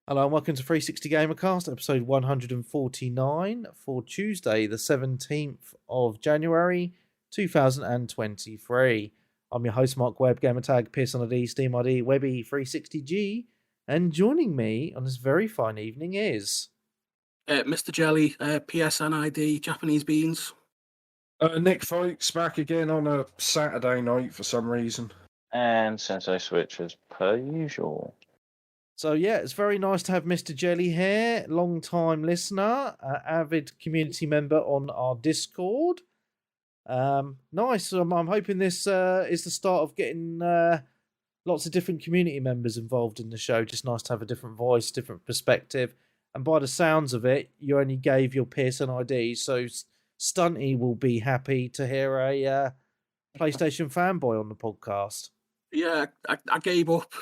Hello and welcome to 360 Gamercast, episode 149 for Tuesday, the 17th of January, 2023. I'm your host, Mark Webb, gamertag, Pearson ID, Steam ID, Webby360G, and joining me on this very fine evening is... MrJelly, PSN ID, Japanese Beans. Nick Fikes back again on a Saturday night for some reason. And Sensei Switch as per usual. So yeah, it's very nice to have MrJelly here, long-time listener, avid community member on our Discord. Nice. I'm hoping this is the start of getting lots of different community members involved in the show. Just nice to have a different voice, different perspective. And by the sounds of it, you only gave your Pearson ID, so Stunty will be happy to hear a PlayStation fanboy on the podcast. Yeah, I gave up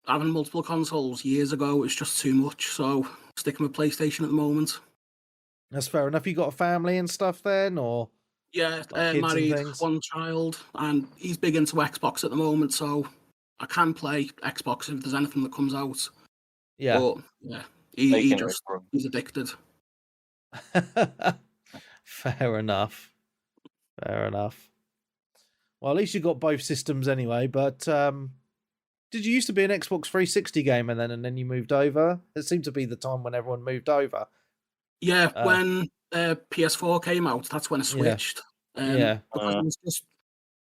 having multiple consoles years ago. It's just too much, so sticking with PlayStation at the moment. That's fair enough. You got a family and stuff then, or? Yeah, like married, one child, and he's big into Xbox at the moment, so I can play Xbox if there's anything that comes out. Yeah. But, yeah, he's addicted. Fair enough. Fair enough. Well, at least you got both systems anyway, but did you used to be an Xbox 360 gamer then, and then you moved over? It seemed to be the time when everyone moved over. Yeah, when PS4 came out, that's when I switched. Yeah. Because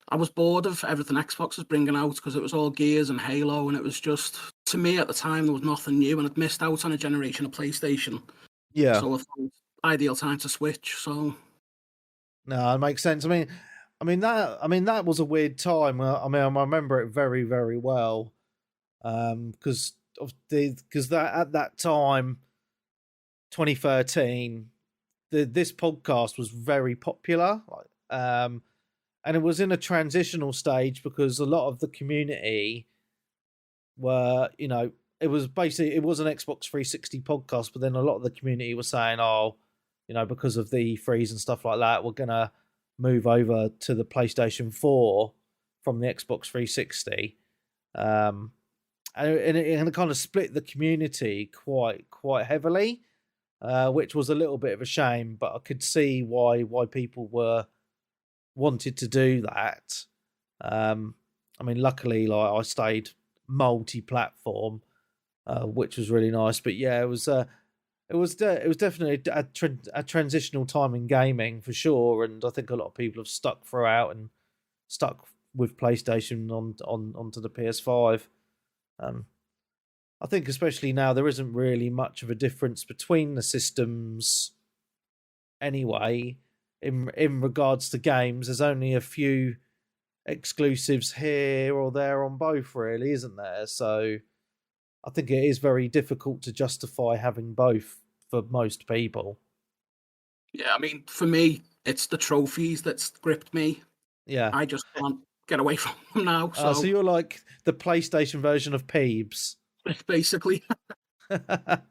I was bored of everything Xbox was bringing out because it was all Gears and Halo, and it was just, to me at the time, there was nothing new, and I'd missed out on a generation of PlayStation. Yeah. So I thought, ideal time to switch. So no, it makes sense. I mean that was a weird time. I remember it very, very well. Because that at that time, 2013, this podcast was very popular. And it was in a transitional stage because a lot of the community were, it was an Xbox 360 podcast, but then a lot of the community was saying, because of the freeze and stuff like that, we're gonna move over to the PlayStation 4 from the Xbox 360. And it kind of split the community quite heavily, which was a little bit of a shame. But I could see why people wanted to do that. Luckily, I stayed multi-platform, which was really nice. But yeah, it was definitely a transitional time in gaming for sure, and I think a lot of people have stuck throughout and stuck with PlayStation onto the PS5. I think especially now there isn't really much of a difference between the systems anyway in regards to games. There's only a few exclusives here or there on both, really, isn't there? So I think it is very difficult to justify having both for most people. yeah, for me, it's the trophies that's gripped me. Yeah, I just can't get away from them now. So you're like the PlayStation version of Peebs. Basically. That's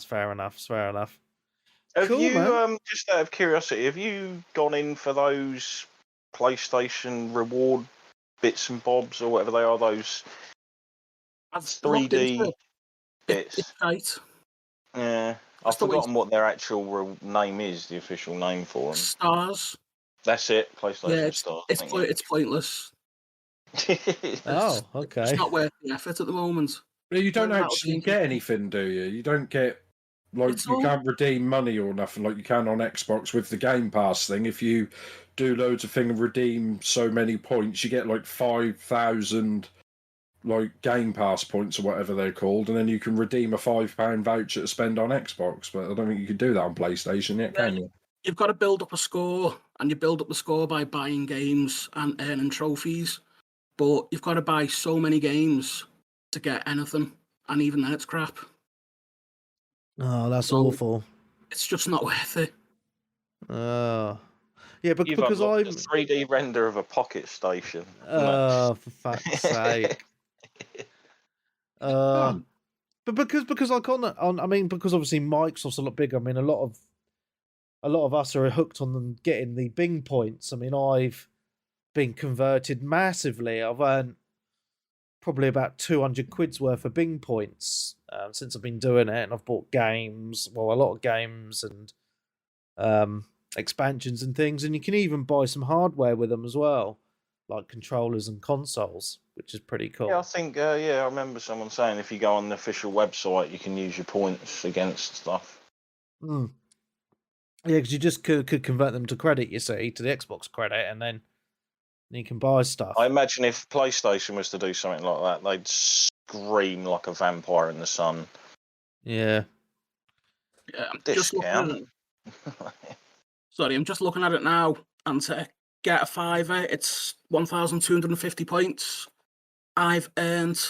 fair enough. Have cool, you, man. Just out of curiosity, have you gone in for those PlayStation reward bits and bobs or whatever they are, those I've 3D bits? It's tight. Yeah, I've forgotten what their actual name is, the official name for them. Stars. That's it, PlayStation Stars. It's pointless. Oh, okay. It's not worth the effort at the moment. You don't actually get anything, do you? You don't get, can't redeem money or nothing like you can on Xbox with the Game Pass thing. If you do loads of things and redeem so many points, you get 5,000 Game Pass points or whatever they're called, and then you can redeem a £5 voucher to spend on Xbox. But I don't think you can do that on PlayStation yet, can you? You've got to build up a score, and you build up the score by buying games and earning trophies. But you've got to buy so many games to get anything, and even then it's crap. Oh, that's awful. It's just not worth it. Yeah, but You've because I'm a 3D render of a Pocket Station. Oh, for fuck's sake. But because I can't. Because obviously Microsoft's a lot bigger. A lot of us are hooked on them getting the Bing points. I've been converted massively. I've earned probably about 200 quid's worth of Bing points since I've been doing it, and I've bought games, a lot of games and expansions and things, and you can even buy some hardware with them as well, like controllers and consoles, which is pretty cool. Yeah, I think, I remember someone saying if you go on the official website, you can use your points against stuff. Yeah, because you just could convert them to credit, you see, to the Xbox credit, and then you can buy stuff. I imagine if PlayStation was to do something like that, they'd scream like a vampire in the sun. Yeah. Yeah, Discount. I'm just looking at it now, and to get a fiver, it's 1,250 points. I've earned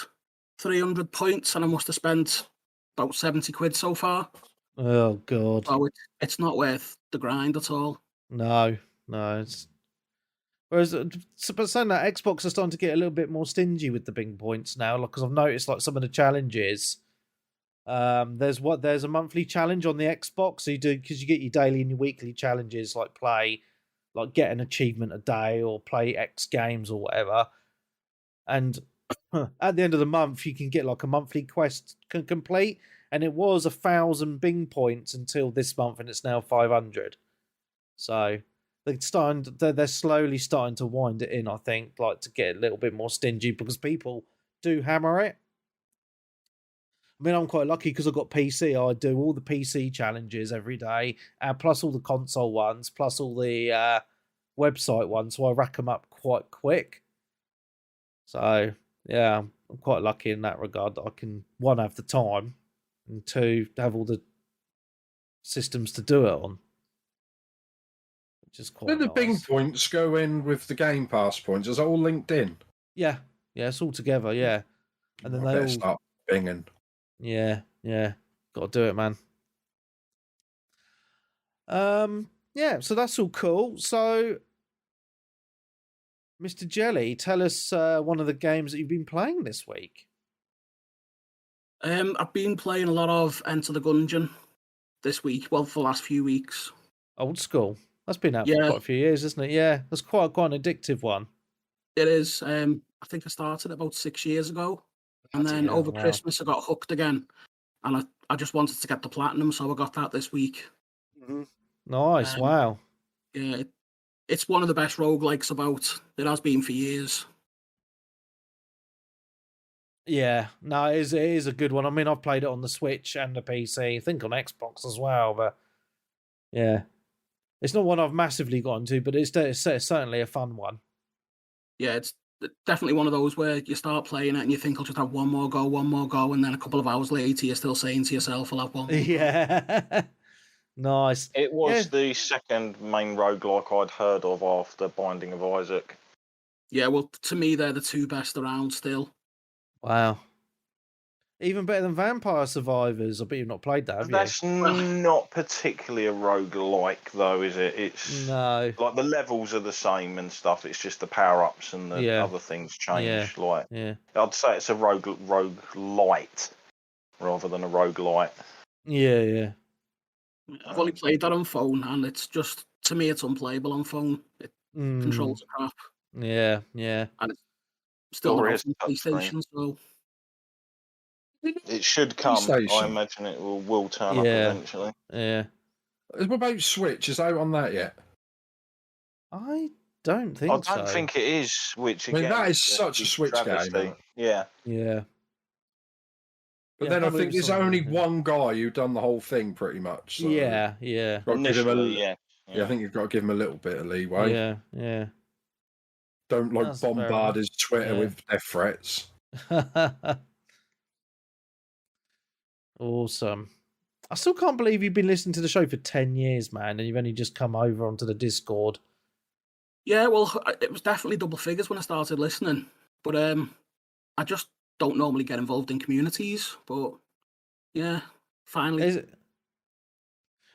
300 points, and I must have spent about 70 quid so far. Oh God. So it's not worth the grind at all. No. It's... Whereas, but saying that, Xbox are starting to get a little bit more stingy with the Bing points now, because I've noticed like some of the challenges. There's a monthly challenge on the Xbox, so you do, because you get your daily and your weekly challenges, like get an achievement a day or play X games or whatever. And at the end of the month, you can get like a monthly quest complete, and it was 1,000 Bing points until this month, and it's now 500. So they're slowly starting to wind it in, I think, like to get a little bit more stingy, because people do hammer it. I mean, I'm quite lucky because I've got PC. I do all the PC challenges every day, plus all the console ones, plus all the website ones, so I rack them up quite quick. So, yeah, I'm quite lucky in that regard that I can, one, have the time, and two, have all the systems to do it on. Which is quite the nice. Bing points go in with the Game Pass points? Is that all linked in? Yeah, it's all together, yeah. And then I better start binging. Yeah, got to do it, man. Yeah, so that's all cool. So, MrJelly, tell us one of the games that you've been playing this week. I've been playing a lot of Enter the Gungeon this week. Well, for the last few weeks. Old school. That's been out for quite a few years, isn't it? Yeah, that's quite an addictive one. It is. I think I started about 6 years ago, and then over Christmas I got hooked again, and I just wanted to get the platinum, so I got that this week. Mm-hmm. Nice, wow. Yeah, it's one of the best roguelikes about. It has been for years. Yeah, no, it is a good one. I mean, I've played it on the Switch and the PC, I think on Xbox as well, but yeah. It's not one I've massively got into, but it's certainly a fun one. Yeah, it's definitely one of those where you start playing it and you think, I'll just have one more go, and then a couple of hours later you're still saying to yourself, I'll have one more go. Nice. It was the second main roguelike I'd heard of after Binding of Isaac. Yeah, well, to me, they're the two best around still. Wow. Even better than Vampire Survivors. I bet you've not played that, have you? That's not particularly a roguelike, though, is it? It's no. Like the levels are the same and stuff. It's just the power-ups and the other things change. I'd say it's a roguelite rather than a roguelite. Yeah. I've only played that on phone, and it's just, to me, it's unplayable on phone. It controls the crap. Yeah. And it's still not on PlayStation, so... It should come. I imagine it will turn up eventually. Yeah. What about Switch? Is out on that yet? I don't think so. I don't think it is. Which again, that is such a Switch game. Yeah. But then I think there's only one guy who done the whole thing pretty much. So yeah. Initially, I think you've got to give him a little bit of leeway. Yeah. Don't bombard his Twitter with death threats. Awesome. I still can't believe you've been listening to the show for 10 years, man, and you've only just come over onto the Discord. Yeah, well, it was definitely double figures when I started listening, but I just don't normally get involved in communities, but yeah, finally.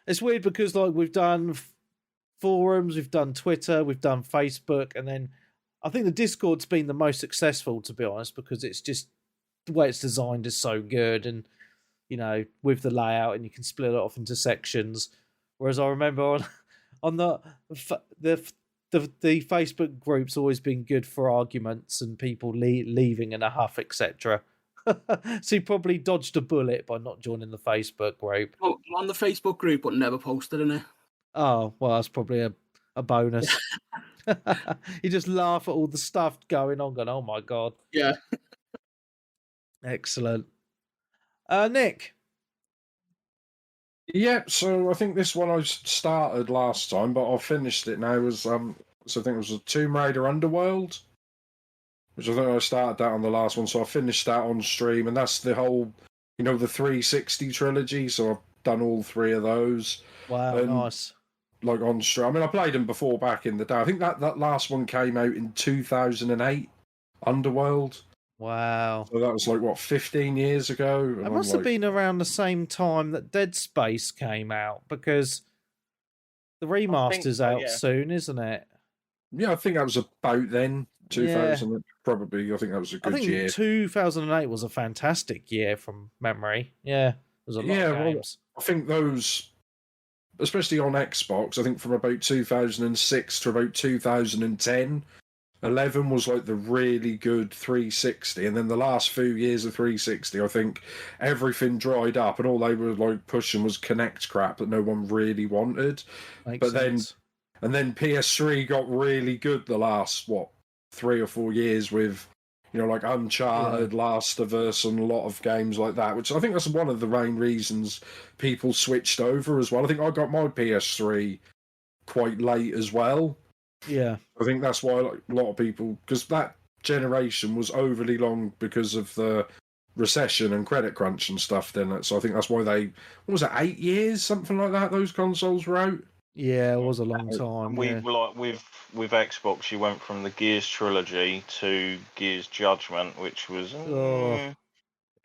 It's weird because like we've done forums, we've done Twitter, we've done Facebook, and then I think the Discord's been the most successful, to be honest, because it's just the way it's designed is so good, and with the layout, and you can split it off into sections. Whereas I remember on the the Facebook group's always been good for arguments and people leaving in a huff, etc. So he probably dodged a bullet by not joining the Facebook group. Oh, on the Facebook group, but never posted in it. Oh, well, that's probably a bonus. You just laugh at all the stuff going on, going, oh my God. Yeah. Excellent. Nick. Yeah, so I think this one I started last time, but I finished it now. So I think it was a Tomb Raider Underworld, which I think I started that on the last one, so I finished that on stream, and that's the whole, the 360 trilogy. So I've done all 3 of those. Wow, nice. Like on stream. I mean, I played them before back in the day. I think that last one came out in 2008, Underworld. Wow. So that was like, what, 15 years ago? It must have been around the same time that Dead Space came out, because the remaster's out soon, isn't it? Yeah, I think that was about then. 2000, probably. I think that was a good year. 2008 was a fantastic year from memory. Yeah, there's a lot of games. I think those, especially on Xbox, I think from about 2006 to about 2010, 11 was like the really good 360, and then the last few years of 360, I think everything dried up, and all they were like pushing was Kinect crap that no one really wanted. Makes sense. Then PS3 got really good the last 3 or 4 years with, like Uncharted, Last of Us, and a lot of games like that, which I think that's one of the main reasons people switched over as well. I think I got my PS3 quite late as well. Yeah. I think that's why a lot of people, because that generation was overly long because of the recession and credit crunch and stuff, then. So I think that's why what was it, 8 years, something like that, those consoles were out? Yeah, it was a long time. Like with Xbox, you went from the Gears trilogy to Gears Judgment, which was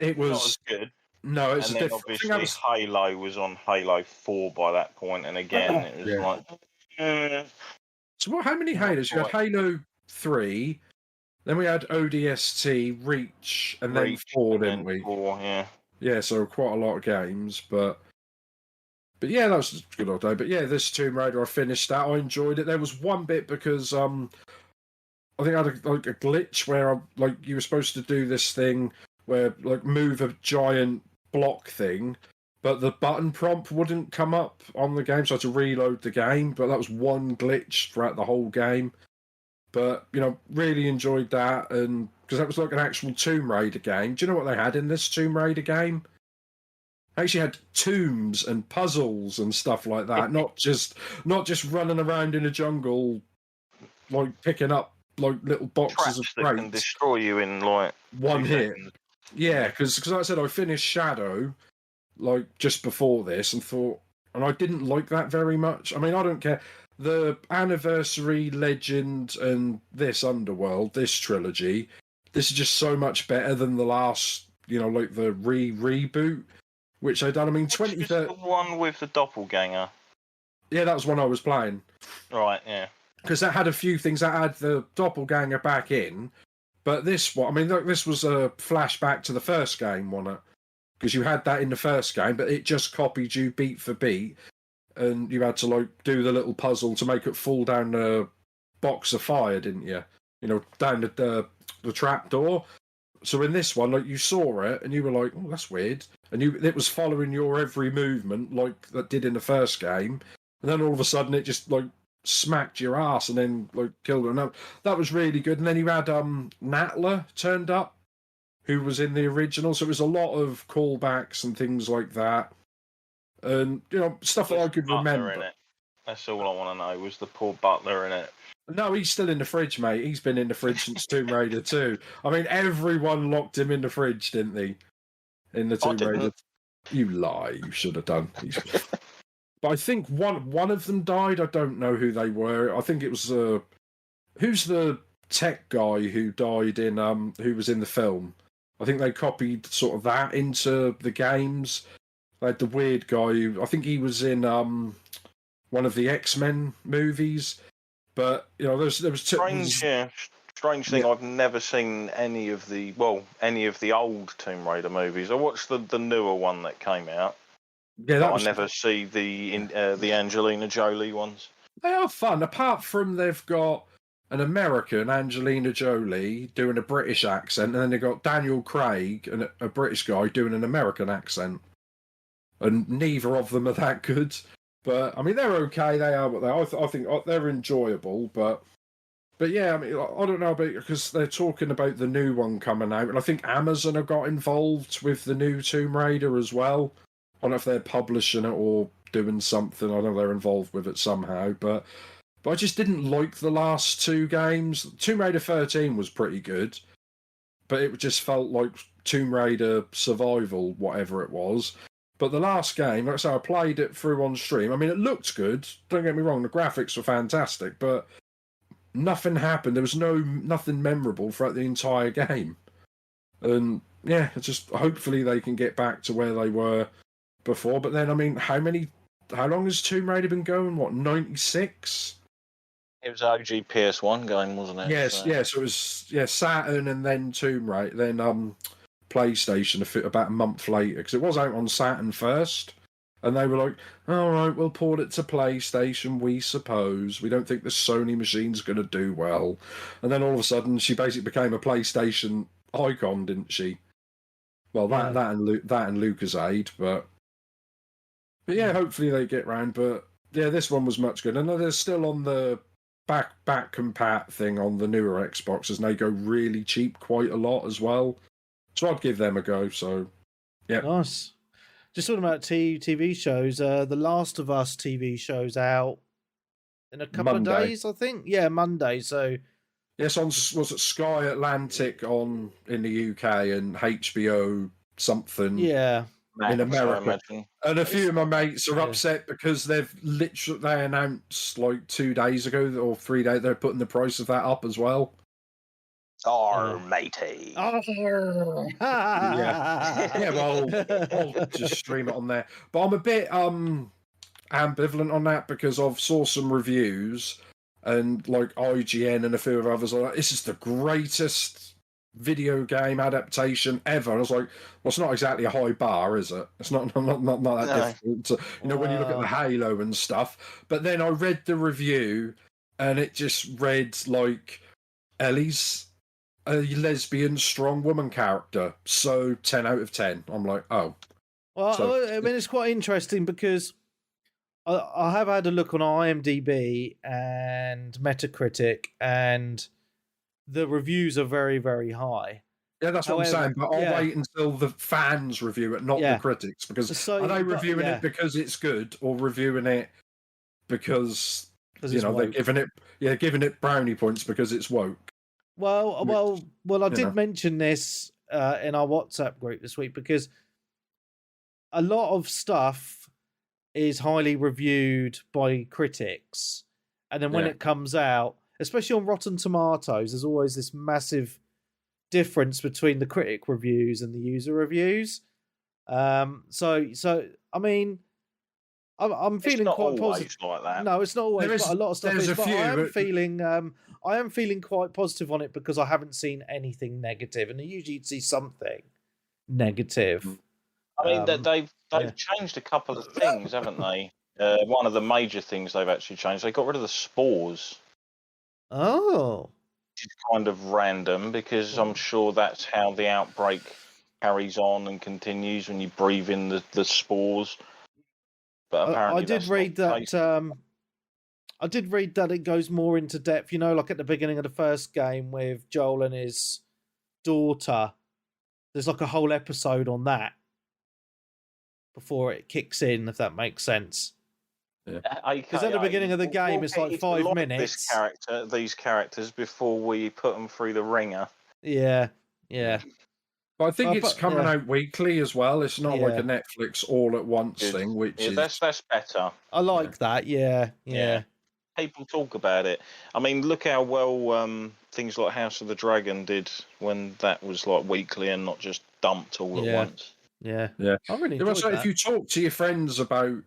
it was not as good. No, it's and then obviously Halo was on Halo 4 by that point, and again it was like. So how many Halos? You had Halo 3, then we had ODST, Reach, and then 4, didn't we? 4, yeah. Yeah, so quite a lot of games, but yeah, that was a good old day. But yeah, this Tomb Raider, I finished that. I enjoyed it. There was one bit because I think I had a glitch where you were supposed to do this thing where move a giant block thing, but the button prompt wouldn't come up on the game, so I had to reload the game. But that was one glitch throughout the whole game. But really enjoyed that, and because that was like an actual Tomb Raider game. Do you know what they had in this Tomb Raider game? Actually had tombs and puzzles and stuff like that, not just running around in a jungle picking up little boxes of crates that can destroy you in one hit. Yeah, because like I said, I finished Shadow just before this and thought, and I didn't like that very much. I mean, I don't care. The Anniversary, Legend, and this Underworld, this trilogy, this is just so much better than the last, the reboot. Which they done. I mean, 2030. The one with the doppelganger. Yeah, that was one I was playing. Right, yeah. Because that had a few things. That had the doppelganger back in, but this one, I mean, this was a flashback to the first game, wasn't it? Because you had that in the first game, but it just copied you beat for beat, and you had to do the little puzzle to make it fall down the box of fire, didn't you? Down the trap door. So in this one, you saw it and you were like, "Oh, that's weird," and it was following your every movement like that did in the first game, and then all of a sudden it just smacked your ass and then killed her. And that was really good. And then you had Natla turned up, who was in the original, so it was a lot of callbacks and things like that, and stuff that I could remember. In it. That's all I want to know. Was the poor butler in it? No, he's still in the fridge, mate. He's been in the fridge since Tomb Raider 2. I mean, everyone locked him in the fridge, didn't they? In the Tomb Raider. You lie. You should have done. But I think one of them died. I don't know who they were. I think it was who's the tech guy who died in who was in the film. I think they copied sort of that into the games. They had the weird guy who I think he was in one of the X-Men movies. But there was strange thing. Yeah. I've never seen any of the old Tomb Raider movies. I watched the newer one that came out. Yeah, I never see the Angelina Jolie ones. They are fun, apart from they've got an American, Angelina Jolie, doing a British accent, and then they've got Daniel Craig, and a British guy, doing an American accent. And neither of them are that good. But, I mean, they're okay. They are what they are. I think they're enjoyable. But yeah, I mean, I don't know about, because they're talking about the new one coming out. And I think Amazon have got involved with the new Tomb Raider as well. I don't know if they're publishing it or doing something. I know they're involved with it somehow. But I just didn't like the last two games. Tomb Raider 13 was pretty good. But it just felt like Tomb Raider Survival, whatever it was. But the last game, like I say, I played it through on stream. I mean, it looked good. Don't get me wrong, the graphics were fantastic, but nothing happened. There was nothing memorable throughout the entire game. And yeah, it's just hopefully they can get back to where they were before. But then, I mean, how long has Tomb Raider been going? What, 96? It was OG PS1 game, wasn't it? Yes, so it was Saturn and then Tomb Raider, then PlayStation about a month later, because it was out on Saturn first, and they were like, all right, we'll port it to PlayStation, we suppose. We don't think the Sony machine's going to do well. And then all of a sudden, she basically became a PlayStation icon, didn't she? Well, that and Lucasade, but yeah, hopefully they get round. But yeah, this one was much good. And they're still on the back compat thing on the newer Xboxes, and they go really cheap quite a lot as well. So I'd give them a go. So, yeah. Nice. Just talking about TV shows, The Last of Us TV show's out in a couple of days, I think. Yeah, Monday. So, yes, was it Sky Atlantic in the UK and HBO something? Yeah, in America. And a few of my mates are upset because they announced like 2 days ago or 3 days they're putting the price of that up as well. Matey. Yeah, well, I'll just stream it on there. But I'm a bit ambivalent on that because I've saw some reviews and like IGN and a few of others are like, this is the greatest video game adaptation ever. And I was like, well, it's not exactly a high bar, is it? It's not that difficult to, when you look at the Halo and stuff. But then I read the review and it just read like Ellie's a lesbian strong woman character, so 10 out of 10. I'm like, oh. Well, I mean, it's quite interesting because I have had a look on IMDb and Metacritic, and the reviews are very, very high. Yeah, that's what I'm saying, but I'll wait until the fans review it, not the critics, because are they reviewing it because it's good, or reviewing it because they're giving it brownie points because it's woke? Well, I did mention this in our WhatsApp group this week because a lot of stuff is highly reviewed by critics, and then when it comes out, especially on Rotten Tomatoes, there's always this massive difference between the critic reviews and the user reviews. So I mean, I'm feeling quite positive. Like that. No, it's not always. But a lot of stuff is. But I am feeling quite positive on it because I haven't seen anything negative, and usually you'd see something negative. I mean, they've changed a couple of things, haven't they? One of the major things they've actually changed, they got rid of the spores. Oh. Which is kind of random because I'm sure that's how the outbreak carries on and continues when you breathe in the spores. But apparently I did read that. I did read that it goes more into depth. Like at the beginning of the first game with Joel and his daughter. There's like a whole episode on that before it kicks in, if that makes sense. Yeah. Because at the beginning of the game, it's like 5 minutes. These characters, before we put them through the ringer. Yeah. But I think it's coming out weekly as well. It's not like a Netflix all at once thing, which is that's better. I like that. Yeah. People talk about it. I mean, look how well things like House of the Dragon did when that was like weekly and not just dumped all at once. Yeah. I really enjoyed that. If you talk to your friends about,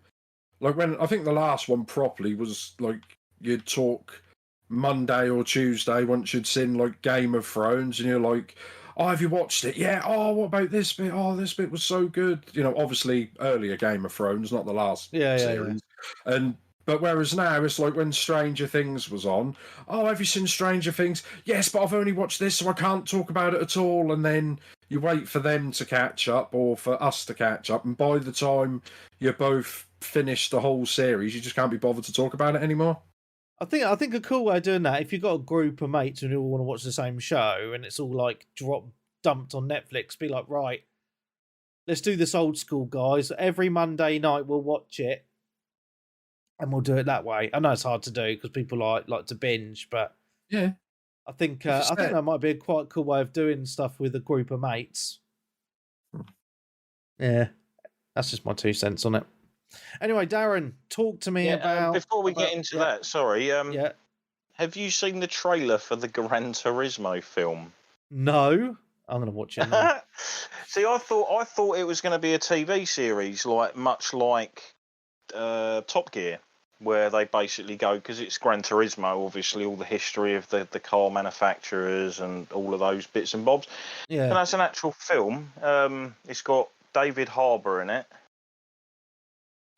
like, when I think the last one properly was like you'd talk Monday or Tuesday once you'd seen like Game of Thrones, and you're like, oh, have you watched it? Yeah. Oh, what about this bit? Oh, this bit was so good. Obviously earlier Game of Thrones, not the last series. Yeah. And But whereas now it's like when Stranger Things was on, oh, have you seen Stranger Things? Yes, but I've only watched this, so I can't talk about it at all. And then you wait for them to catch up or for us to catch up. And by the time you both finish the whole series, you just can't be bothered to talk about it anymore. I think a cool way of doing that, if you've got a group of mates and you all want to watch the same show and it's all like dumped on Netflix, be like, right, let's do this old school, guys. Every Monday night we'll watch it. And we'll do it that way. I know it's hard to do because people like to binge, but yeah, I think that might be a quite cool way of doing stuff with a group of mates. Yeah, that's just my 2 cents on it. Anyway, Darren, talk to me about. Before we get into that, sorry. Yeah. Have you seen the trailer for the Gran Turismo film? No, I'm going to watch it now. See, I thought it was going to be a TV series, much like Top Gear, where they basically go, because it's Gran Turismo, obviously all the history of the car manufacturers and all of those bits and bobs. Yeah, and that's an actual film. It's got David Harbour in it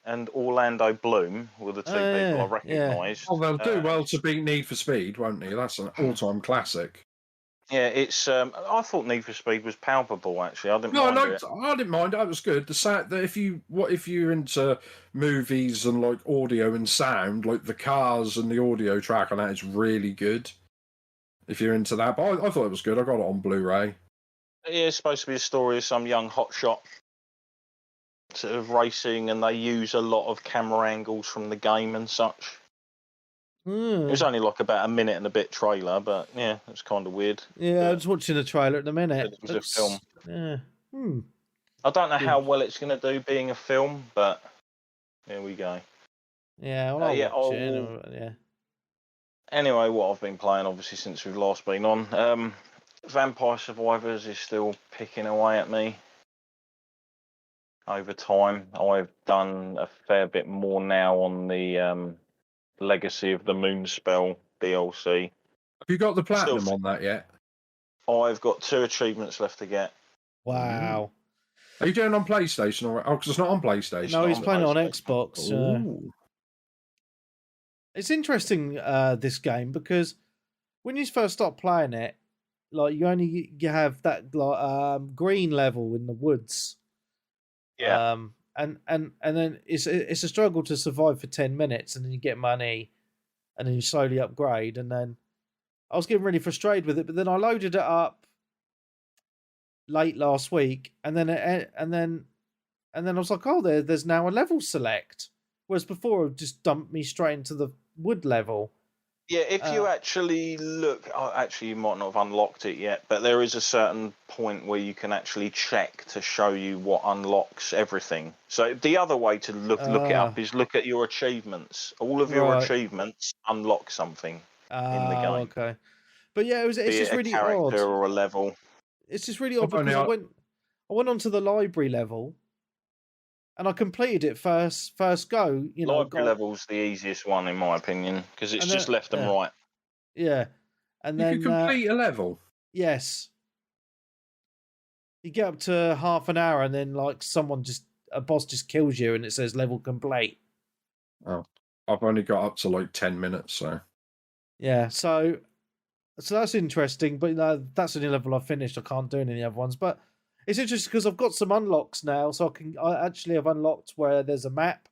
and Orlando Bloom were the two people I recognised. Oh, they'll do well to beat Need for Speed, won't they? That's an all-time classic. Yeah, it's. I thought Need for Speed was palpable. Actually, I didn't mind it. I didn't mind it. It was good. The fact that if you're into movies and like audio and sound, like the cars and the audio track on that is really good. If you're into that, but I thought it was good. I got it on Blu-ray. Yeah, it's supposed to be a story of some young hotshot sort of racing, and they use a lot of camera angles from the game and such. It was only like about a minute and a bit trailer, but yeah, it was kind of weird. Yeah, I was watching the trailer at the minute. It was a film. Yeah. I don't know how well it's going to do being a film, but there we go. Yeah, well, I'll watch it. Yeah. Anyway, what I've been playing, obviously, since we've last been on, Vampire Survivors is still picking away at me. Over time, I've done a fair bit more now on the Legacy of the Moonspell DLC. Have you got the platinum on that yet? I've got 2 achievements left to get. Wow. Are you doing it on PlayStation? Oh, because it's not on PlayStation. No, he's playing it on Xbox. It's interesting, this game, because when you first start playing it, like you have that green level in the woods. Yeah. And then it's a struggle to survive for 10 minutes, and then you get money, and then you slowly upgrade. And then I was getting really frustrated with it, but then I loaded it up late last week, and then I was like, oh, there's now a level select, whereas before it just dumped me straight into the wood level. Yeah, if you actually look, actually you might not have unlocked it yet, but there is a certain point where you can actually check to show you what unlocks everything. So the other way to look it up is look at your achievements. All of your achievements unlock something in the game. Okay. But yeah, it's just really odd. A character or a level. It's just really odd because I went onto the library level, and I completed it first go. Library level's the easiest one in my opinion because it's just left and right. Yeah, and then you can complete a level. Yes, you get up to half an hour, and then like a boss just kills you, and it says level complete. Oh, I've only got up to like 10 minutes, so yeah, so that's interesting. But that's the only level I've finished. I can't do any of the other ones, but. It's interesting because I've got some unlocks now, so I actually have unlocked where there's a map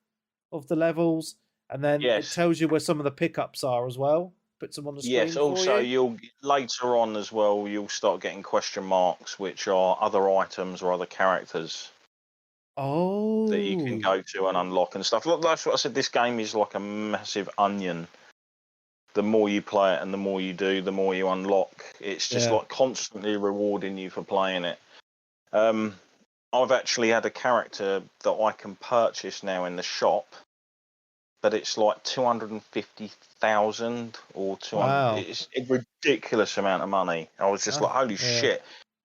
of the levels, and then it tells you where some of the pickups are as well. Puts them on the screen. Yes, also you'll later on as well. You'll start getting question marks, which are other items or other characters. Oh, that you can go to and unlock and stuff. Look, that's what I said. This game is like a massive onion. The more you play it and the more you do, the more you unlock. It's just like constantly rewarding you for playing it. I've actually had a character that I can purchase now in the shop, but it's like 250,000 or 200. Wow. It's a ridiculous amount of money. I was just like, holy shit!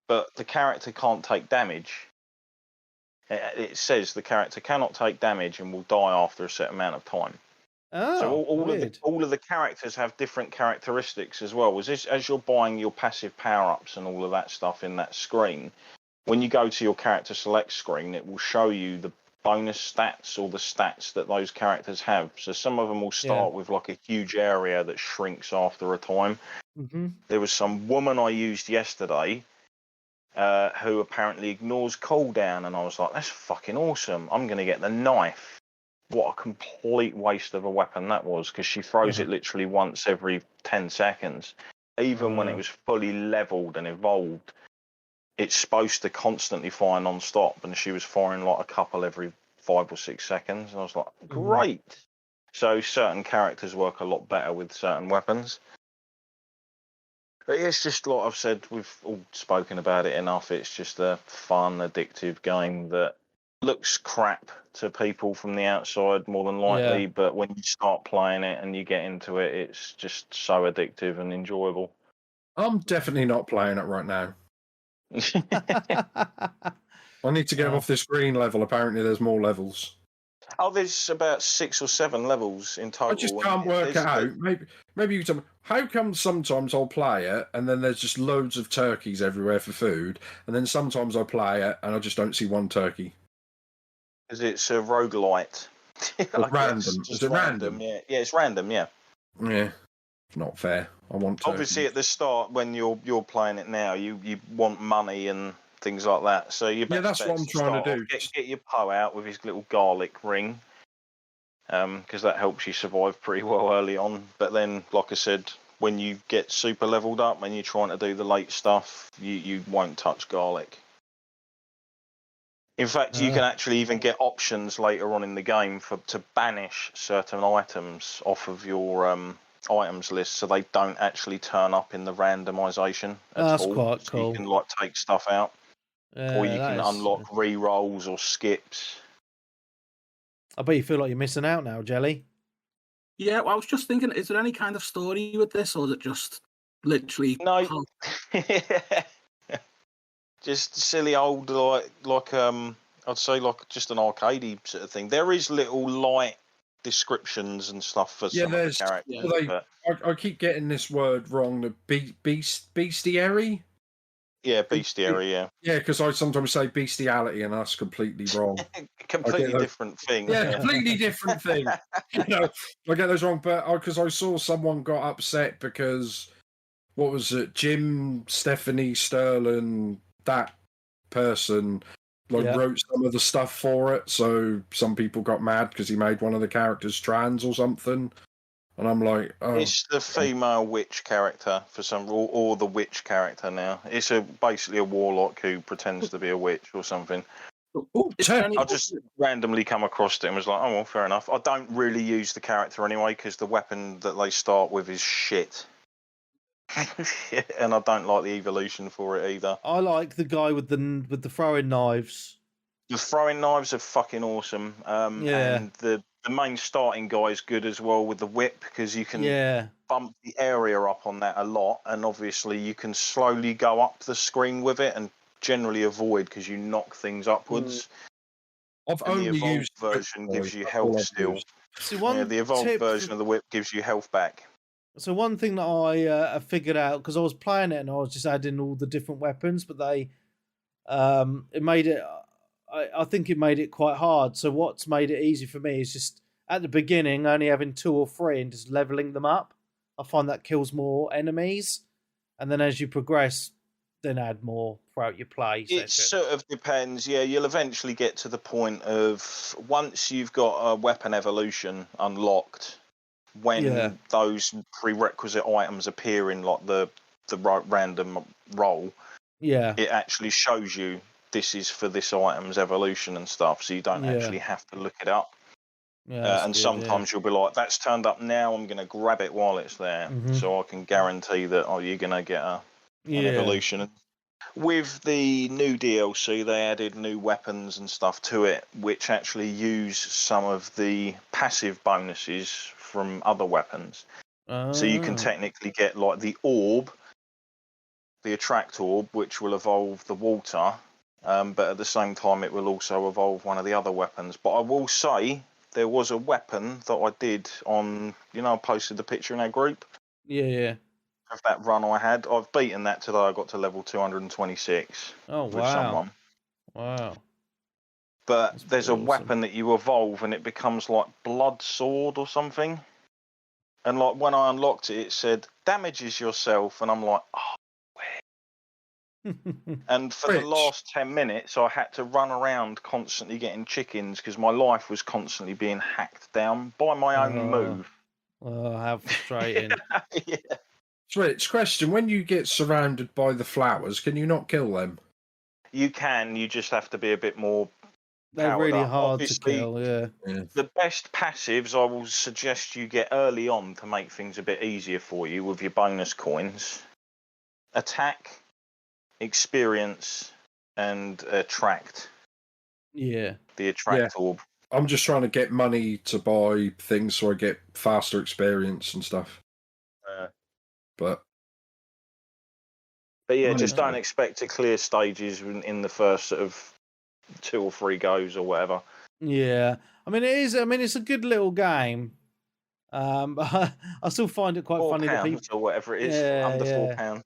But the character can't take damage. It says the character cannot take damage and will die after a certain amount of time. Oh, so all of the characters have different characteristics as well. As you're buying your passive power-ups and all of that stuff in that screen, when you go to your character select screen, it will show you bonus stats or the stats that those characters have. So some of them will start with like a huge area that shrinks after a time. Mm-hmm. There was some woman I used yesterday who apparently ignores cooldown, and I was like, that's fucking awesome. I'm going to get the knife. What a complete waste of a weapon that was, because she throws it literally once every 10 seconds. Even when it was fully leveled and evolved, it's supposed to constantly fire non-stop, and she was firing like a couple every 5 or 6 seconds. And I was like, great. So certain characters work a lot better with certain weapons. But it's just like I've said, we've all spoken about it enough. It's just a fun, addictive game that looks crap to people from the outside more than likely, but when you start playing it and you get into it, it's just so addictive and enjoyable. I'm definitely not playing it right now. I need to get off this green level. Apparently there's more levels. Oh, there's about 6 or 7 levels in total. I just can't work it out. Maybe you tell me, how come sometimes I'll play it and then there's just loads of turkeys everywhere for food, and then sometimes I play it and I just don't see one turkey? Because it's a roguelite. Random. Is it random? Yeah, it's random, yeah. Yeah. Not fair. I want turkey. Obviously at the start when you're playing it now, you want money and things like that. So you that's what I'm trying to do. Get your Poe out with his little garlic ring, because that helps you survive pretty well early on. But then, like I said, when you get super leveled up and you're trying to do the late stuff, you won't touch garlic. In fact, you can actually even get options later on in the game to banish certain items off of your items list, so they don't actually turn up in the randomization at all. That's quite cool. You can like take stuff out. Or you can unlock re-rolls or skips. I bet you feel like you're missing out now, Jelly. Yeah, well, I was just thinking, is there any kind of story with this, or is it just literally... No. Just silly old, like I'd say like just an arcadey sort of thing. There is little light descriptions and stuff for some of the characters. I keep getting this word wrong, the bestiary? Yeah, bestiary, yeah. Yeah, because I sometimes say bestiality, and that's completely wrong. Completely different thing. Yeah, completely different thing. I get those wrong, but because I saw someone got upset because, what was it, Jim, Stephanie, Sterling, that person, wrote some of the stuff for it, so some people got mad because he made one of the characters trans or something. And I'm like, oh. It's the female witch character for some, or the witch character now. It's basically a warlock who pretends to be a witch or something. I just randomly come across it and was like, oh, well, fair enough. I don't really use the character anyway because the weapon that they start with is shit. And I don't like the evolution for it either. I like the guy with the throwing knives. The throwing knives are fucking awesome. And the main starting guy is good as well with the whip, because you can bump the area up on that a lot, and obviously you can slowly go up the screen with it and generally avoid because you knock things upwards. I've only the evolved used version gives you health still. See, the evolved version of the whip gives you health back. So one thing that I figured out, because I was playing it and I was just adding all the different weapons, but it made it. I think it made it quite hard. So what's made it easy for me is just at the beginning only having 2 or 3 and just leveling them up. I find that kills more enemies, and then as you progress, then add more throughout your play session. It sort of depends. Yeah, you'll eventually get to the point of once you've got a weapon evolution unlocked, when those prerequisite items appear in like the random roll, it actually shows you this is for this item's evolution and stuff, so you don't actually have to look it up. And sometimes you'll be like, that's turned up now, I'm going to grab it while it's there, so I can guarantee that you're going to get an evolution. With the new DLC, they added new weapons and stuff to it, which actually use some of the passive bonuses from other weapons. So you can technically get like the orb, the attract orb, which will evolve the water, but at the same time it will also evolve one of the other weapons. But I will say there was a weapon that I did on, I posted the picture in our group. Yeah. Of that run I had. I've beaten that today. I got to level 226 with someone. Wow. But That's there's a pretty awesome. weapon that you evolve and it becomes like blood sword or something. And like when I unlocked it, it said damages yourself, and I'm like, oh. And for the Rich. last 10 minutes, I had to run around constantly getting chickens because my life was constantly being hacked down by my own move. Oh, how frustrating. Yeah. Rich, question: when you get surrounded by the flowers, can you not kill them? You can, you just have to be a bit more They're powered really up. hard Obviously, to kill, yeah. the best passives I will suggest you get early on to make things a bit easier for you with your bonus coins. Attack, experience, and attract. Yeah. The attract orb. I'm just trying to get money to buy things so I get faster experience and stuff. But yeah, just don't expect to clear stages in the first sort of 2 or 3 goes or whatever. Yeah. I mean, it's a good little game. But I still find it quite funny that people, £4 or whatever it is, under £4.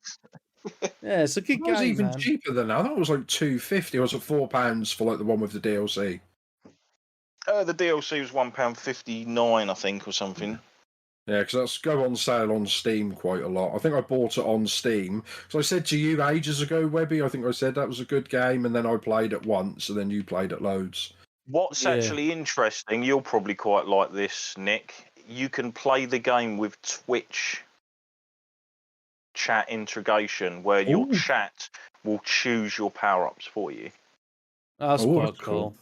Yeah, it's a good game, it was even man. cheaper than that. I thought it was like £2.50. Or was it £4 for like the one with the DLC? The DLC was £1.59, I think, or something. Yeah, because that's go on sale on Steam quite a lot. I think I bought it on Steam. So I said to you ages ago, Webby, I think I said that was a good game, and then I played it once, and then you played it loads. What's actually interesting, you'll probably quite like this, Nick. You can play the game with Twitch chat integration, where your chat will choose your power-ups for you. That's quite cool.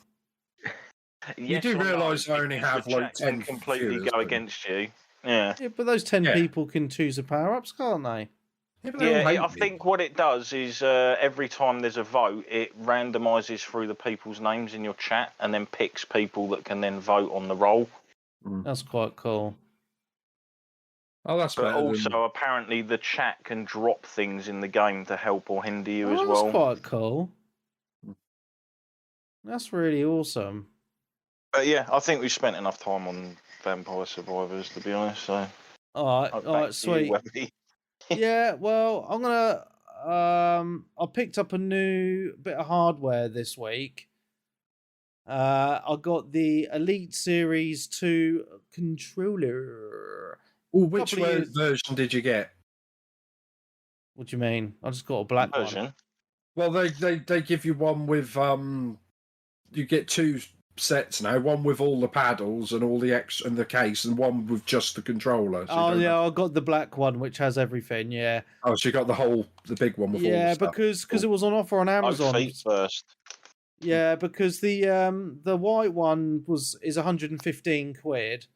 You do realise I only have like 10 completely viewers, go against you. Yeah. Yeah, but those 10 people can choose the power-ups, can't they? Yeah, I think what it does is every time there's a vote, it randomises through the people's names in your chat and then picks people that can then vote on the roll. That's quite cool. Oh, that's But also, apparently, the chat can drop things in the game to help or hinder you as well. That's quite cool. That's really awesome. But yeah, I think we've spent enough time on Vampire Survivors, to be honest. So, all right, sweet. Yeah, well, I'm gonna. I picked up a new bit of hardware this week. I got the Elite Series 2 controller. Which version did you get? What do you mean? I just got a black version. Well, they give you one with you get 2 sets now. One with all the paddles and all the extra and the case, and one with just the controller. So I got the black one, which has everything. Yeah. Oh, so you got the big one with all the stuff. because it was on offer on Amazon. Feet first. Yeah, because the white one is 115 quid.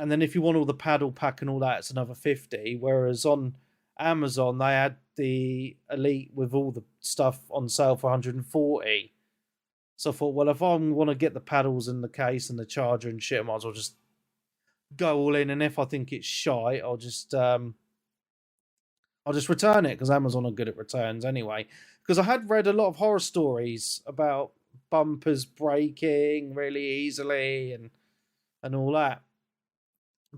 And then if you want all the paddle pack and all that, it's another 50. Whereas on Amazon, they had the Elite with all the stuff on sale for 140. So I thought, well, if I want to get the paddles and the case and the charger and shit, I might as well just go all in. And if I think it's shite, I'll just return it, because Amazon are good at returns anyway. Because I had read a lot of horror stories about bumpers breaking really easily and all that.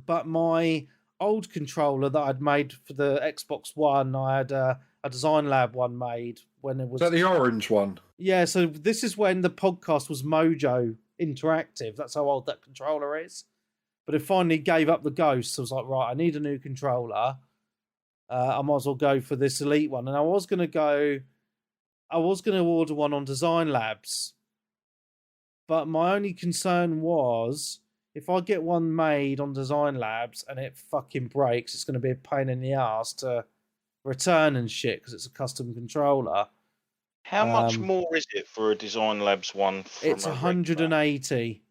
But my old controller that I'd made for the Xbox One, I had a Design Lab one made when it was... Is that the orange one? Yeah, so this is when the podcast was Mojo Interactive. That's how old that controller is. But it finally gave up the ghost. So I was like, right, I need a new controller. I might as well go for this Elite one. And I was going to order one on Design Labs. But my only concern was, if I get one made on Design Labs and it fucking breaks, it's going to be a pain in the ass to return and shit, because it's a custom controller. How much more is it for a Design Labs one? It's 180.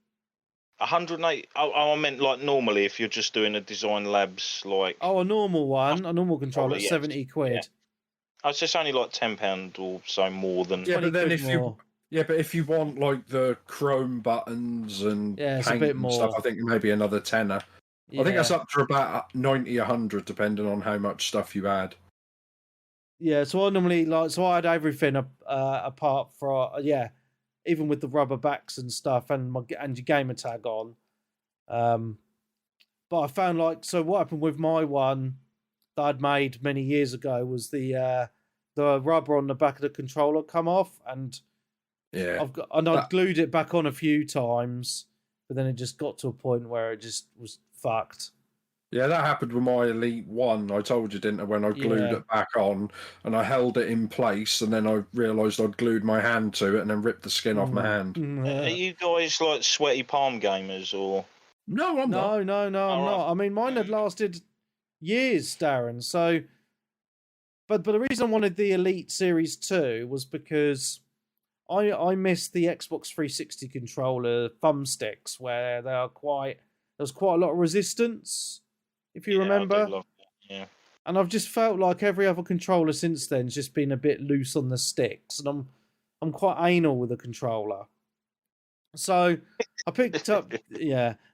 180. I meant like normally, if you're just doing a Design Labs like. Oh, a normal one, a normal controller, yes. 70 quid. Yeah. Oh, it's just only like £10 or so more than. Yeah, but then if you want like the chrome buttons and paint a bit more stuff, I think maybe another tenner. Yeah. I think that's up to about 90, 100, depending on how much stuff you add. Yeah, so I normally I had everything apart from even with the rubber backs and stuff and your gamer tag on. But I found what happened with my one that I'd made many years ago was the rubber on the back of the controller come off, and Yeah. I'd glued it back on a few times, but then it just got to a point where it just was fucked. Yeah, that happened with my Elite 1. I told you, didn't I, when I glued it back on and I held it in place and then I realised I'd glued my hand to it and then ripped the skin off my hand. Are you guys like sweaty palm gamers or? No, I'm not. No, I'm not. I mean, mine had lasted years, Darren. So, but the reason I wanted the Elite Series 2 was because I missed the Xbox 360 controller thumbsticks where there's quite a lot of resistance, if you remember. I do love that. Yeah. And I've just felt like every other controller since then has just been a bit loose on the sticks, and I'm quite anal with the controller. So I picked up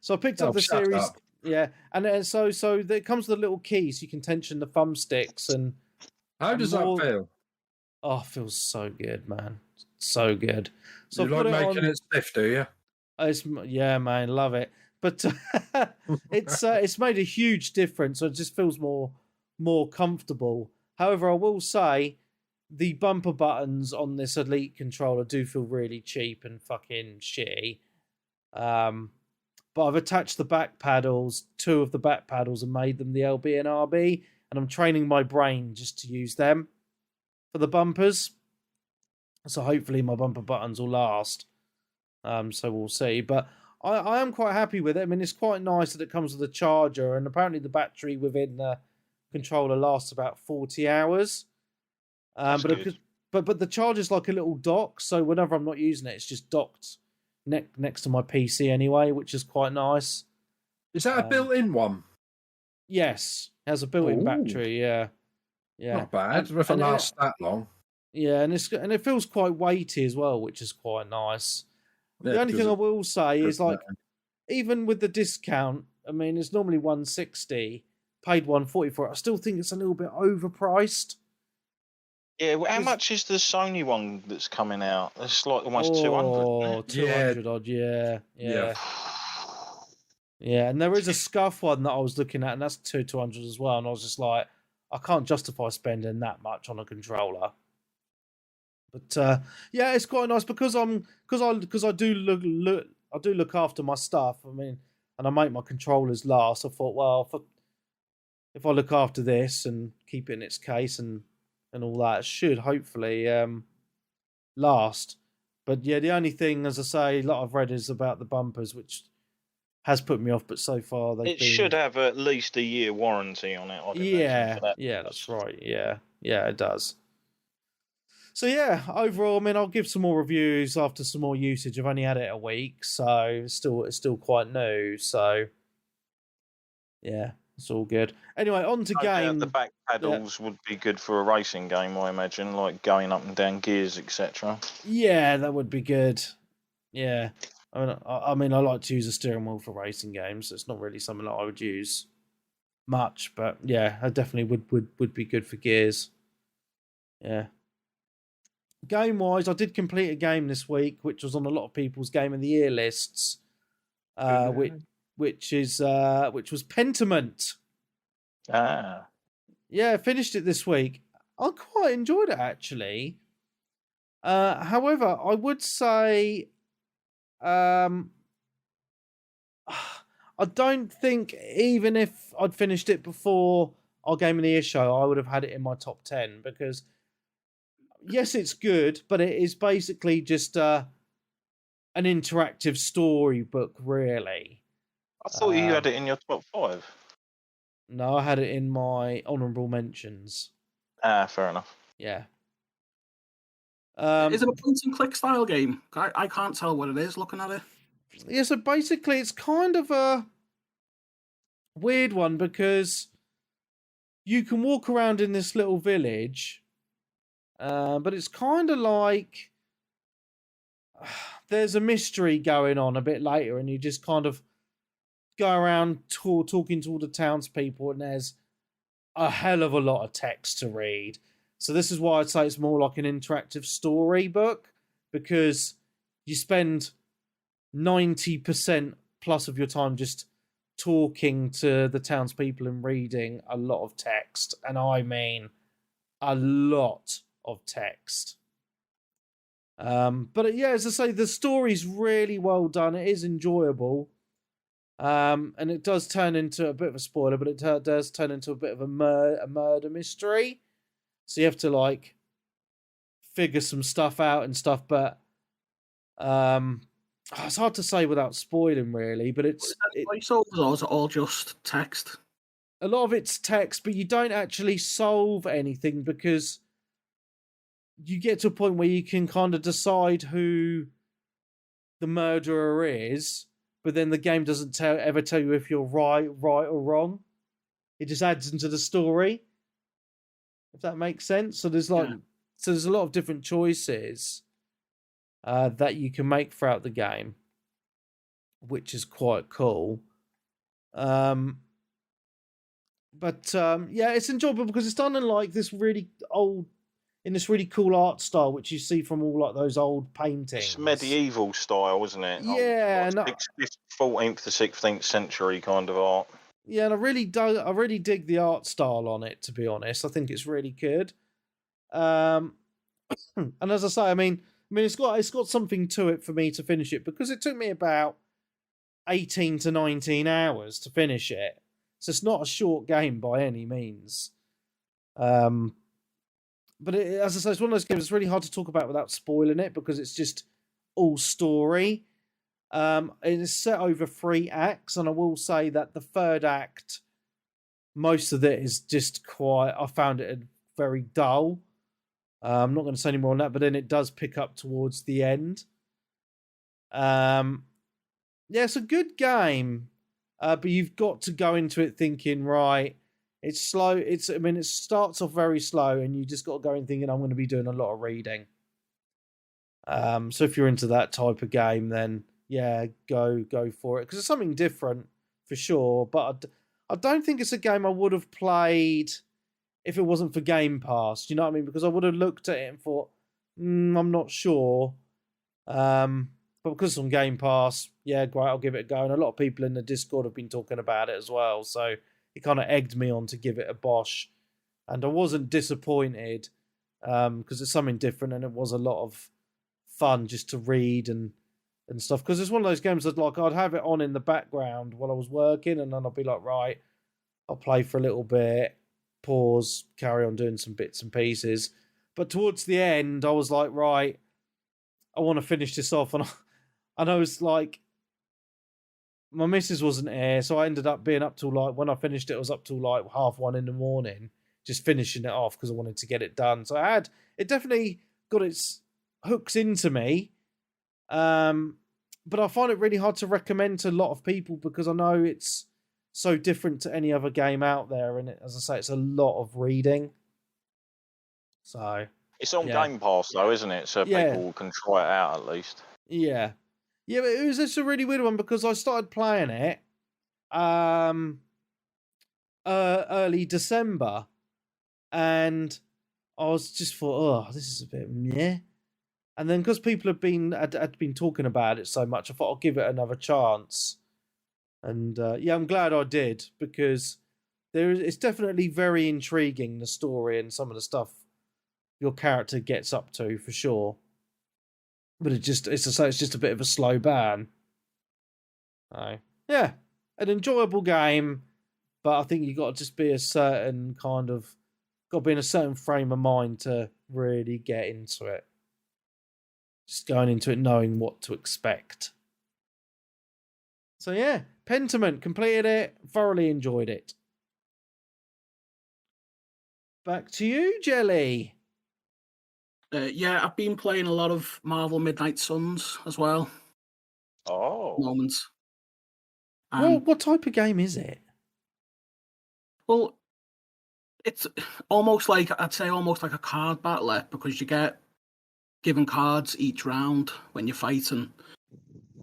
So I picked up the series. Up. Yeah, and then so there comes with a little key so you can tension the thumbsticks. And how does that feel? Oh, it feels so good, man. So good. So you like making it stiff, do you? Yeah, man, love it. But it's made a huge difference. So it just feels more comfortable. However, I will say the bumper buttons on this Elite controller do feel really cheap and fucking shitty. But I've attached the back paddles, 2 of the back paddles, and made them the LB and RB, and I'm training my brain just to use them for the bumpers. So hopefully my bumper buttons will last. So we'll see. But I am quite happy with it. I mean, it's quite nice that it comes with a charger, and apparently the battery within the controller lasts about 40 hours. But the charger's like a little dock, so whenever I'm not using it, it's just docked next to my PC anyway, which is quite nice. Is that a built-in one? Yes, it has a built-in battery. Yeah. Not bad. If it lasts that long. Yeah, and it feels quite weighty as well, which is quite nice. Yeah, the only thing I will say is, like, even with the discount, I mean, it's normally $160, paid $140 for it. I still think it's a little bit overpriced. Yeah, how much is the Sony one that's coming out? It's like almost 200. Oh, 200 odd, yeah. Yeah, and there is a Scuff one that I was looking at, and that's 200 as well. And I was just like, I can't justify spending that much on a controller. But yeah, it's quite nice because I do look after my stuff. I mean, and I make my controllers last. I thought, well, if I look after this and keep it in its case and all that, it should hopefully last. But yeah, the only thing, as I say, a lot I've read is about the bumpers, which has put me off. But so far, should have at least a year warranty on it. Yeah, that's right. Yeah, it does. So yeah, overall, I mean, I'll give some more reviews after some more usage. I've only had it a week, so it's still quite new. So yeah, it's all good. Anyway, on to game. The back paddles would be good for a racing game, I imagine, like going up and down gears, etc. Yeah, that would be good. Yeah, I mean, I like to use a steering wheel for racing games. So it's not really something that I would use much, but yeah, I definitely would be good for gears. Yeah. Game-wise, I did complete a game this week, which was on a lot of people's Game of the Year lists, which was Pentiment. Yeah, I finished it this week. I quite enjoyed it, actually. However, I would say I don't think, even if I'd finished it before our Game of the Year show, I would have had it in my top 10, because yes, it's good, but it is basically just an interactive storybook, really. I thought you had it in your top 5. No, I had it in my honourable mentions. Fair enough. Yeah. Is it a point-and-click style game? I can't tell what it is looking at it. Yeah, so basically it's kind of a weird one, because you can walk around in this little village, but it's kind of like there's a mystery going on a bit later, and you just kind of go around talking to all the townspeople, and there's a hell of a lot of text to read. So this is why I'd say it's more like an interactive storybook, because you spend 90% plus of your time just talking to the townspeople and reading a lot of text, and I mean a lot of text. But yeah, as I say, the story's really well done. It is enjoyable. And it does turn into a bit of a spoiler, but it does turn into a bit of a murder mystery. So you have to like figure some stuff out and stuff. But it's hard to say without spoiling, really. But it's voiceovers, or is it all just text? A lot of it's text, but you don't actually solve anything because you get to a point where you can kind of decide who the murderer is, but then the game doesn't ever tell you if you're right or wrong. It just adds into the story, if that makes sense. So there's there's a lot of different choices that you can make throughout the game, which is quite cool. But yeah, it's enjoyable because it's done in like this really cool art style, which you see from all like those old paintings. It's medieval style, isn't it? Yeah, 14th to 16th century kind of art. Yeah, and I really dig the art style on it. To be honest, I think it's really good. And as I say, I mean, it's got something to it for me to finish it because it took me about 18 to 19 hours to finish it. So it's not a short game by any means. But as I say, it's one of those games that's really hard to talk about without spoiling it because it's just all story. It is set over 3 acts, and I will say that the third act, most of it is just I found it very dull. I'm not going to say any more on that, but then it does pick up towards the end. Yeah, it's a good game, but you've got to go into it thinking, right, it's slow. It starts off very slow, and you just got to go in thinking, I'm going to be doing a lot of reading. So if you're into that type of game, then yeah, go for it because it's something different for sure. But I don't think it's a game I would have played if it wasn't for Game Pass. You know what I mean? Because I would have looked at it and thought, I'm not sure. But because it's on Game Pass, yeah, great, I'll give it a go. And a lot of people in the Discord have been talking about it as well. So it kind of egged me on to give it a bosh. And I wasn't disappointed because it's something different and it was a lot of fun just to read and stuff. Because it's one of those games that like I'd have it on in the background while I was working and then I'd be like, right, I'll play for a little bit, pause, carry on doing some bits and pieces. But towards the end, I was like, right, I want to finish this off. And I was like, my missus wasn't here, so I ended up being up till like, when I finished it, I was up till like 1:30 in the morning, just finishing it off because I wanted to get it done. So it definitely got its hooks into me. But I find it really hard to recommend to a lot of people because I know it's so different to any other game out there. And as I say, it's a lot of reading. So it's on Game Pass though, isn't it? So people can try it out at least. Yeah. Yeah, but it was just a really weird one because I started playing it early December and I was just thought, this is a bit meh. And then because people had been talking about it so much, I thought I'll give it another chance. And I'm glad I did because it's definitely very intriguing, the story and some of the stuff your character gets up to for sure. But it's just a bit of a slow burn. So, yeah, an enjoyable game, but I think you got to just be in a certain frame of mind to really get into it. Just going into it knowing what to expect. So yeah, Pentiment, completed it, thoroughly enjoyed it. Back to you, Jelly. Yeah, I've been playing a lot of Marvel Midnight Suns as well. Oh. Moments. Well, what type of game is it? Well, it's almost like a card battler because you get given cards each round when you're fighting.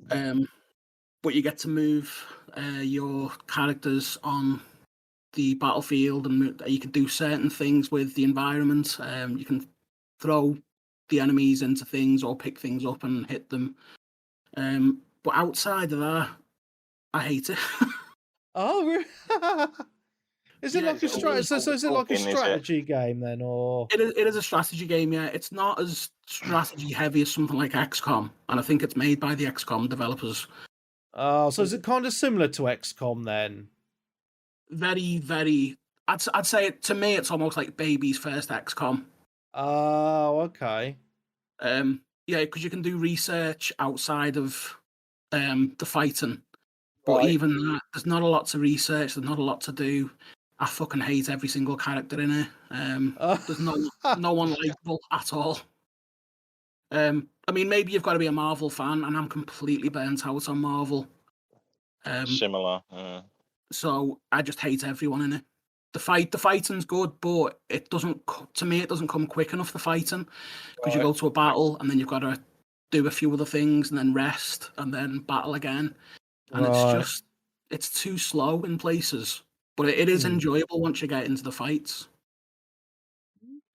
But you get to move your characters on the battlefield and you can do certain things with the environment. You can throw the enemies into things or pick things up and hit them. But outside of that, I hate it. Oh, Is it Yeah, like a it's strategy? So is it like a talking, is it? strategy game then, or? It is a strategy game, yeah. It's not as strategy heavy as something like XCOM, and I think it's made by the XCOM developers. So is it kind of similar to XCOM then? Very, very. I'd say to me, it's almost like baby's first XCOM. Oh, okay. Yeah, because you can do research outside of the fighting, but Right. even that, there's not a lot to research. There's not a lot to do. I fucking hate every single character in it. There's no one likable at all. I mean, maybe you've got to be a Marvel fan, and I'm completely burnt out on Marvel. Similar. So I just hate everyone in it. The fighting's good, but it doesn't. To me, it doesn't come quick enough. The fighting, because you go to a battle and then you've got to do a few other things and then rest and then battle again, and it's too slow in places. But it is enjoyable once you get into the fights.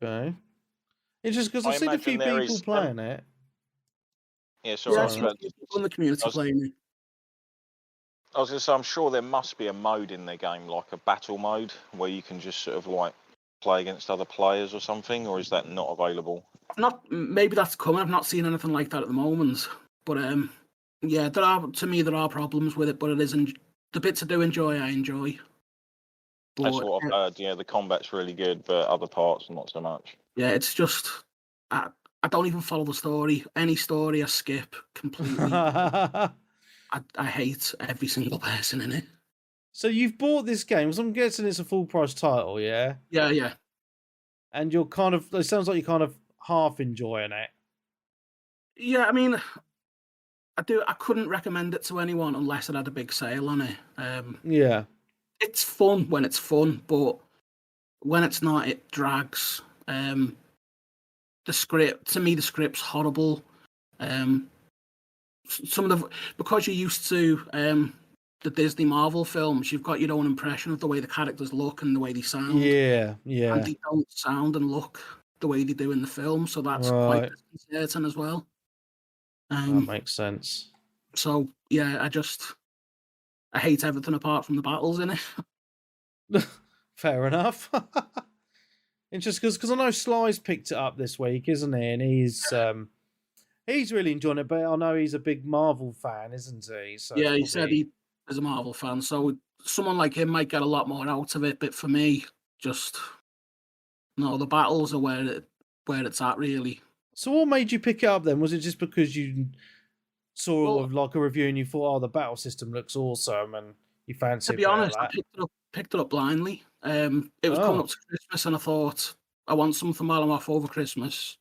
Okay. It's just because I I've seen a imagine few there people is, playing it. Yeah, sorry. Yeah, I I've was seen a about few to- people in the community playing it. I was going to say, I'm sure there must be a mode in their game, like a battle mode, where you can just sort of like play against other players or something, or is that not available? Maybe that's coming. I've not seen anything like that at the moment. But yeah, there are problems with it, but it is the bits I do enjoy. I enjoy. That's But what I've heard. Yeah, the combat's really good, but other parts not so much. yeah, it's just I don't even follow the story. Any story I skip completely. I hate every single person in it. So you've bought this game, so I'm guessing it's a full price title, yeah? Yeah. And you're kind of, it sounds like you're kind of half enjoying it. Yeah, I mean, I couldn't recommend it to anyone unless it had a big sale on it. Yeah. It's fun when it's fun, but when it's not, it drags. The script's horrible. Some of because you're used to the Disney Marvel films, you've got your own impression of the way the characters look and the way they sound. Yeah. And they don't sound and look the way they do in the film, so that's quite disconcerting as well. That makes sense. So yeah, I hate everything apart from the battles in it. Fair enough. Interesting, because I know Sly's picked it up this week, isn't he? And he's really enjoying it, but I know he's a big Marvel fan, isn't he? So Yeah, he said he is a Marvel fan, so someone like him might get a lot more out of it. But for me, just no, the battles are where it's at, really. So what made you pick it up then? Was it just because you saw like a review and you thought, oh, the battle system looks awesome, and you fancied it? To be honest, I picked it up blindly. It was coming up to Christmas, and I thought I want something while I'm off over Christmas.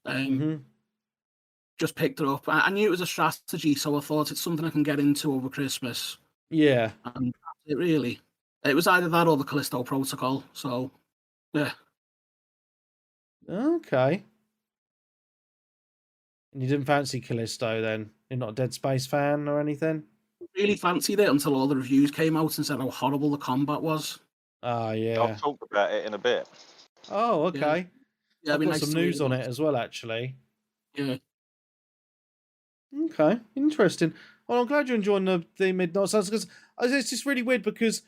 Just picked it up. I knew it was a strategy, so I thought it's something I can get into over Christmas. Yeah. And it really, it was either that or the Callisto Protocol. So, yeah. Okay. And you didn't fancy Callisto then? You're not a Dead Space fan or anything? Really fancied it until all the reviews came out and said how horrible the combat was. Oh, yeah. I'll talk about it in a bit. Oh, okay. Yeah, I've got some news on it as well, actually. Yeah. Okay, interesting. Well, I'm glad you're enjoying the Midnight Suns, because it's just really weird, because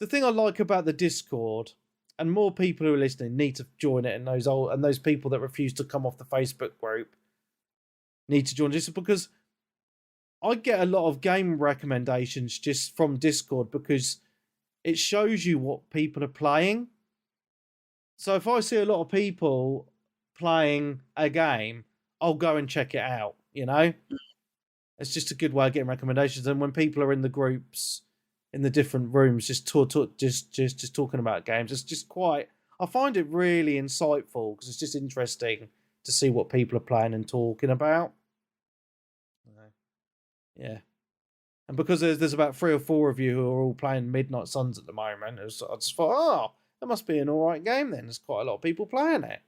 the thing I like about the Discord, and more people who are listening need to join it, and those people that refuse to come off the Facebook group need to join this, because I get a lot of game recommendations just from Discord, because it shows you what people are playing. So if I see a lot of people playing a game, I'll go and check it out, you know? It's just a good way of getting recommendations. And when people are in the groups, in the different rooms, just talking about games, it's just quite... I find it really insightful, because it's just interesting to see what people are playing and talking about. Yeah. And because there's about 3 or 4 of you who are all playing Midnight Suns at the moment, I just thought, oh, that must be an all right game then. There's quite a lot of people playing it.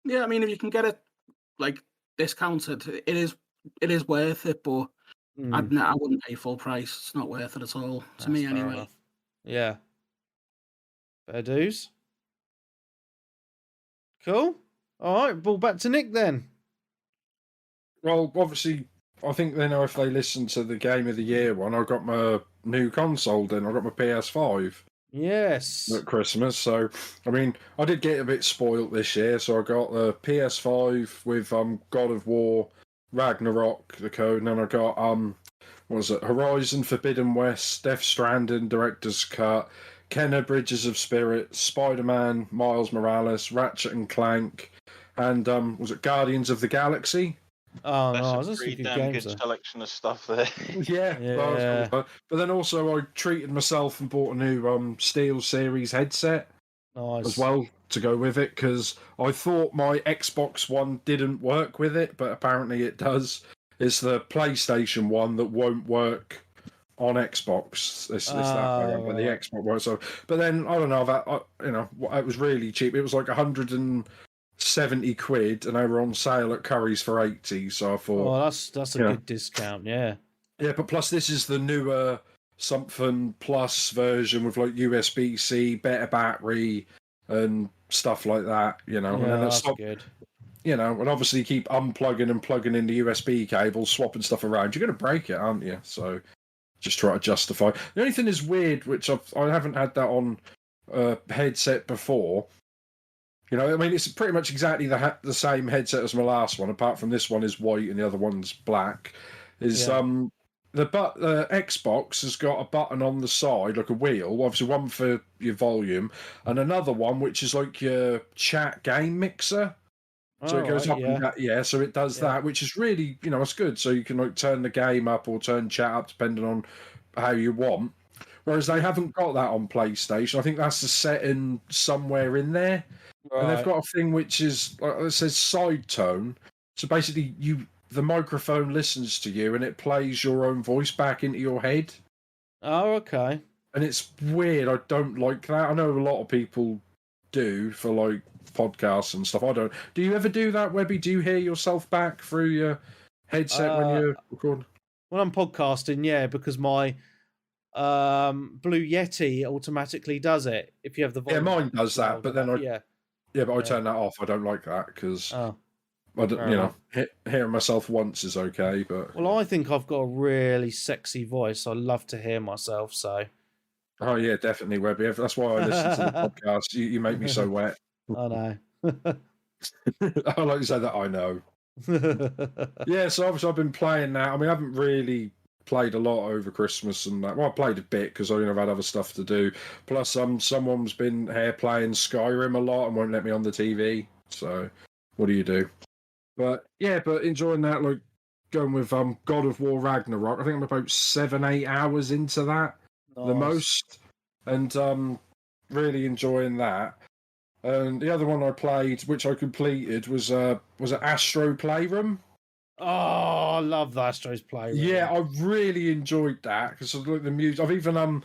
Yeah, I mean, if you can get it like discounted, it is worth it, but I wouldn't pay full price. It's not worth it at all to me, anyway. Enough. Yeah. Fair dues. Cool. All right, ball back to Nick then. Well, obviously, I think they know if they listen to the Game of the Year one, I got my new console then. I got my PS5. Yes. at Christmas. So, I mean, I did get a bit spoilt this year. So I got the PS5 with God of War, Ragnarok, the code, and then I got what was it? Horizon Forbidden West, Death Stranding, Director's Cut, Kenna Bridges of Spirit, Spider-Man, Miles Morales, Ratchet and Clank, and was it Guardians of the Galaxy? Oh, That's no, a that's pretty some good damn games. good selection of stuff there. Yeah, Yeah. but then also I treated myself and bought a new Steel Series headset Nice. as well to go with it, because I thought my Xbox One didn't work with it, but apparently it does. It's the PlayStation One that won't work on Xbox. It's that way, but the right. Xbox works. So, but then I don't know that it was really cheap. It was like 170 quid, and they were on sale at Curry's for 80. So I thought, Oh, that's a good discount. Yeah. yeah, but plus this is the newer something plus version with like USB-C, better battery, and stuff like that. Yeah, and then that's good. and obviously keep unplugging and plugging in the USB cable, swapping stuff around. You're going to break it, aren't you? So just try to justify. The only thing is weird, which I haven't had that on a headset before. I mean, it's pretty much exactly the same headset as my last one, apart from this one is white and the other one's black. The Xbox has got a button on the side, like a wheel, obviously one for your volume, and another one which is like your chat game mixer. So it goes up and down, so it does that, which is really, it's good. So you can like turn the game up or turn chat up depending on how you want. Whereas they haven't got that on PlayStation. I think that's the setting somewhere in there. Right. And they've got a thing which is, it says side tone. So basically the microphone listens to you and it plays your own voice back into your head. Oh, okay. And it's weird. I don't like that. I know a lot of people do for like podcasts and stuff. I don't. Do you ever do that, Webby? Do you hear yourself back through your headset when you're recording? When I'm podcasting, yeah, because my Blue Yeti automatically does it if you have the volume. Yeah, mine does that, but then but I turn that off. I don't like that because I don't, hearing myself once is okay, but well, I think I've got a really sexy voice. I love to hear myself, so. Oh yeah, definitely, Webby. That's why I listen to the podcast. You make me so wet. I know. I like to say that I know. Yeah, so obviously I've been playing that. I mean, I haven't really played a lot over Christmas and that. Well, I played a bit because I've had other stuff to do. Plus, someone's been here playing Skyrim a lot and won't let me on the TV. So, what do you do? But yeah, enjoying that, like going with God of War Ragnarok. I think I'm about 7-8 hours into that, the most, and really enjoying that. And the other one I played, which I completed, was an Astro Playroom. Oh, I love the Astro's Playroom. Yeah, I really enjoyed that because I like the music. I've even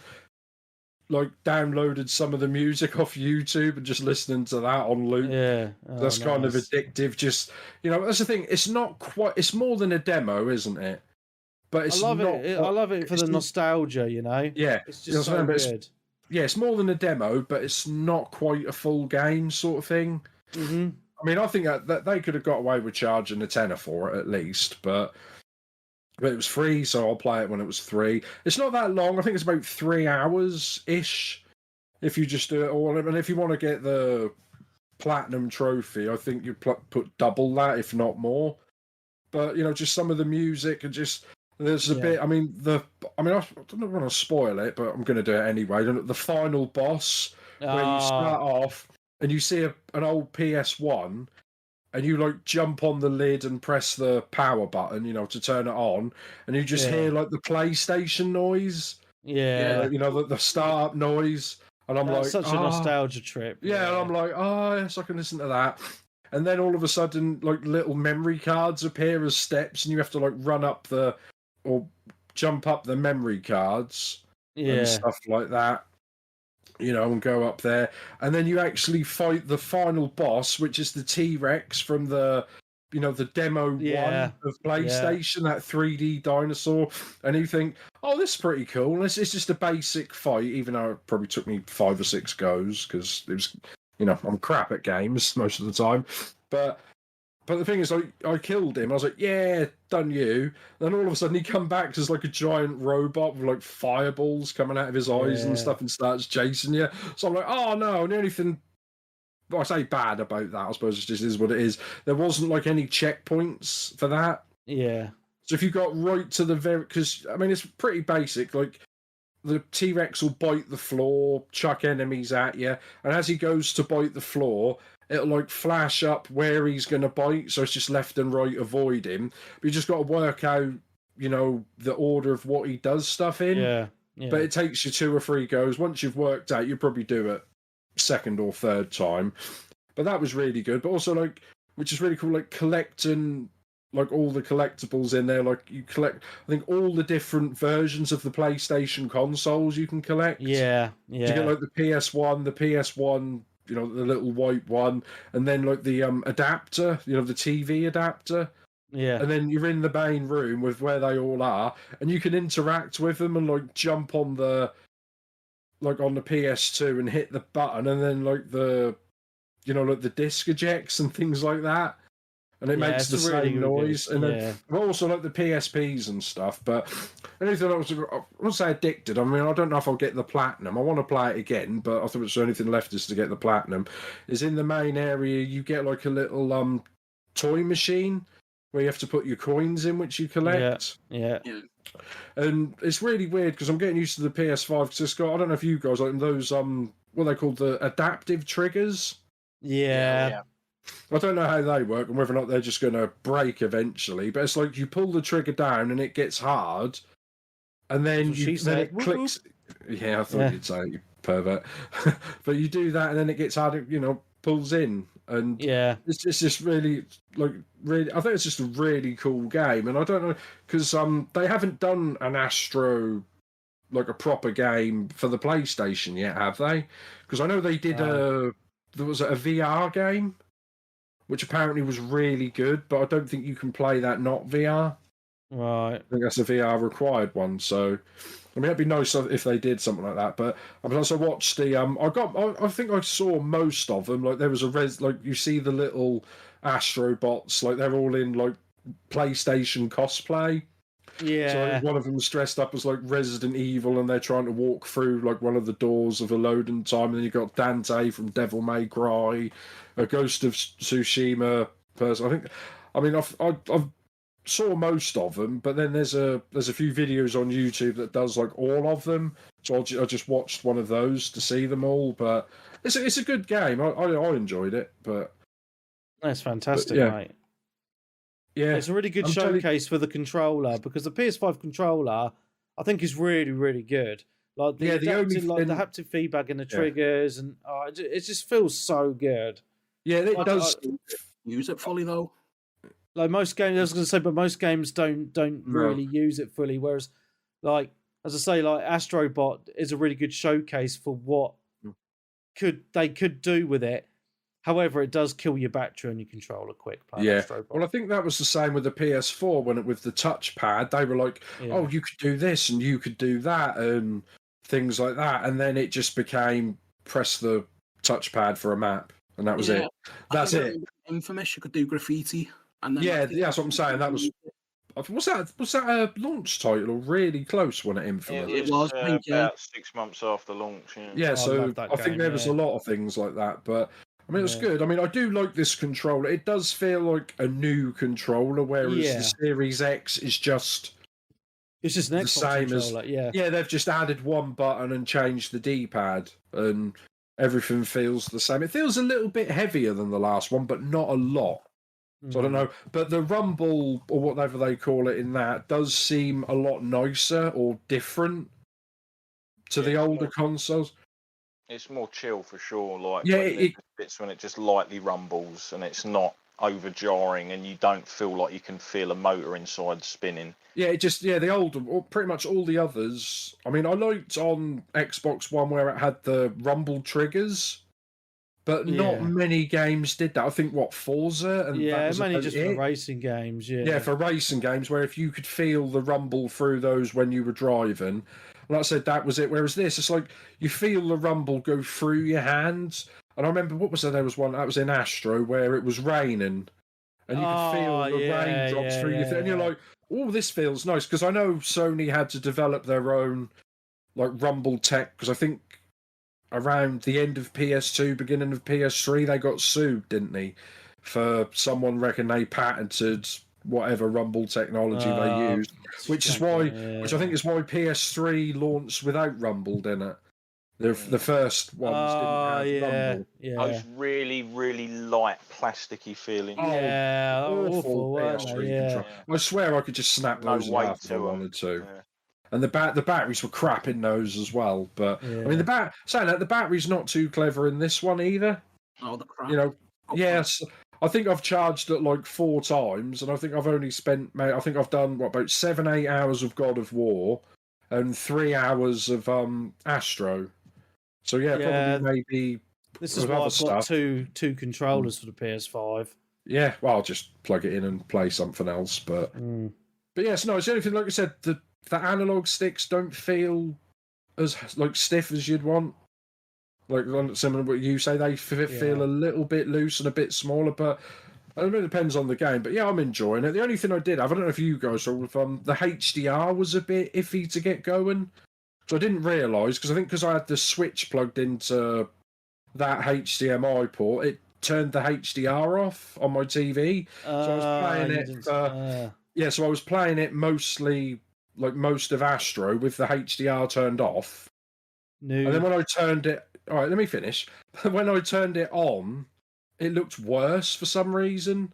like downloaded some of the music off YouTube and just listening to that on loop. Yeah, that's kind of addictive. Just that's the thing. It's not quite. It's more than a demo, isn't it? But it's I love it for the nostalgia. Yeah, it's just so good. It's more than a demo, but it's not quite a full game sort of thing. Mm-hmm. I mean, I think that they could have got away with charging a tenner for it at least, but it was free, so I'll play it when it was free. It's not that long. I think it's about 3 hours-ish if you just do it all. And if you want to get the platinum trophy, I think you put double that, if not more. But, just some of the music and just... There's a bit. I mean, I don't want to spoil it, but I'm going to do it anyway. The final boss, where you start off and you see an old PS1, and you like jump on the lid and press the power button, to turn it on, and you just hear like the PlayStation noise. Yeah. The startup noise, and I'm like, such a nostalgia trip. Yeah, and I'm like, yes, I can listen to that. And then all of a sudden, like little memory cards appear as steps, and you have to like run up or jump up the memory cards and stuff like that, and go up there. And then you actually fight the final boss, which is the T-Rex from the demo 1 of PlayStation, that 3D dinosaur. And you think, oh, this is pretty cool. It's just a basic fight, even though it probably took me 5 or 6 goes because it was, I'm crap at games most of the time. But But the thing is, I killed him. I was like, yeah, done you. Then all of a sudden he come back as like a giant robot with like fireballs coming out of his eyes and stuff and starts chasing you. So I'm like, oh no. And the only thing I say bad about that, I suppose it just is what it is. There wasn't like any checkpoints for that. Yeah. So if you got right to the very, because I mean, it's pretty basic. Like the T-Rex will bite the floor, chuck enemies at you. And as he goes to bite the floor, it'll like flash up where he's going to bite, so it's just left and right, avoid him. But you just got to work out, the order of what he does stuff in. Yeah. But it takes you 2 or 3 goes. Once you've worked out, you probably do it second or third time. But that was really good. But also, like, which is really cool, like collecting like all the collectibles in there. Like you collect, I think, all the different versions of the PlayStation consoles you can collect. Yeah. You get like the PS1, the little white one, and then like the adapter, the TV adapter. Yeah. And then you're in the main room with where they all are, and you can interact with them and like jump on the PS2 and hit the button, and then like the the disc ejects and things like that. And it makes the same noise. And then also like the PSPs and stuff. But anything I won't say addicted. I mean, I don't know if I'll get the platinum. I want to play it again, but I think it's the only thing left is to get the platinum. Is in the main area, you get like a little toy machine where you have to put your coins in, which you collect. Yeah. And it's really weird because I'm getting used to the PS5 because it's got, I don't know if you guys like those, what are they called, the adaptive triggers? Yeah. I don't know how they work and whether or not they're just going to break eventually, but it's like you pull the trigger down and it gets hard, and then it clicks. Yeah, I thought you'd say, you pervert. But you do that and then it gets harder, pulls in. And it's just really, I think it's just a really cool game. And I don't know, because they haven't done an Astro, like a proper game for the PlayStation yet, have they? Because I know they did there was a VR game, which apparently was really good, but I don't think you can play that not VR. Right. I think that's a VR required one. So, I mean, it'd be nice if they did something like that. But I've also watched the. I think I saw most of them. Like there was you see the little Astrobots, like they're all in like PlayStation cosplay. Yeah. So one of them was dressed up as like Resident Evil, and they're trying to walk through like one of the doors of a loading time. And then you got Dante from Devil May Cry, a Ghost of Tsushima person. I've saw most of them, but then there's a few videos on YouTube that does like all of them. So I just watched one of those to see them all. But it's a good game. I enjoyed it. But that's fantastic, mate. Yeah, it's a really good showcase for the controller, because the PS5 controller, I think, is really, really good. Like the haptic feedback and the triggers, and it just feels so good. Yeah, it does. Use it fully though. Like most games, I was going to say, but most games don't really use it fully. Whereas, like as I say, like Astrobot is a really good showcase for what they could do with it. However, it does kill your battery on your controller quick. Astrobot. Well, I think that was the same with the PS4 with the touchpad. They were like, "Oh, you could do this and you could do that and things like that," and then it just became press the touchpad for a map, and that was it. That's it. Infamous, you could do graffiti, and then that's what I'm saying. That was that a launch title or really close when it Infamous? It was about 6 months after launch. Yeah, so I think there was a lot of things like that, but. I mean, it's good. I mean, I do like this controller. It does feel like a new controller, whereas the Series X is just... It's just an Xbox controller, Yeah, they've just added one button and changed the D-pad, and everything feels the same. It feels a little bit heavier than the last one, but not a lot. So I don't know. But the rumble, or whatever they call it in that, does seem a lot nicer or different to the older consoles. It's more chill for sure. Like it's when it just lightly rumbles and it's not over jarring, and you don't feel like you can feel a motor inside spinning. Yeah, the older, or pretty much all the others. I mean, I liked on Xbox One where it had the rumble triggers, but not many games did that. I think Forza and mainly just for racing games. Yeah, for racing games where if you could feel the rumble through those when you were driving. Like I said, that was it. Whereas this, it's like you feel the rumble go through your hands. And I remember, what was there? There was one that was in Astro where it was raining, and you could feel the raindrops through your thing, and you're like, "Oh, this feels nice." Because I know Sony had to develop their own like rumble tech, because I think around the end of PS2, beginning of PS3, they got sued, didn't they? For someone reckon they patented whatever rumble technology they used, which is why, which I think is why PS3 launched without rumble, didn't it? The first ones didn't have rumble. Those really, really light, plasticky feeling. Awful PS3 I swear I could just snap those in half if I wanted to. Yeah. And the batteries were crap in those as well. But I mean, saying that, the battery's not too clever in this one either. Oh, the crap. You know, yes. I think I've charged it like 4 times, and I think I've only spent, mate, I think I've done about 7-8 hours of God of War and 3 hours of Astro. So probably maybe. This is why I've got two controllers for the PS5. Yeah, well, I'll just plug it in and play something else. But yes, no, it's the only thing. Like I said, the analog sticks don't feel as like stiff as you'd want. Like similar to what you say, they feel a little bit loose and a bit smaller. But I don't know, it depends on the game. But yeah, I'm enjoying it. The only thing I did have, I don't know if you guys saw, the HDR was a bit iffy to get going. So I didn't realise, because I had the Switch plugged into that HDMI port, it turned the HDR off on my TV. So I was playing it. So I was playing it mostly, like most of Astro, with the HDR turned off. And then when I turned it, all right, let me finish. When I turned it on, it looked worse for some reason.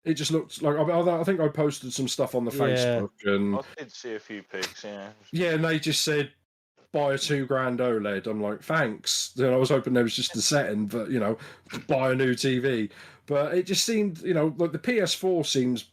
It just looked like, I think I posted some stuff on the Facebook, and I did see a few pics. Yeah, and they just said, buy a $2,000 OLED. I'm like, thanks. I was hoping there was just a setting, but buy a new TV. But it just seemed, like the PS4 seems,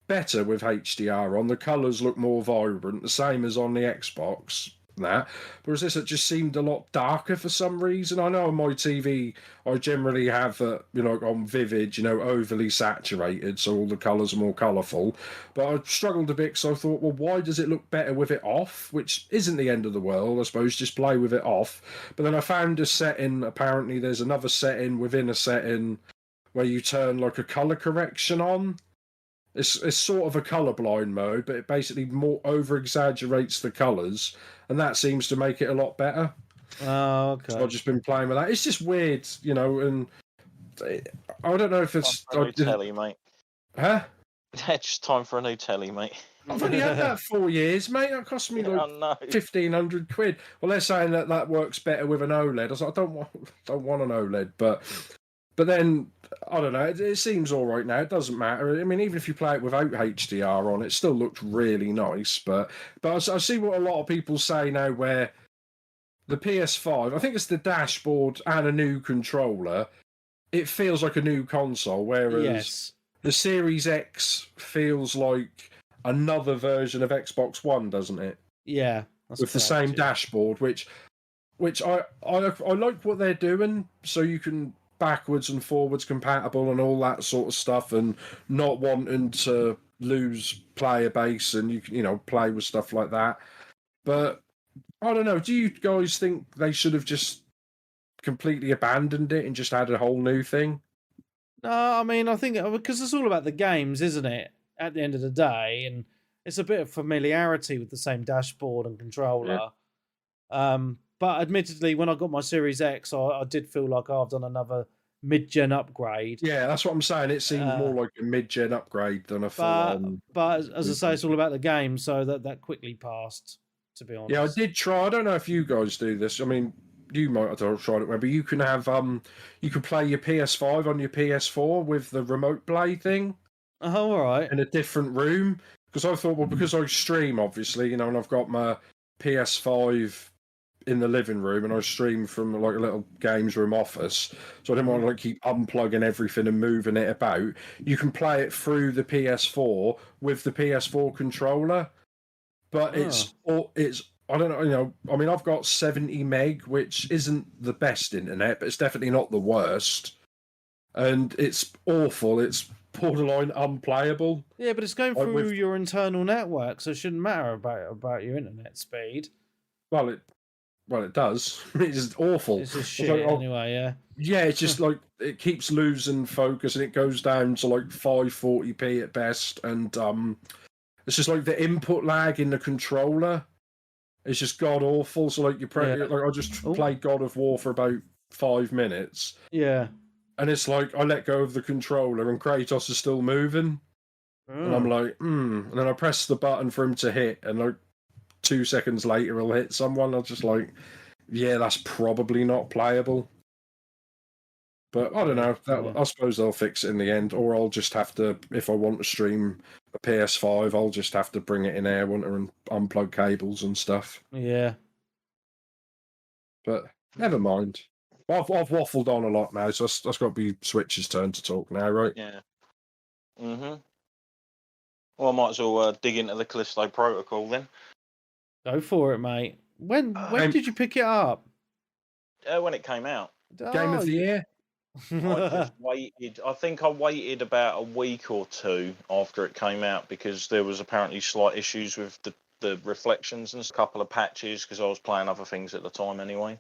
better with HDR on. The colours look more vibrant, the same as on the Xbox. Whereas this, it just seemed a lot darker for some reason. I know on my TV I generally have on vivid, overly saturated, so all the colours are more colourful, but I struggled a bit, so I thought, well, why does it look better with it off? Which isn't the end of the world, I suppose, just play with it off. But then I found a setting, apparently there's another setting within a setting where you turn like a colour correction on. It's sort of a colourblind mode, but it basically more over-exaggerates the colours, and that seems to make it a lot better. Oh, okay. So I've just been playing with that. It's just weird, and I don't know if it's... Time for a new telly, mate. Huh? Yeah, just time for a new telly, mate. I've only had that 4 years, mate. That cost me like £1,500. Well, they're saying that works better with an OLED. I was like, I don't want an OLED, but then, I don't know, it seems all right now. It doesn't matter. I mean, even if you play it without HDR on, it still looks really nice. But I see what a lot of people say now, where the PS5, I think it's the dashboard and a new controller, it feels like a new console, whereas the Series X feels like another version of Xbox One, doesn't it? Yeah. With the same dashboard, which I like what they're doing, so you can backwards and forwards compatible and all that sort of stuff, and not wanting to lose player base, and you can play with stuff like that. But I don't know, do you guys think they should have just completely abandoned it and just had a whole new thing? No, I mean, I think because it's all about the games, isn't it, at the end of the day, and it's a bit of familiarity with the same dashboard and controller. But admittedly, when I got my Series X, I did feel like I've done another mid-gen upgrade. Yeah, that's what I'm saying. It seemed more like a mid-gen upgrade than a full-on. But as I say, it's all about the game, so that quickly passed, to be honest. Yeah, I did try. I don't know if you guys do this. I mean, you might have tried it, but you can have you can play your PS5 on your PS4 with the remote play thing. Oh, all right. In a different room, because I thought, well, because I stream, obviously, and I've got my PS5 in the living room, and I stream from like a little games room office, so I didn't want to keep unplugging everything and moving it about. You can play it through the PS4 with the PS4 controller, but it's I don't know, I mean, I've got 70 meg, which isn't the best internet, but it's definitely not the worst, and it's awful. It's borderline unplayable. Yeah, but it's going through your internal network, so it shouldn't matter about your internet speed. Well, Well, it does. It's awful. It's just It's shit like, anyway, yeah. yeah, it's just like it keeps losing focus and it goes down to like 540p at best, and it's just like the input lag in the controller is just god awful. So like like I just played God of War for about 5 minutes, Yeah. and it's like I let go of the controller and Kratos is still moving, and I'm like, and then I press the button for him to hit, and like 2 seconds later he'll hit someone. I'm just like, yeah, that's probably not playable. But I don't know. I suppose they'll fix it in the end, or I'll just have to, if I want to stream a PS5, I'll just have to bring it in Air Winter and unplug cables and stuff. Yeah. But never mind. I've waffled on a lot now, so that's got to be Switch's turn to talk now, right? Yeah. Well, I might as well dig into the Callisto Protocol then. Go for it, mate. When did you pick it up? When it came out. Game of the year? I just waited. I think I waited about a week or two after it came out because there was apparently slight issues with the reflections and a couple of patches because I was playing other things at the time anyway.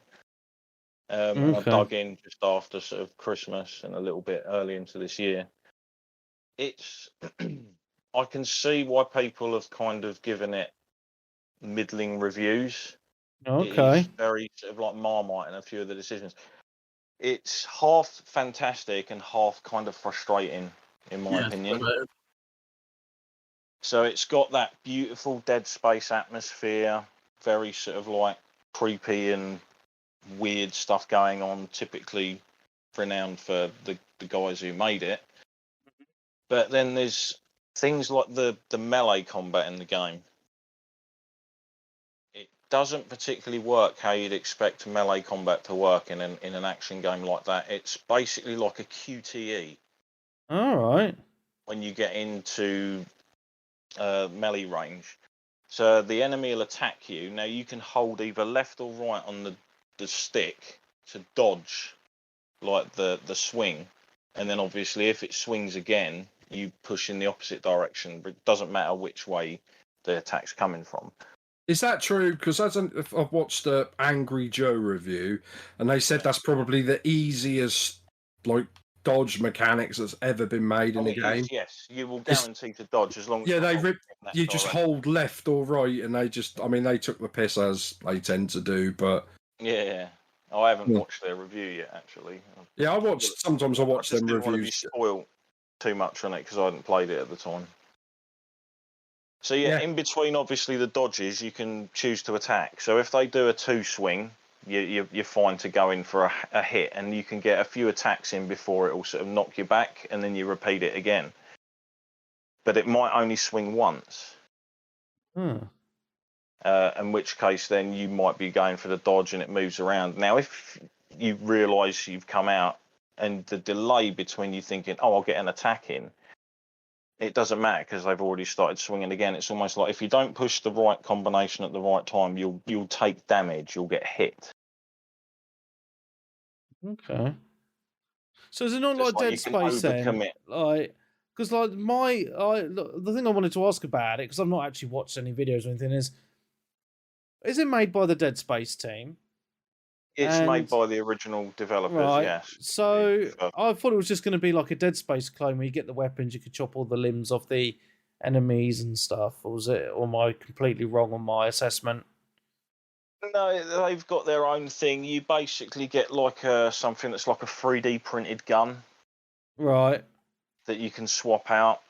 And I dug in just after sort of Christmas and a little bit early into this year. It's I can see why people have kind of given it middling reviews. Okay. It's very sort of like Marmite in a few of the decisions. It's half fantastic and half kind of frustrating, in my opinion. So it's got that beautiful Dead Space atmosphere, very sort of like creepy and weird stuff going on, typically renowned for the guys who made it. But then there's things like the melee combat in the game. It doesn't particularly work how you'd expect melee combat to work in an action game like that. It's basically like a QTE. All right. When you get into melee range. So the enemy will attack you. Now you can hold either left or right on the stick to dodge like the swing. And then obviously if it swings again, you push in the opposite direction. But it doesn't matter which way the attack's coming from. Is that true? Because I've watched the Angry Joe review, and they said that's probably the easiest like dodge mechanics that's ever been made in a game. Yes, you will guarantee to dodge as long as you just hold left or right, and they took the piss as they tend to do. But yeah. I haven't watched their review yet, actually. Yeah, sometimes I watch them reviews. I didn't want to be spoiled too much on it because I hadn't played it at the time. So yeah, in between obviously the dodges, you can choose to attack. So if they do a 2 swing, you're fine to go in for a hit, and you can get a few attacks in before it will sort of knock you back, and then you repeat it again. But it might only swing once. In which case then you might be going for the dodge and it moves around. Now if you realise you've come out and the delay between you thinking, I'll get an attack in, it doesn't matter because they've already started swinging again. It's almost like if you don't push the right combination at the right time, you'll take damage, you'll get hit. Okay. So is it not like Dead Space then? Like, because like the thing I wanted to ask about it, because I've not actually watched any videos or anything, is it made by the Dead Space team? It's made by the original developers, right. Yes. So I thought it was just going to be like a Dead Space clone where you get the weapons, you could chop all the limbs off the enemies and stuff. Or am I completely wrong on my assessment? No, they've got their own thing. You basically get like something that's like a 3D printed gun. Right. That you can swap out.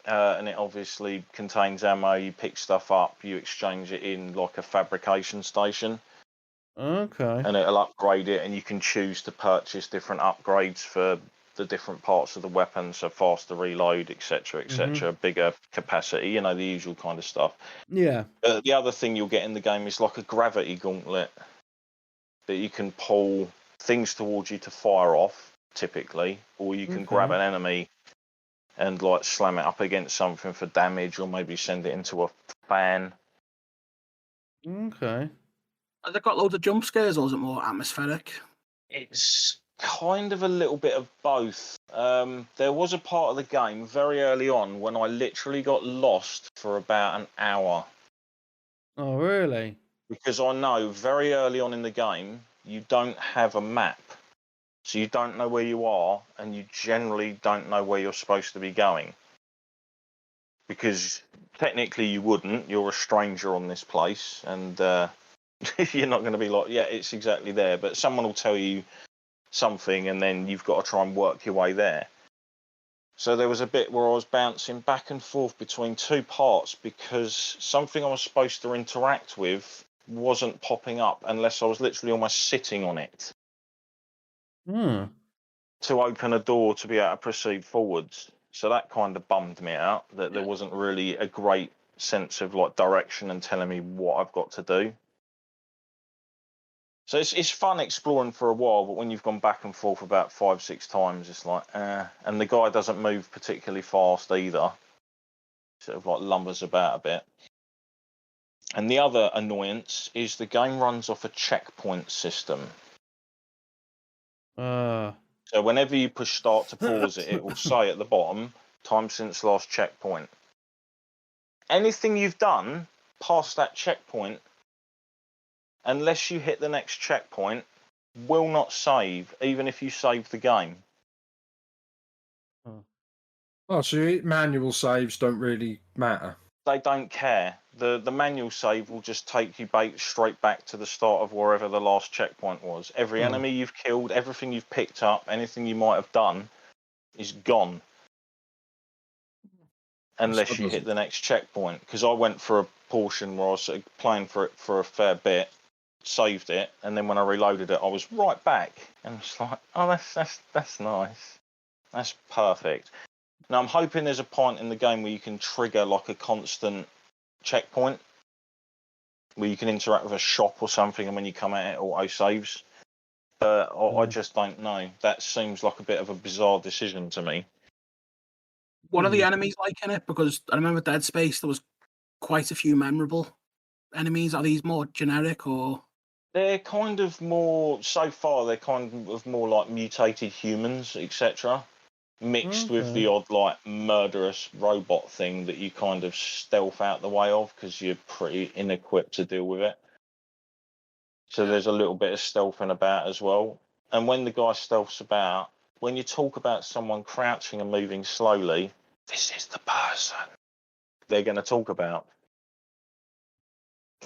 And it obviously contains ammo. You pick stuff up, you exchange it in like a fabrication station. Okay. And it'll upgrade it, and you can choose to purchase different upgrades for the different parts of the weapon, so faster reload, etc., bigger capacity, the usual kind of stuff. Yeah. The other thing you'll get in the game is like a gravity gauntlet that you can pull things towards you to fire off, typically, or you can grab an enemy and like slam it up against something for damage, or maybe send it into a fan. Okay. Have they got loads of jump scares, or is it more atmospheric? It's kind of a little bit of both. There was a part of the game very early on when I literally got lost for about an hour. Oh, really? because I know very early on in the game you don't have a map, so you don't know where you are, and you generally don't know where you're supposed to be going. Because technically you wouldn't. You're a stranger on this place, and you're not going to be like, yeah, it's exactly there. But someone will tell you something, and then you've got to try and work your way there. So there was a bit where I was bouncing back and forth between two parts because something I was supposed to interact with wasn't popping up unless I was literally almost sitting on it to open a door to be able to proceed forwards. So that kind of bummed me out, that there wasn't really a great sense of like direction and telling me what I've got to do. So it's fun exploring for a while, but when you've gone back and forth about 5-6 times, it's like, and the guy doesn't move particularly fast either. Sort of like lumbers about a bit. And the other annoyance is the game runs off a checkpoint system. So whenever you push start to pause it, it will say at the bottom, time since last checkpoint. Anything you've done past that checkpoint, unless you hit the next checkpoint, will not save, even if you save the game. Oh, so manual saves don't really matter? They don't care. The manual save will just take you straight back to the start of wherever the last checkpoint was. Every enemy you've killed, everything you've picked up, anything you might have done is gone. Unless you hit the next checkpoint. Because I went for a portion where I was sort of playing for it for a fair bit, saved it, and then when I reloaded it, I was right back. And it's like, oh, that's nice. That's perfect. Now, I'm hoping there's a point in the game where you can trigger like a constant checkpoint, where you can interact with a shop or something, and when you come out, it auto-saves. But I just don't know. That seems like a bit of a bizarre decision to me. What are the enemies like in it? Because I remember Dead Space, there was quite a few memorable enemies. Are these more generic or...? They're kind of more, so far, they're kind of more like mutated humans, etc. Mixed with the odd, like, murderous robot thing that you kind of stealth out the way of because you're pretty inequipped to deal with it. So there's a little bit of stealthing about as well. And when the guy stealths about, when you talk about someone crouching and moving slowly, this is the person they're going to talk about.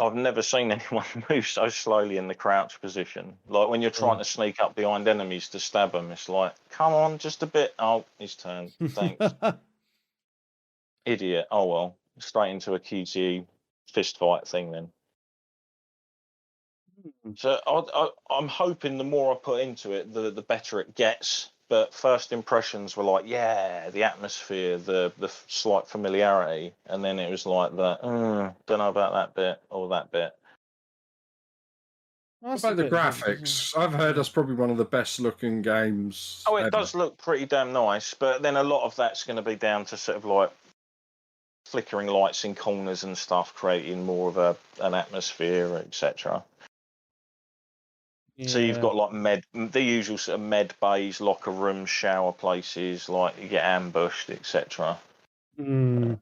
I've never seen anyone move so slowly in the crouch position. Like when you're trying to sneak up behind enemies to stab them, it's like, come on, just a bit. Oh, his turn. Thanks. Idiot. Oh, well, straight into a QTE fist fight thing then. So I'm hoping the more I put into it, the better it gets. But first impressions were like, yeah, the atmosphere, the slight familiarity, and then it was like that. Don't know about that bit or that bit. What about the graphics? I've heard that's probably one of the best looking games. Oh, it does look pretty damn nice, but then a lot of that's going to be down to sort of like flickering lights in corners and stuff, creating more of an atmosphere, etc. Yeah. So you've got like the usual sort of med bays, locker rooms, shower places, like you get ambushed, etc. Yeah,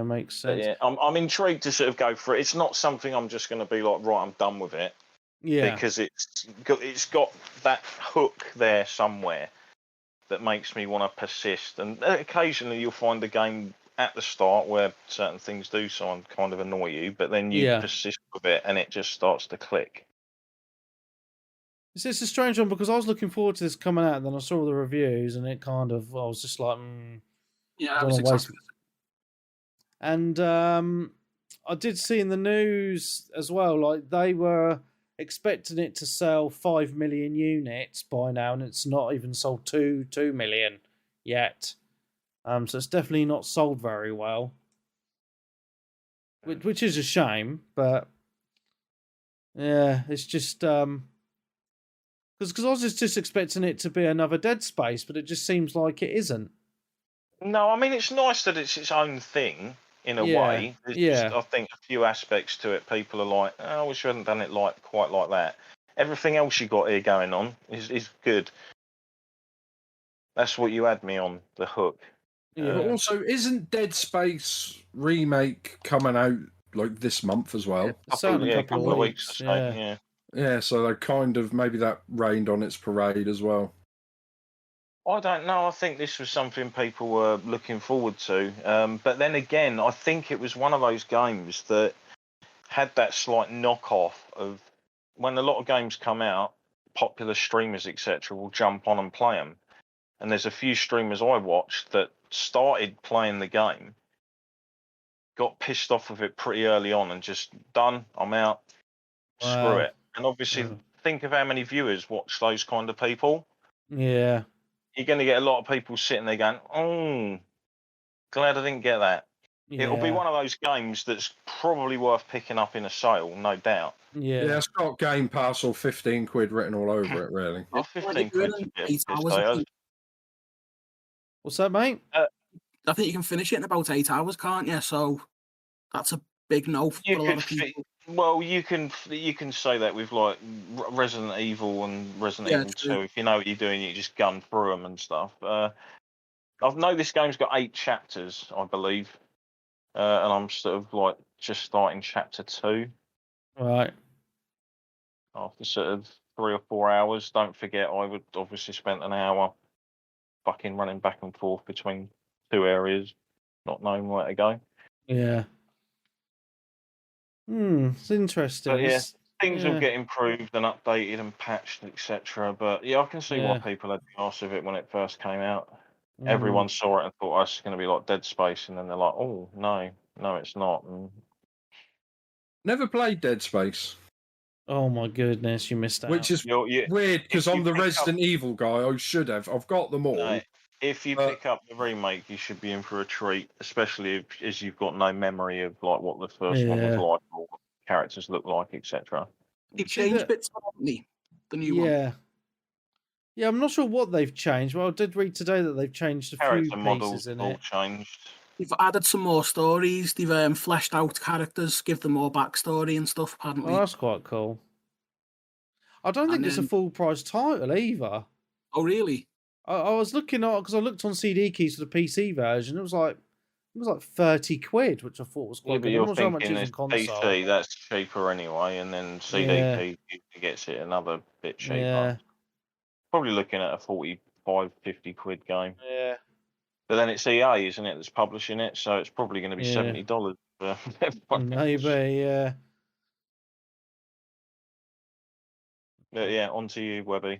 makes sense. But yeah, I'm intrigued to sort of go for it. It's not something I'm just going to be like, right, I'm done with it. Yeah. Because it's got that hook there somewhere that makes me want to persist. And occasionally you'll find a game at the start where certain things do kind of annoy you, but then you persist with it and it just starts to click. It's a strange one because I was looking forward to this coming out, and then I saw all the reviews, and it I was just like, yeah, I was exactly. And I did see in the news as well, like they were expecting it to sell 5 million units by now, and it's not even sold 2 million yet. So it's definitely not sold very well, which is a shame. But yeah, it's just because I was just expecting it to be another Dead Space, but it just seems like it isn't. No, I mean it's nice that it's its own thing in a way. There's just, I think a few aspects to it. People are like, oh, I wish you hadn't done it quite like that. Everything else you got here going on is good. That's what you had me on, the hook. But also, isn't Dead Space remake coming out like this month as well. Certainly a couple of weeks. Yeah. Yeah, so they kind of maybe that rained on its parade as well. I don't know. I think this was something people were looking forward to. But then again, I think it was one of those games that had that slight knockoff of when a lot of games come out, popular streamers, etc., will jump on and play them. And there's a few streamers I watched that started playing the game, got pissed off with it pretty early on and just done, I'm out, screw it. And obviously, think of how many viewers watch those kind of people. Yeah. You're going to get a lot of people sitting there going, oh, glad I didn't get that. Yeah. It'll be one of those games that's probably worth picking up in a sale, no doubt. Yeah. It's got Game Pass or 15 quid written all over it, really. Oh, 15 quid. What's that, mate? I think you can finish it in about 8 hours, can't you? So that's a big no for a lot of people. Well, you can say that with like Resident Evil and Resident Evil 2. If you know what you're doing, you just gun through them and stuff. I know this game's got 8 chapters, I believe, and I'm sort of like just starting chapter 2. Right. After sort of 3 or 4 hours. Don't forget, I would obviously spent an hour fucking running back and forth between 2 areas, not knowing where to go. Yeah. It's interesting. But yeah, things will get improved and updated and patched, etc. But yeah, I can see why people had the arse of it when it first came out. Everyone saw it and thought, oh, it's going to be like Dead Space, and then they're like, oh, no, it's not. And... Never played Dead Space. Oh my goodness, you missed out. Which is weird, because I'm the Resident Evil guy. I should have. I've got them all. No, if you pick up the remake, you should be in for a treat, especially as you've got no memory of like what the first one was like, or what characters look like, etc. They've changed bits, haven't they? The new one. Yeah, I'm not sure what they've changed. Well, I did read today that they've changed a few pieces in it. Changed. They've added some more stories. They've fleshed out characters, give them more backstory and stuff, apparently. Oh, that's quite cool. I don't think it's a full price title either. Oh, really? I was looking at, because I looked on CD keys for the PC version. It was like 30 quid, which I thought was quite good. You're I'm not sure how much thinking is on console. PC, that's cheaper anyway, and then CD gets it another bit cheaper. Yeah. Probably looking at a 45, 50 quid game. Yeah. But then it's EA, isn't it, that's publishing it, so it's probably going to be $70 for maybe, yeah. But yeah, on to you, Webby.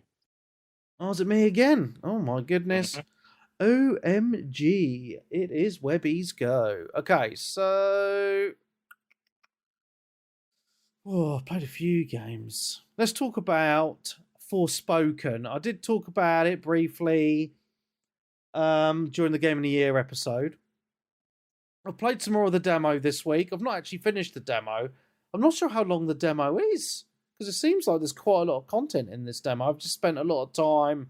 Oh, is it me again? Oh my goodness. OMG. It is Webby's go. Okay, so I played a few games. Let's talk about Forspoken. I did talk about it briefly during the Game of the Year episode. I've played some more of the demo this week. I've not actually finished the demo. I'm not sure how long the demo is, because it seems like there's quite a lot of content in this demo. I've just spent a lot of time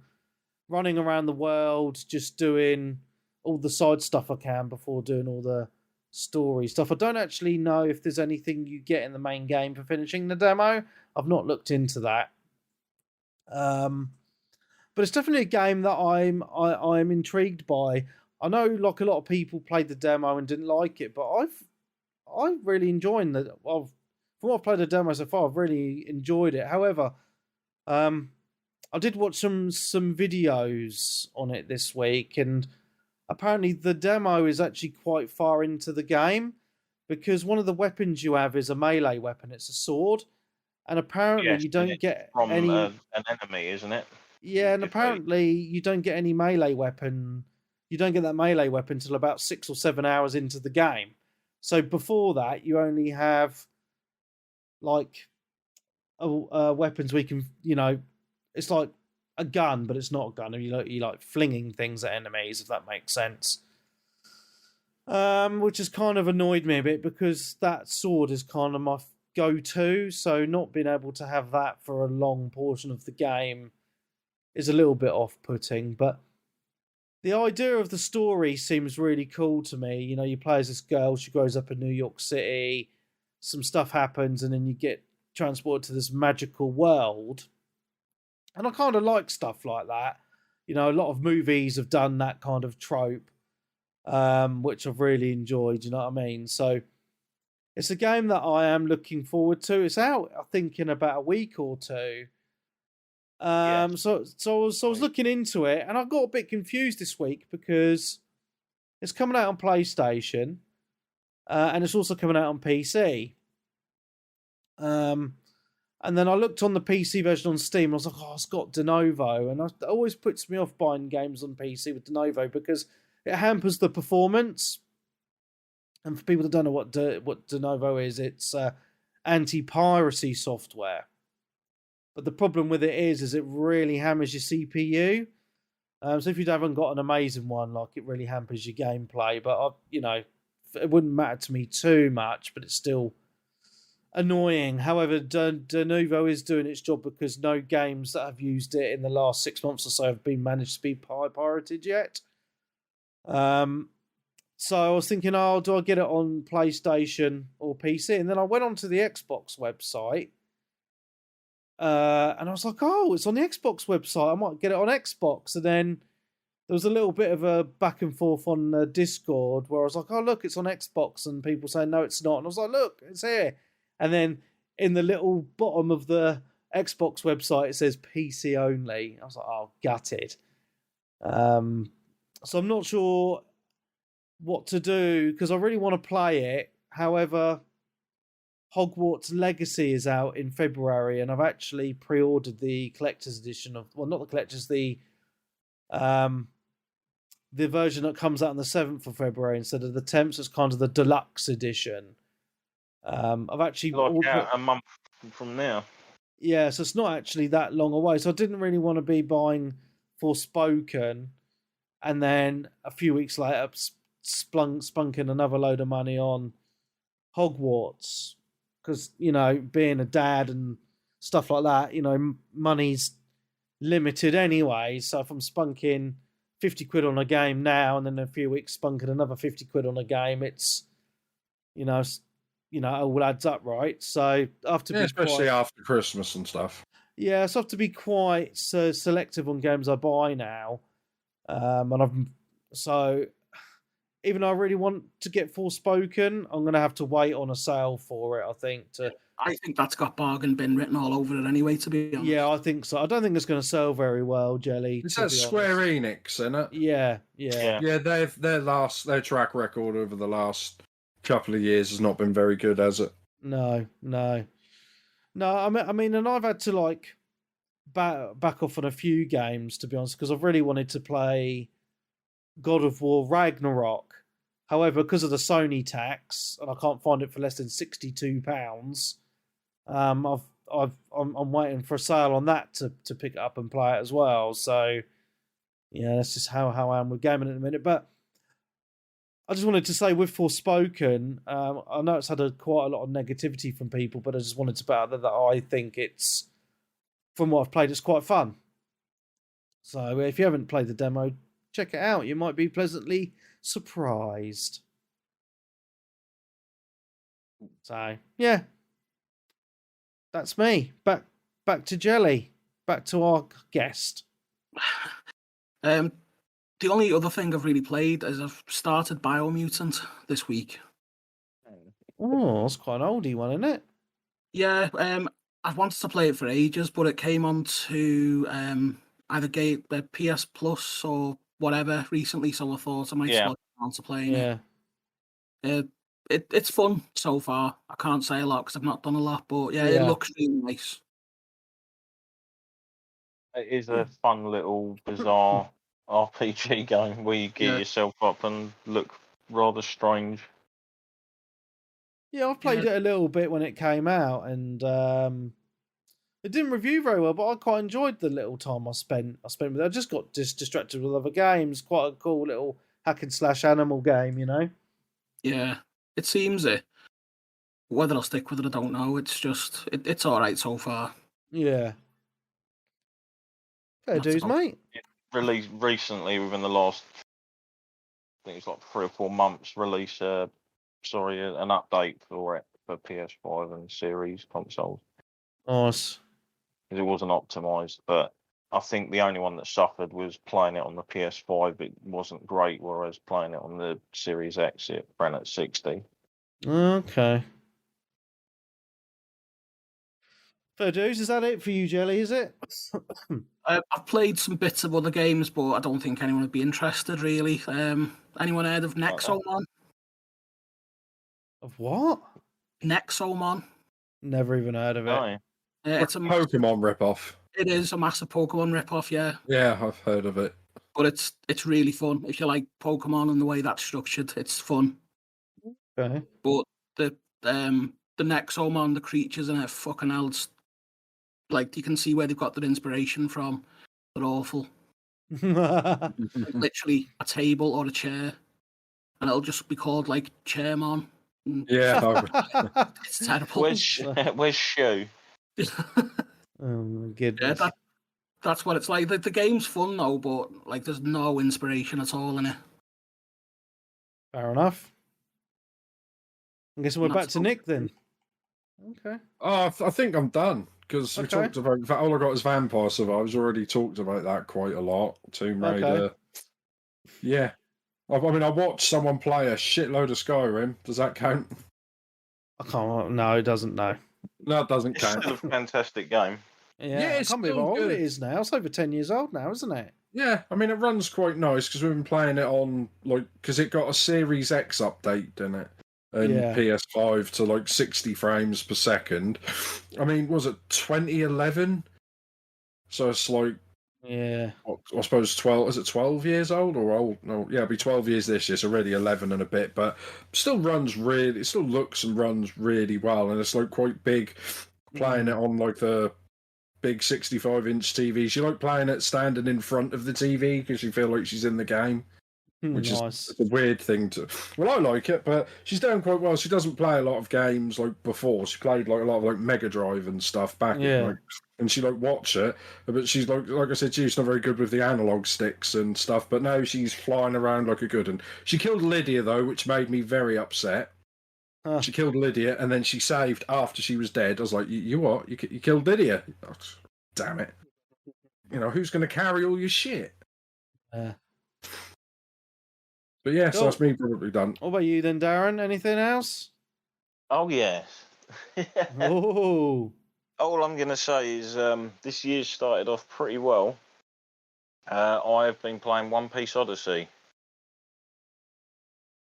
running around the world, just doing all the side stuff I can before doing all the story stuff. I don't actually know if there's anything you get in the main game for finishing the demo. I've not looked into that. But it's definitely a game that I'm intrigued by. I know like a lot of people played the demo and didn't like it, but I've really enjoyed the. From what I've played the demo so far, I've really enjoyed it. However, I did watch some videos on it this week, and apparently the demo is actually quite far into the game, because one of the weapons you have is a melee weapon. It's a sword, and apparently you don't get from any an enemy, isn't it? Yeah, and apparently you don't get any melee weapon. You don't get that melee weapon until about 6 or 7 hours into the game. So before that, you only have like weapons we can, it's like a gun, but it's not a gun. You like flinging things at enemies, if that makes sense. Which has kind of annoyed me a bit, because that sword is kind of my go-to. So not being able to have that for a long portion of the game is a little bit off-putting. But the idea of the story seems really cool to me. You play as this girl, she grows up in New York City, some stuff happens, and then you get transported to this magical world. And I kind of like stuff like that. A lot of movies have done that kind of trope, which I've really enjoyed, you know what I mean? So It's a game that I am looking forward to. It's out, I think, in about a week or two. So I was looking into it, and I got a bit confused this week because it's coming out on PlayStation, and it's also coming out on PC. And then I looked on the PC version on Steam, and I was like, oh, it's got de novo. And it always puts me off buying games on PC with de novo because it hampers the performance. And for people that don't know what de novo is, it's anti-piracy software. But the problem with it is it really hammers your CPU. So if you haven't got an amazing one, like, it really hampers your gameplay. But, it wouldn't matter to me too much, but it's still annoying. However, de novo is doing its job because no games that have used it in the last 6 months or so have been managed to be pirated yet. So I was thinking, oh, do I get it on PlayStation or PC? And then I went onto the Xbox website, and I was like, oh, it's on the Xbox website. I might get it on Xbox. And then there was a little bit of a back and forth on Discord where I was like, oh, look, it's on Xbox. And people saying, no, it's not. And I was like, look, it's here. And then in the little bottom of the Xbox website, it says PC only. I was like, oh, gutted. So I'm not sure what to do because I really want to play it. However, Hogwarts Legacy is out in February, and I've actually pre-ordered the collector's edition of, well, not the collector's, the version that comes out on the 7th of February instead of the 10th. So it's kind of the deluxe edition. I've actually a month from now. Yeah, so it's not actually that long away. So I didn't really want to be buying Forspoken and then a few weeks later spunking another load of money on Hogwarts because, being a dad and stuff like that, money's limited anyway. So if I'm spunking 50 quid on a game now and then in a few weeks spunking another 50 quid on a game, it's, it all adds up, right? So I have to be especially after Christmas and stuff. Yeah, so I have to be quite selective on games I buy now. So even though I really want to get Forspoken, I'm going to have to wait on a sale for it, I think. I think that's got bargain bin written all over it anyway, to be honest. Yeah, I think so. I don't think it's going to sell very well, Jelly. Is that Square Enix, isn't it? Yeah. Yeah, their track record over the last couple of years has not been very good, has it? No. I mean, and I've had to back off on a few games, to be honest, because I've really wanted to play God of War Ragnarok. However, because of the Sony tax, and I can't find it for less than £62, I'm waiting for a sale on that to pick it up and play it as well. So yeah, that's just how I am with gaming at the minute. But I just wanted to say with Forspoken, I know it's had quite a lot of negativity from people, but I just wanted to put out that I think it's, from what I've played, it's quite fun. So if you haven't played the demo, check it out. You might be pleasantly surprised. So yeah, that's me. Back to Jelly. Back to our guest. The only other thing I've really played is I've started Biomutant this week. Oh, that's quite an oldie one, isn't it? Yeah, I've wanted to play it for ages, but it came on to either PS Plus or whatever recently, so I thought I might slot on to playing it. It's fun so far. I can't say a lot because I've not done a lot, but it looks really nice. It is a fun little bizarre RPG game where you gear yourself up and look rather strange. Yeah, I've played it a little bit when it came out, and it didn't review very well, but I quite enjoyed the little time I spent with it. I just got distracted with other games. Quite a cool little hack and slash animal game, Yeah, it seems it. Whether I'll stick with it, I don't know. It's just it's all right so far. Yeah. Fair dues, mate. Released recently within the last, I think it's like 3 or 4 months. An update for it for PS5 and Series consoles. Nice. Because it wasn't optimized, but I think the only one that suffered was playing it on the PS5. It wasn't great, whereas playing it on the Series X, it ran at 60. Okay. Fair dues, is that it for you, Jelly, is it? I've played some bits of other games, but I don't think anyone would be interested, really. Anyone heard of Nexomon? Of what? Nexomon. Never even heard of it. Oh, It's a Pokemon rip-off. It is a massive Pokemon rip-off, yeah. Yeah, I've heard of it. But it's really fun. If you like Pokemon and the way that's structured, it's fun. Okay. But the Nexomon, the creatures in it, fucking hell, it's like you can see where they've got their inspiration from. They're awful. Literally a table or a chair, and it'll just be called like Chairmon. Yeah, It's terrible. where's Shoe? Oh my goodness. Yeah, that's what it's like. The game's fun though, but like there's no inspiration at all in it. Fair enough. I guess we're And back that's to all. Nick then. Okay. I think I'm done because we Okay. talked about. All I got is Vampire Survivors. Already talked about that quite a lot. Tomb Raider. Yeah, I mean, I watched someone play a shitload of Skyrim. Does that count? I can't. No, it doesn't. No. No, it doesn't It's count. still a fantastic game. Yeah, it's I can't believe how still old good. it is now. It's over 10 years old now, isn't it? Yeah, I mean, it runs quite nice because we've been playing it on because it got a Series X update, didn't it? And Yeah. PS5 to like 60 frames per second. I mean, was it 2011? So it's like, Yeah. I suppose 12. Is it 12 years old or old? No, yeah, it'll be 12 years this year. So already 11 and a bit, but still runs really. It still looks and runs really well, and it's like quite big. Playing it on like the big 65-inch TVs. She like playing it standing in front of the TV because you feel like she's in the game, which Nice. is a weird thing to. Well, I like it, but she's doing quite well. She doesn't play a lot of games like before. She played like a lot of like Mega Drive and stuff back. Yeah. And she like watch it, but she's like I said, she's not very good with the analog sticks and stuff. But now she's flying around like a good. And she killed Lydia though, which made me very upset. Huh. She killed Lydia, and then she saved after she was dead. I was like, you what? You killed Lydia? Oh, damn it. You know, who's going to carry all your shit? But yeah, so Cool. that's me probably done. What about you then, Darren? Anything else? Oh yes. Oh. All I'm going to say is this year started off pretty well. I've been playing One Piece Odyssey.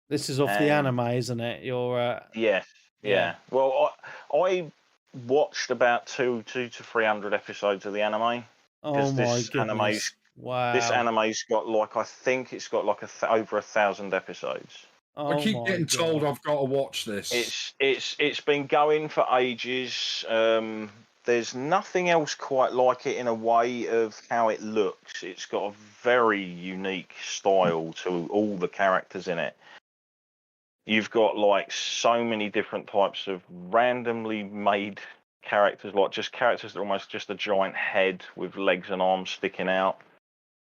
This is off the anime, isn't it? You're Yeah. Well, I watched about 200 to 300 episodes of the anime. oh Because my this goodness. anime's Wow. This anime's got like I think it's got like over 1,000 episodes. Oh I keep my getting told God. I've got to watch this. It's been going for ages. There's nothing else quite like it in a way of how it looks. It's got a very unique style to all the characters in it. You've got like so many different types of randomly made characters, like just characters that are almost just a giant head with legs and arms sticking out.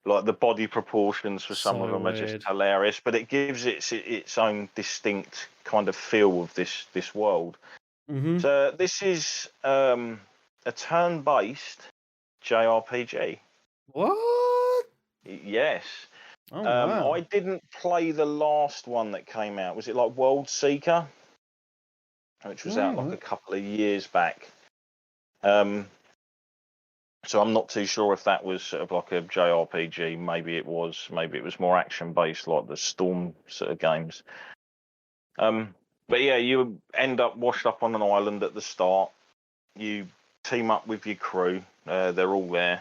Like the body proportions for some of So them are weird. just hilarious, but it gives its own distinct kind of feel of this world. Mm-hmm. So this is a turn-based JRPG. What? Yes. Oh wow. I didn't play the last one that came out. Was it like World Seeker? Which was out like a couple of years back. So I'm not too sure if that was sort of like a JRPG. Maybe it was more action based, like the Storm sort of games. But yeah, you end up washed up on an island at the start. You team up with your crew. They're all there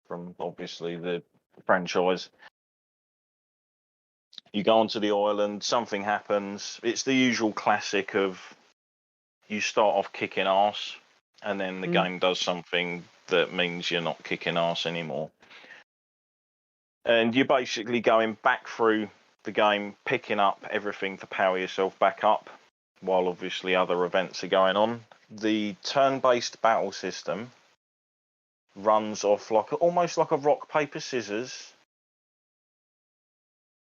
from obviously the franchise. You go onto the island. Something happens. It's the usual classic of you start off kicking ass, and then the game does something that means you're not kicking ass anymore. And you're basically going back through the game, picking up everything to power yourself back up, while obviously other events are going on. The turn-based battle system runs off almost like a rock, paper, scissors.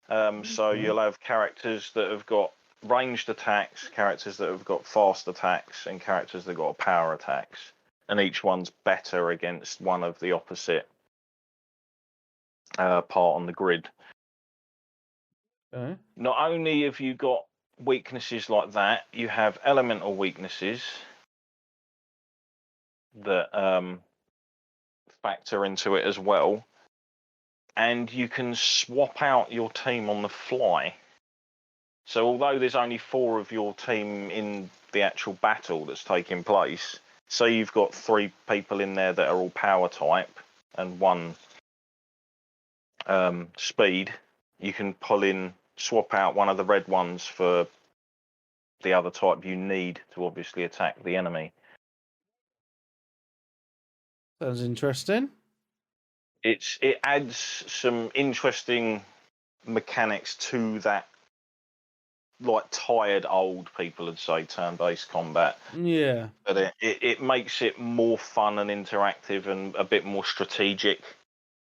So you'll have characters that have got ranged attacks, characters that have got fast attacks, and characters that have got power attacks. And each one's better against one of the opposite part on the grid. Okay. Not only have you got weaknesses like that, you have elemental weaknesses. that factor into it as well. And you can swap out your team on the fly. So although there's only 4 of your team in the actual battle that's taking place, say you've got 3 people in there that are all power type and 1 speed, you can swap out one of the red ones for the other type you need to obviously attack the enemy. Sounds interesting. It adds some interesting mechanics to that, like tired old people would say, turn-based combat. Yeah. But it makes it more fun and interactive and a bit more strategic,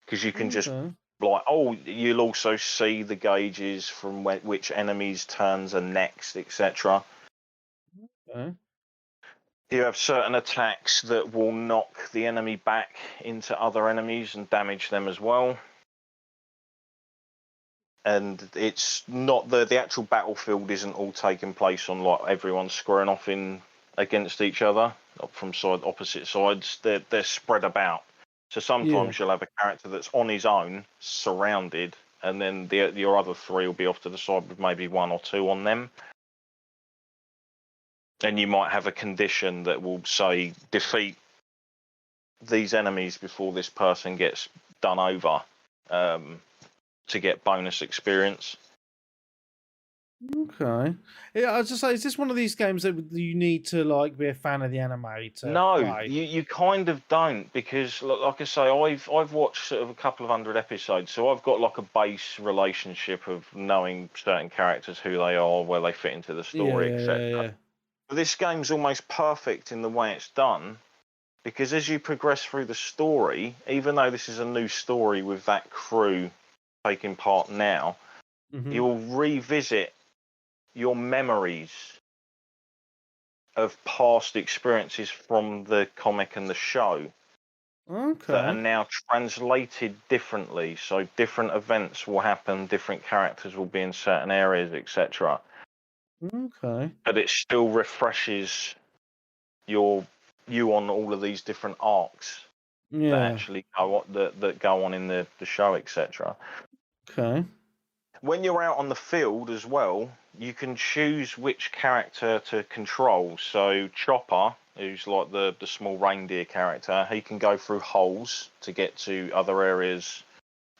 because you can just you'll also see the gauges from which enemies' turns are next, etc. Okay. You have certain attacks that will knock the enemy back into other enemies and damage them as well. And it's not the actual battlefield isn't all taking place on like everyone squaring off in against each other from opposite sides. They're spread about. So sometimes you'll have a character that's on his own, surrounded, and then your other 3 will be off to the side with maybe 1 or 2 on them. And you might have a condition that will say defeat these enemies before this person gets done over, to get bonus experience. Okay. Yeah, I was just say, is this one of these games that you need to like be a fan of the anime to play? You kind of don't, because like I say, I've watched sort of a couple of 100 episodes, so I've got like a base relationship of knowing certain characters, who they are, where they fit into the story, etc. Yeah. But this game's almost perfect in the way it's done, because as you progress through the story, even though this is a new story with that crew taking part now, you'll revisit your memories of past experiences from the comic and the show that are now translated differently. So different events will happen, different characters will be in certain areas, etc. Okay. But it still refreshes you on all of these different arcs that actually go on, that go on in the show, etc. Okay. When you're out on the field as well, you can choose which character to control. So Chopper, who's like the small reindeer character, he can go through holes to get to other areas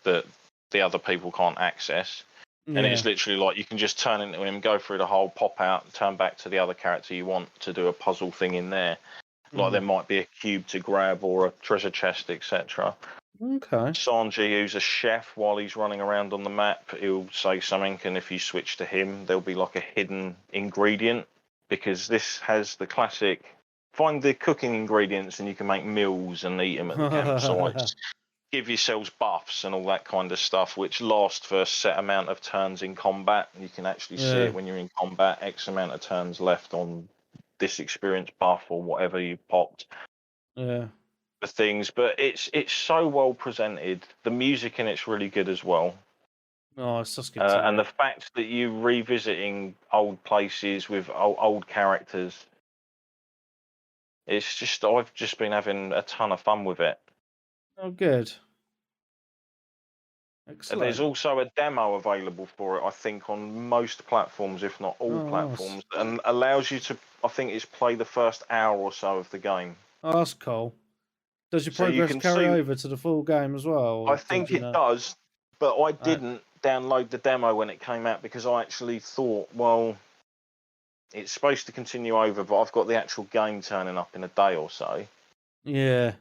that the other people can't access. And it's literally like you can just turn into him, go through the hole, pop out, turn back to the other character you want to do a puzzle thing in there. Like there might be a cube to grab or a treasure chest, etc. Okay. Sanji, who's a chef, while he's running around on the map, he'll say something, and if you switch to him, there'll be like a hidden ingredient, because this has the classic find the cooking ingredients and you can make meals and eat them at the campsites. Give yourselves buffs and all that kind of stuff, which last for a set amount of turns in combat. You can actually see it when you're in combat, X amount of turns left on this experience buff or whatever you popped. Yeah. The things, but it's so well presented. The music in it's really good as well. Oh, it's just good. And the fact that you're revisiting old places with old characters, it's just, I've just been having a ton of fun with it. Oh, good. Excellent. There's also a demo available for it, I think, on most platforms, if not all platforms, and allows you to, I think it's play the first hour or so of the game. Oh, that's cool. Does your progress carry over to the full game as well? I think it does, but I didn't download the demo when it came out, because I actually thought, well, it's supposed to continue over, but I've got the actual game turning up in a day or so. Yeah.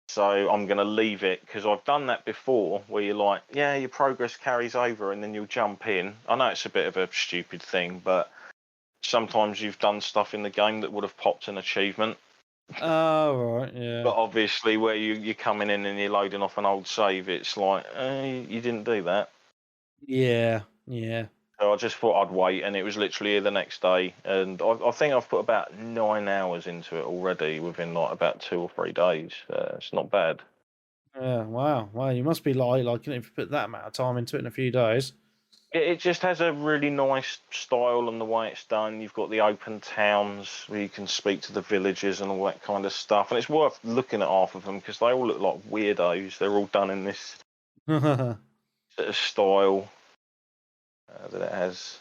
So I'm going to leave it, because I've done that before, where you're like, yeah, your progress carries over, and then you'll jump in. I know it's a bit of a stupid thing, but sometimes you've done stuff in the game that would have popped an achievement. Oh, right, yeah. But obviously, where you're coming in and you're loading off an old save, it's like, you didn't do that. Yeah. So I just thought I'd wait, and it was literally here the next day. And I think I've put about 9 hours into it already within like about 2 or 3 days. It's not bad. Yeah, wow. You must be liking it if you put that amount of time into it in a few days. It just has a really nice style and the way it's done. You've got the open towns where you can speak to the villagers and all that kind of stuff. And it's worth looking at half of them because they all look like weirdos. They're all done in this sort of style that it has.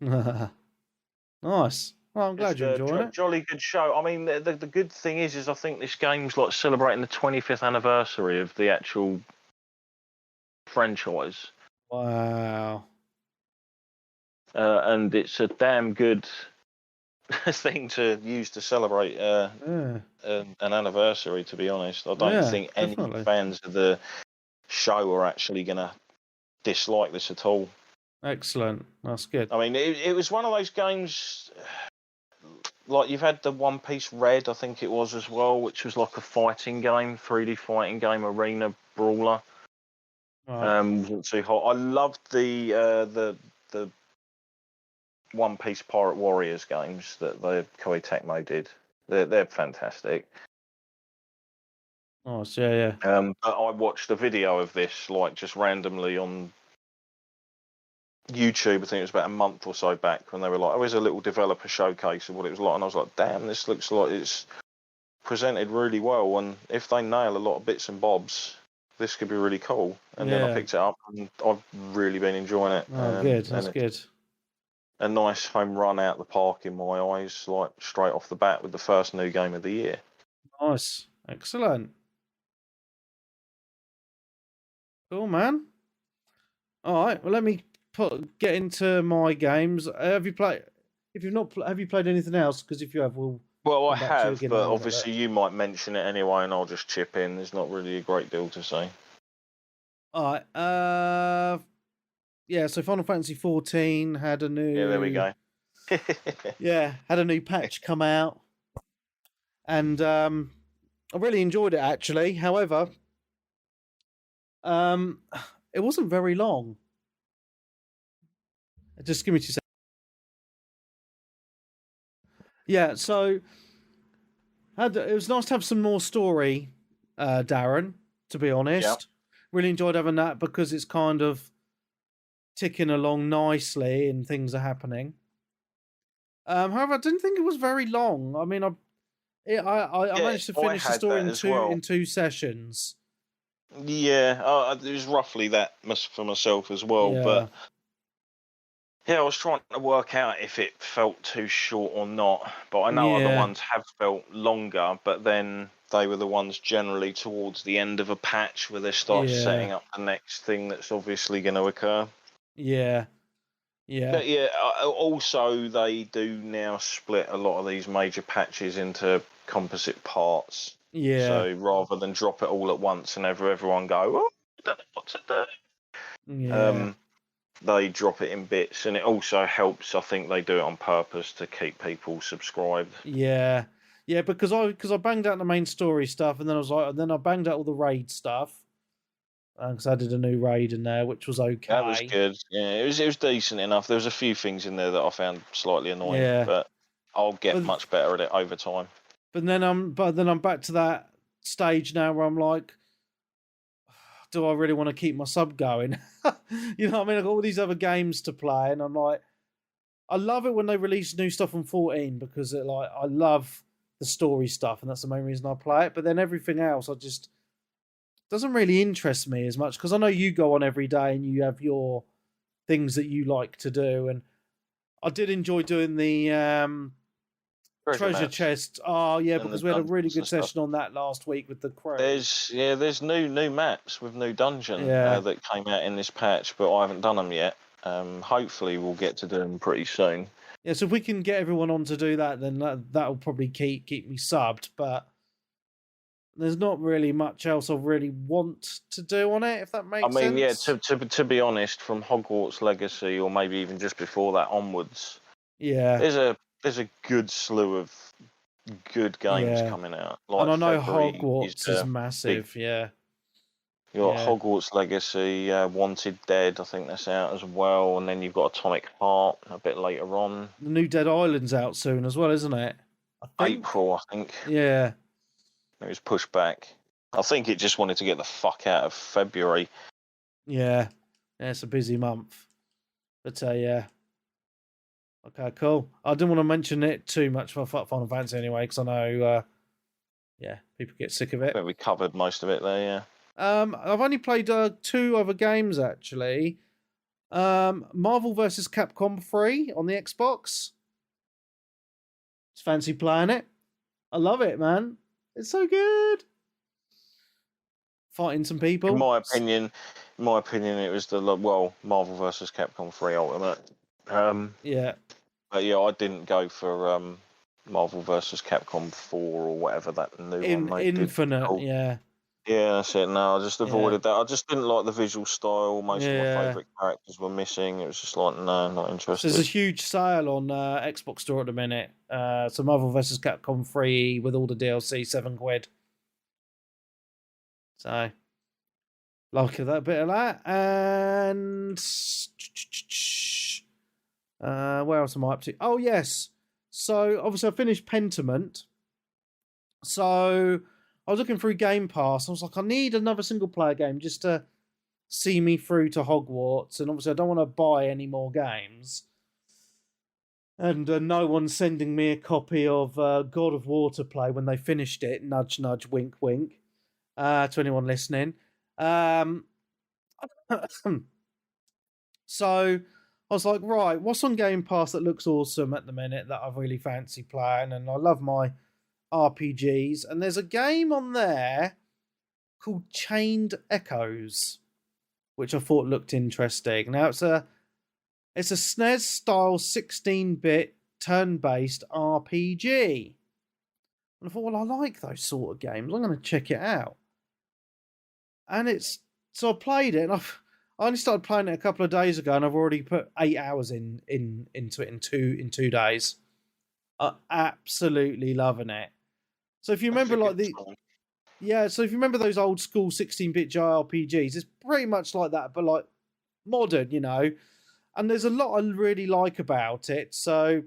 Nice. Well, I'm glad you're enjoying it. Jolly good show. I mean, the good thing is I think this game's like celebrating the 25th anniversary of the actual franchise. Wow. And it's a damn good thing to use to celebrate an anniversary, to be honest. I don't think any fans of the show are actually going to dislike this at all. Excellent. That's good. I mean, it was one of those games, like you've had the One Piece Red, I think it was as well, which was like a fighting game, 3D fighting game, arena brawler. Right. Wasn't too hot. I loved the One Piece Pirate Warriors games that the Koei Tecmo did. They're fantastic. Nice, yeah. But I watched a video of this like just randomly on YouTube. I think it was about a month or so back when they were like, "Oh, here's a little developer showcase of what it was like," and I was like, "Damn, this looks like it's presented really well." And if they nail a lot of bits and bobs, this could be really cool. And then I picked it up, and I've really been enjoying it. Oh, good. That's good. A nice home run out the park in my eyes, like straight off the bat with the first new game of the year. Nice. Excellent. Cool, man. All right. Well, let me get into my games. Have you played? If you've not, have you played anything else? Because if you have, Well, I have, but obviously you might mention it anyway, and I'll just chip in. There's not really a great deal to say. All right. Yeah, so Final Fantasy 14 had a new... Yeah, there we go. had a new patch come out. And I really enjoyed it, actually. However, it wasn't very long. Just give me 2 seconds. Yeah, so it was nice to have some more story, Darren, to be honest. Yep. Really enjoyed having that because it's kind of ticking along nicely and things are happening. However, I didn't think it was very long. I mean, I managed to finish the story in 2 sessions. Yeah, it was roughly that for myself as well. Yeah. But yeah, I was trying to work out if it felt too short or not. But I know other ones have felt longer, but then they were the ones generally towards the end of a patch where they start setting up the next thing that's obviously going to occur. Yeah. But also they do now split a lot of these major patches into composite parts. Yeah. So rather than drop it all at once and everyone go, "Oh, I don't know what to do." Yeah. They drop it in bits, and it also helps. I think they do it on purpose to keep people subscribed. Yeah. Yeah, because I banged out the main story stuff, and then I banged out all the raid stuff. Because I did a new raid in there, which was okay. That was good. Yeah, it was decent enough. There was a few things in there that I found slightly annoying, but I'll get much better at it over time. But then I'm back to that stage now where I'm like, do I really want to keep my sub going? You know what I mean? I've got all these other games to play, and I'm like, I love it when they release new stuff on 14 because I love the story stuff, and that's the main reason I play it. But then everything else, doesn't really interest me as much because I know you go on every day and you have your things that you like to do, and I did enjoy doing the treasure chest. Oh yeah, because we had a really good session on that last week with the crew. There's new maps with new dungeon that came out in this patch, but I haven't done them yet. Hopefully we'll get to do them pretty soon. Yeah, so if we can get everyone on to do that, then that'll probably keep me subbed. But there's not really much else I really want to do on it, if that makes sense. I mean, yeah, to be honest, from Hogwarts Legacy or maybe even just before that onwards, there's a good slew of good games coming out. Like, and I know Hogwarts is massive, You got Hogwarts Legacy, Wanted Dead, I think that's out as well, and then you've got Atomic Heart a bit later on. The new Dead Island's out soon as well, isn't it? April, I think. Yeah. It was pushed back. I think it just wanted to get the fuck out of February. Yeah. It's a busy month. But yeah. Okay, cool. I didn't want to mention it too much for Final Fantasy anyway, because I know, people get sick of it. I think we covered most of it there, yeah. I've only played 2 other games, actually. Marvel vs. Capcom 3 on the Xbox. Just fancy playing it. I love it, man. It's so good. Fighting some people. In my opinion, it was Marvel vs. Capcom 3 Ultimate. Yeah. But yeah, I didn't go for Marvel vs. Capcom 4 or whatever that new one they Infinite, did. yeah. Yeah, that's it. No, I just avoided that. I just didn't like the visual style. Most of my favourite characters were missing. It was just like, no, not interested. So there's a huge sale on Xbox Store at the minute. So Marvel vs. Capcom 3 with all the DLC, £7. So, like that bit of that. And where else am I up to? Oh, yes. So, obviously, I finished Pentiment. So, I was looking through Game Pass. I was like, I need another single-player game just to see me through to Hogwarts. And obviously, I don't want to buy any more games. And no one's sending me a copy of God of War to play when they finished it. Nudge, nudge, wink, wink. To anyone listening. So I was like, right, what's on Game Pass that looks awesome at the minute that I really fancy playing? And I love my RPGs. And there's a game on there called Chained Echoes, which I thought looked interesting. Now it's a SNES style 16-bit turn-based RPG. And I thought, well, I like those sort of games. I'm going to check it out. And so I played it, and I only started playing it a couple of days ago, and I've already put 8 hours into it in 2 days. I'm absolutely loving it. So if you remember, so if you remember those old school 16-bit JRPGs, it's pretty much like that, but like modern, you know. And there's a lot I really like about it. So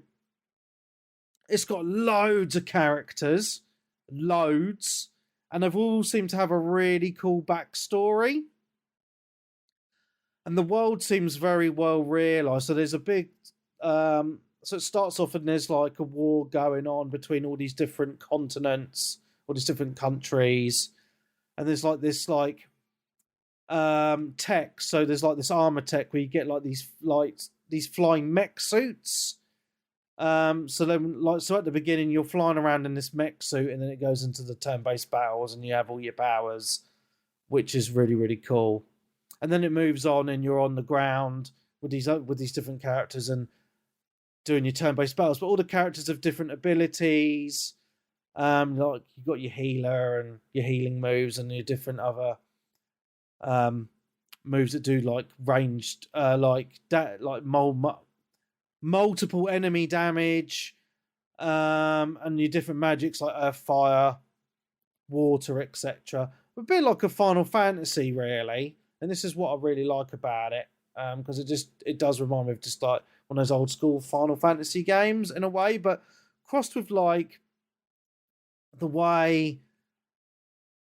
it's got loads of characters, loads, and they've all seemed to have a really cool backstory. And the world seems very well realised. So there's a big... so it starts off and there's like a war going on between all these different continents, all these different countries. And there's like this tech. So there's like this armor tech where you get like these flying mech suits. So at the beginning you're flying around in this mech suit, and then it goes into the turn-based battles, and you have all your powers, which is really, really cool. And then it moves on, and you're on the ground with these different characters and doing your turn-based battles. But all the characters have different abilities. Like you've got your healer and your healing moves, and your different other moves that do like ranged, multiple enemy damage, and your different magics like earth, fire, water, etc. A bit like a Final Fantasy, really. And this is what I really like about it, because it does remind me of just like one of those old school Final Fantasy games in a way, but crossed with like the way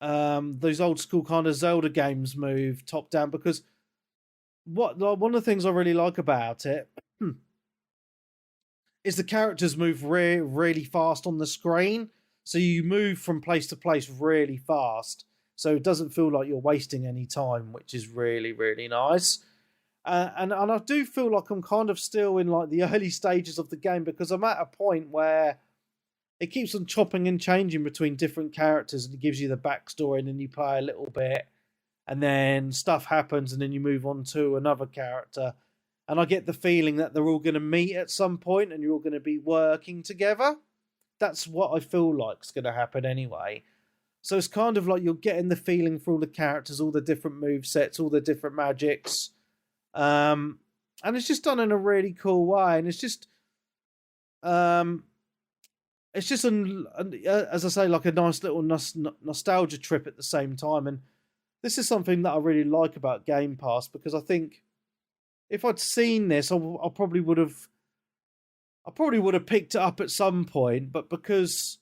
those old school kind of Zelda games move top down. Because one of the things I really like about it is the characters move really fast on the screen. So you move from place to place really fast. So it doesn't feel like you're wasting any time, which is really, really nice. And I do feel like I'm kind of still in like the early stages of the game, because I'm at a point where it keeps on chopping and changing between different characters, and it gives you the backstory, and then you play a little bit, and then stuff happens, and then you move on to another character. And I get the feeling that they're all going to meet at some point, and you're all going to be working together. That's what I feel like is going to happen anyway. So it's kind of like you're getting the feeling for all the characters, all the different movesets, all the different magics. And it's just done in a really cool way. And it's just, as I say, like a nice little nostalgia trip at the same time. And this is something that I really like about Game Pass, because I think if I'd seen this, I probably would have picked it up at some point, but because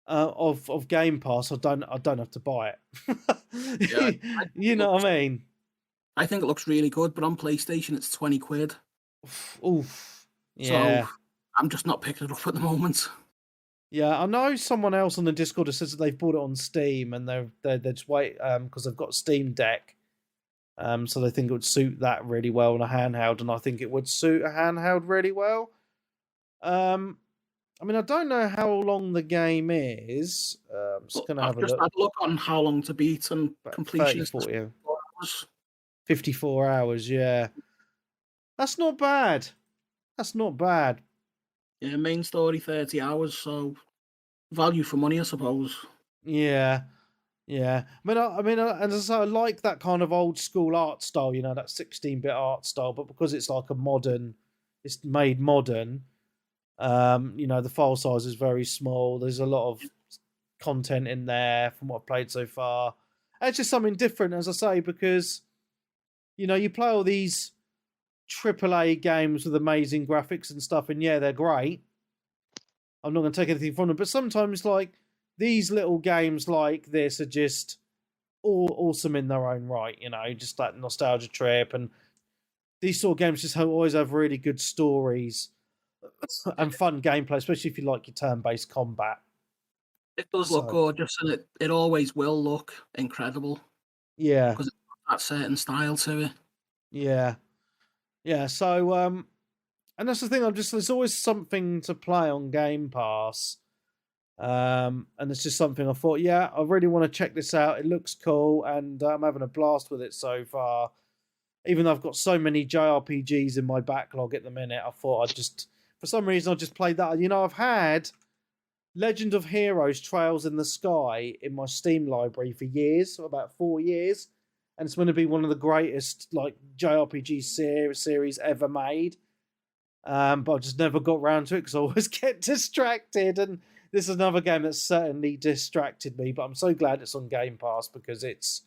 of Game Pass, I don't have to buy it. Yeah, You know what I mean? I think it looks really good, but on PlayStation it's 20 quid. Oof. Yeah. So I'm just not picking it up at the moment. Yeah, I know someone else on the Discord that says that they've bought it on Steam and they're just wait because they've got Steam Deck. So they think it would suit that really well in a handheld, and I think it would suit a handheld really well. I mean, I don't know how long the game is. I'm just going to have a look. I've just had a look on how long to beat, and completion is 40, 54 hours. 54 hours, yeah. That's not bad. That's not bad. Yeah, main story 30 hours, so value for money, I suppose. Yeah. Yeah, I mean, as I say, I like that kind of old school art style, you know, that 16-bit art style. But because it's like it's made modern. You know, the file size is very small. There's a lot of content in there from what I've played so far. It's just something different, as I say, because you know you play all these AAA games with amazing graphics and stuff, and yeah, they're great. I'm not going to take anything from them, but sometimes like these little games like this are just awesome in their own right, you know, just that nostalgia trip. And these sort of games just always have really good stories and fun gameplay, especially if you like your turn-based combat. It does look gorgeous, and it always will look incredible. Yeah. Because it's got that certain style to it. Yeah. Yeah, so, and that's the thing, there's always something to play on Game Pass. And it's just something I thought, yeah, I really want to check this out. It looks cool, and I'm having a blast with it so far. Even though I've got so many JRPGs in my backlog at the minute, I thought for some reason, I'll just play that. You know, I've had Legend of Heroes Trails in the Sky in my Steam library for years, about 4 years. And it's going to be one of the greatest like JRPG series ever made. But I just never got around to it because I always get distracted, and this is another game that certainly distracted me, but I'm so glad it's on Game Pass because it's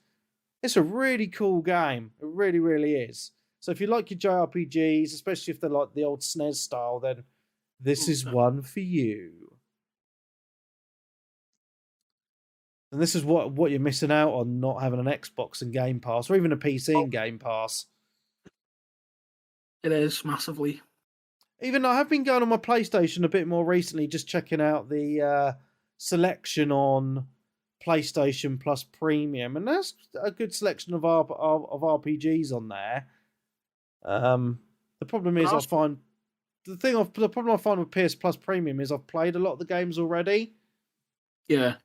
a really cool game. It really, really is. So if you like your JRPGs, especially if they're like the old SNES style, then this is one for you. And this is what you're missing out on not having an Xbox in Game Pass, or even a PC in Game Pass. It is, massively. Even though I have been going on my PlayStation a bit more recently, just checking out the selection on PlayStation Plus Premium, and there's a good selection of RPGs on there. The problem is, the problem I find with PS Plus Premium is I've played a lot of the games already. Yeah.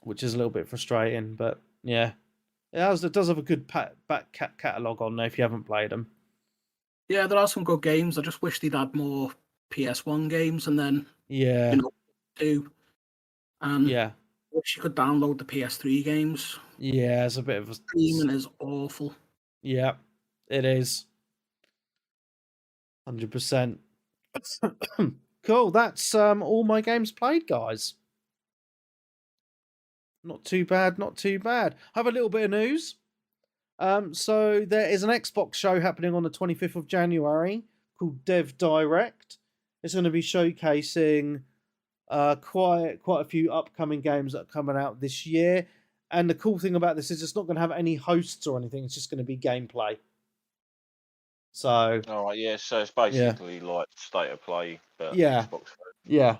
Which is a little bit frustrating, but yeah, it does have a good back catalogue on there if you haven't played them. Yeah, there are some good games. I just wish they'd add more PS1 games, and then two. And yeah, wish you could download the PS3 games. Yeah, it's a bit of a streaming is awful. Yeah, it is. 100%. Cool. That's all my games played, guys. Not too bad. Not too bad. I have a little bit of news. So there is an Xbox show happening on the 25th of January called Dev Direct. It's going to be showcasing quite a few upcoming games that are coming out this year. And the cool thing about this is it's not going to have any hosts or anything. It's just going to be gameplay. So. All right, yeah. So it's basically like State of Play, but Xbox. Yeah.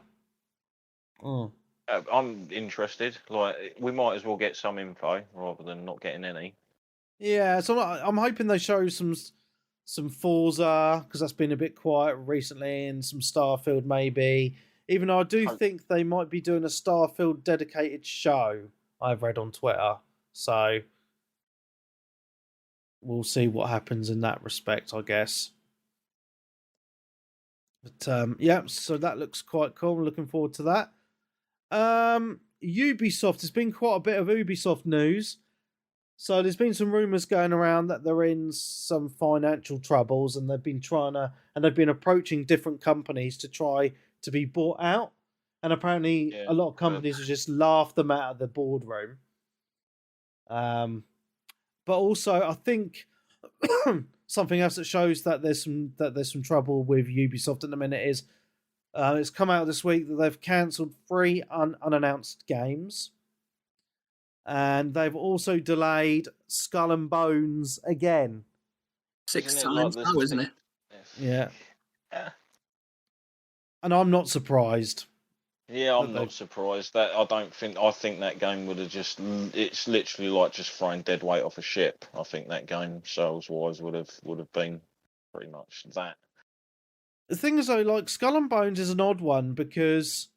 I'm interested. Like, we might as well get some info rather than not getting any. Yeah, so I'm hoping they show some Forza, because that's been a bit quiet recently, and some Starfield maybe. Even though I do think they might be doing a Starfield dedicated show, I've read on Twitter. So we'll see what happens in that respect, I guess. But yeah, so that looks quite cool. I'm looking forward to that. Ubisoft, there's been quite a bit of Ubisoft news. So there's been some rumours going around that they're in some financial troubles, and they've been approaching different companies to try to be bought out. And apparently a lot of companies have just laughed them out of the boardroom. But also I think something else that shows that there's some trouble with Ubisoft at the minute is it's come out this week that they've cancelled 3 unannounced games. and they've also delayed Skull and Bones again. 6 Isn't it times like now, isn't it? Yeah. Yeah. And I'm not surprised. Yeah, I'm That not surprised. I think that game would have it's literally like just throwing dead weight off a ship. I think that game sales wise would have been pretty much that. The thing is, though, like Skull and Bones is an odd one because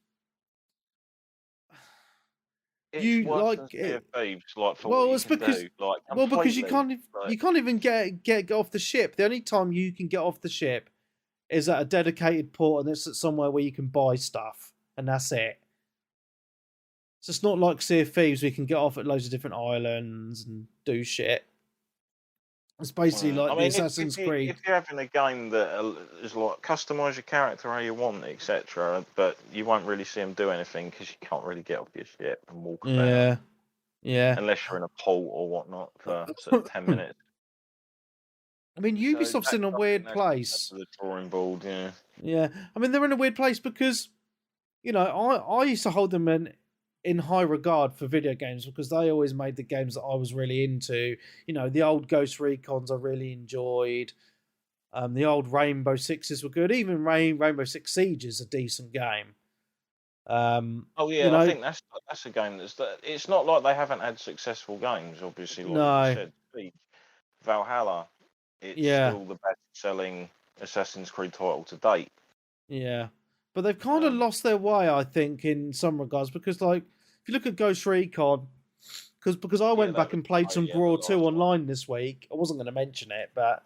It's worse than Sea of Thieves, like for what you can do. Like because you completely. can't even get off the ship. The only time you can get off the ship is at a dedicated port, and it's at somewhere where you can buy stuff, and that's it. So it's not like Sea of Thieves where you can get off at loads of different islands and do shit. It's basically like the Assassin's Creed. If you're having a game that is like customize your character how you want, etc., but you won't really see them do anything because you can't really get off your ship and walk about. Yeah. Unless you're in a port or whatnot for sort of 10 minutes. I mean, Ubisoft's in a weird place. The drawing board, yeah. Yeah, I mean, they're in a weird place because, I used to hold them in high regard for video games because they always made the games that I was really into. The old Ghost Recons I really enjoyed. The old Rainbow Sixes were good. Even Rainbow Six Siege is a decent game. I think that's a game it's not like they haven't had successful games, obviously, like you said. Siege, Valhalla, it's still the best-selling Assassin's Creed title to date. Yeah, but they've kind of lost their way, I think, in some regards because, like, if you look at Ghost Recon, because I went back and played some Brawl 2 online this week. I wasn't going to mention it, but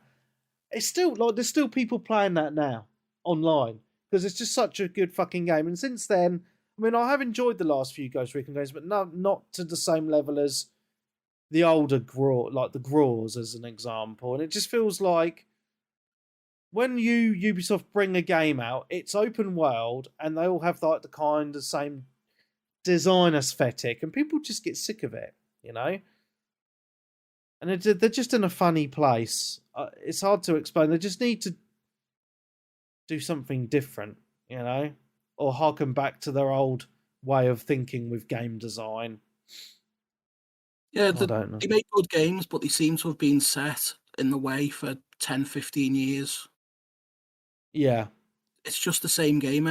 it's still like there's still people playing that now online because it's just such a good fucking game. And since then, I mean, I have enjoyed the last few Ghost Recon games, but not to the same level as the older like the Graws, as an example. And it just feels like when Ubisoft bring a game out, it's open world and they all have like the kind of same design aesthetic, and people just get sick of it, And they're just in a funny place. It's hard to explain. They just need to do something different, or harken back to their old way of thinking with game design. Yeah, they make good games, but they seem to have been set in the way for 10, 15 years. Yeah. It's just the same game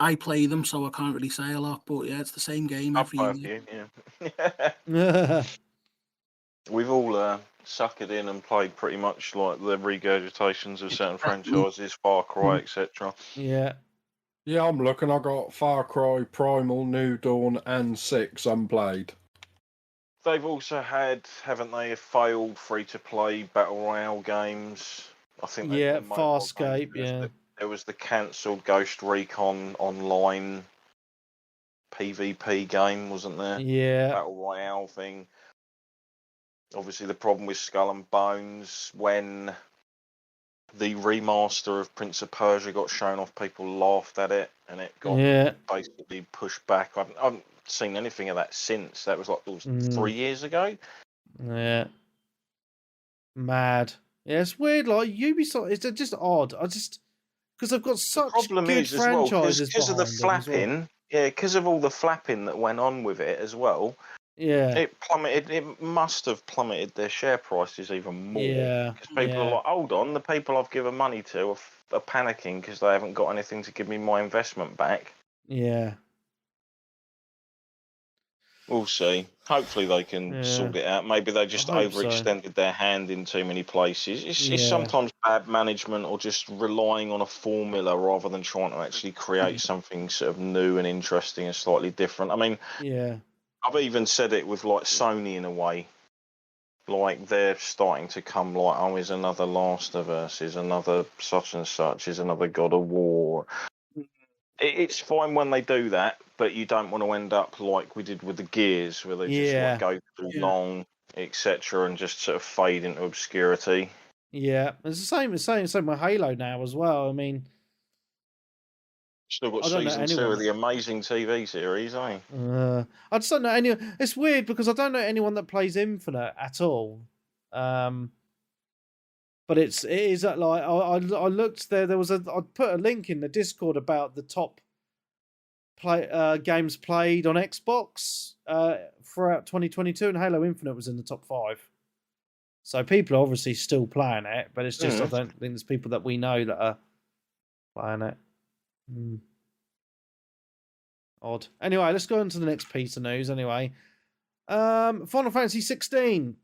I play them, so I can't really say a lot, but yeah, it's the same game every year. Yeah. We've all suckered in and played pretty much like the regurgitations of certain franchises, Far Cry, etc. Yeah. Yeah, I'm looking. I got Far Cry, Primal, New Dawn, and 6 unplayed. They've also had, haven't they, failed free-to-play battle royale games. I think. Yeah, Farscape. Yeah. There was the cancelled Ghost Recon Online PvP game, wasn't there? Yeah. Battle royale thing. Obviously, the problem with Skull and Bones, when the remaster of Prince of Persia got shown off, people laughed at it, and it got basically pushed back. I haven't seen anything of that since. That was 3 years ago. Yeah. Mad. Yeah, it's weird. Like Ubisoft, it's just odd. Because they've got such good franchises because of the flapping. Yeah, because of all the flapping that went on with it as well. Yeah, it plummeted. It must have plummeted their share prices even more. Yeah, because people are like, hold on, the people I've given money to are panicking because they haven't got anything to give me my investment back. Yeah. We'll see. Hopefully they can sort it out. Maybe they just overextended their hand in too many places. It's sometimes bad management or just relying on a formula rather than trying to actually create something sort of new and interesting and slightly different. I mean, I've even said it with like Sony in a way. Like they're starting to come like, oh, is another Last of Us, is another such and such, is another God of War. It's fine when they do that, but you don't want to end up like we did with the Gears, where they just like go too long, etc., and just sort of fade into obscurity. Yeah, it's the same with Halo now as well. I mean, still got season 2 of the amazing TV series, eh? I just don't know anyone. It's weird because I don't know anyone that plays Infinite at all. But it is like I looked there. There was I put a link in the Discord about the top games played on Xbox throughout 2022, and Halo Infinite was in the top 5. So people are obviously still playing it, but it's just I don't think there's people that we know that are playing it. Odd. Anyway, let's go on to the next piece of news. Anyway, Final Fantasy 16.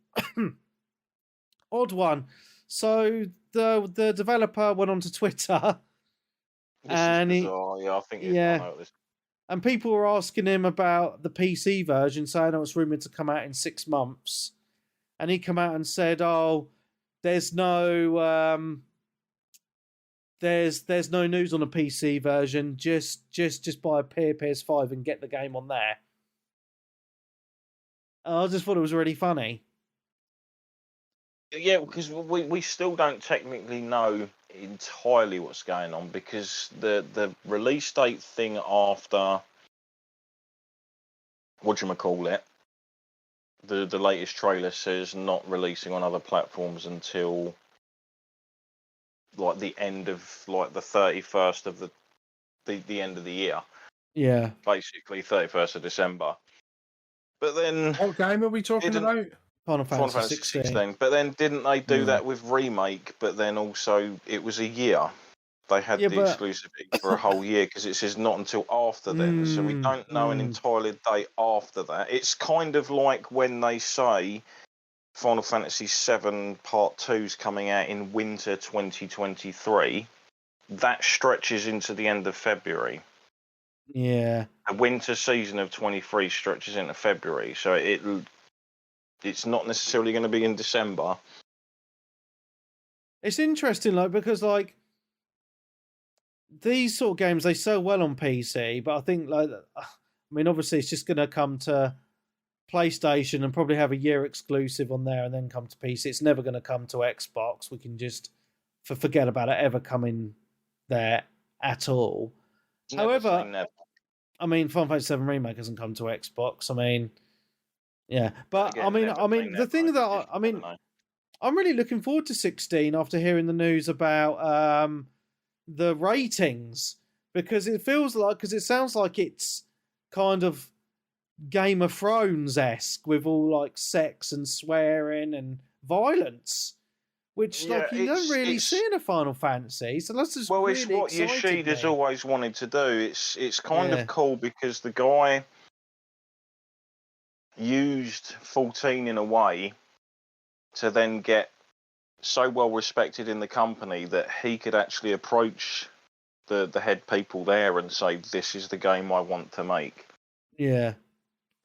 Odd one. So the developer went onto Twitter, and I think I know this. And people were asking him about the PC version, saying it was rumored to come out in 6 months, and he come out and said, "Oh, there's no there's no news on a PC version. Just buy a PS5 and get the game on there." I just thought it was really funny. Yeah, because we still don't technically know entirely what's going on, because the release date thing after whatchamacallit, the latest trailer says not releasing on other platforms until like the end of like the 31st of the end of the year. Yeah. Basically 31st of December. But then what game are we talking about? Final Fantasy 16. But then didn't they do that with Remake? But then also it was a year. They had the exclusivity for a whole year, because it says not until after then. So we don't know an entirely date after that. It's kind of like when they say Final Fantasy VII Part 2's coming out in winter 2023. That stretches into the end of February. Yeah. The winter season of 23 stretches into February. So it's not necessarily going to be in December. It's interesting, like, because like these sort of games, they sell well on PC, but I think obviously it's just going to come to PlayStation and probably have a year exclusive on there and then come to PC. It's never going to come to Xbox. We can just forget about it ever coming there at all. However, I mean, Final Fantasy VII Remake hasn't come to Xbox. I mean, yeah, but again, the thing that I'm really looking forward to 16 after hearing the news about the ratings, because it sounds like it's kind of Game of Thrones-esque with all like sex and swearing and violence, which you don't really see in a Final Fantasy. So that's just really it's what Yoshida's always wanted to do. It's kind of cool, because the guy used 14 in a way to then get so well respected in the company that he could actually approach the head people there and say, "This is the game I want to make." Yeah.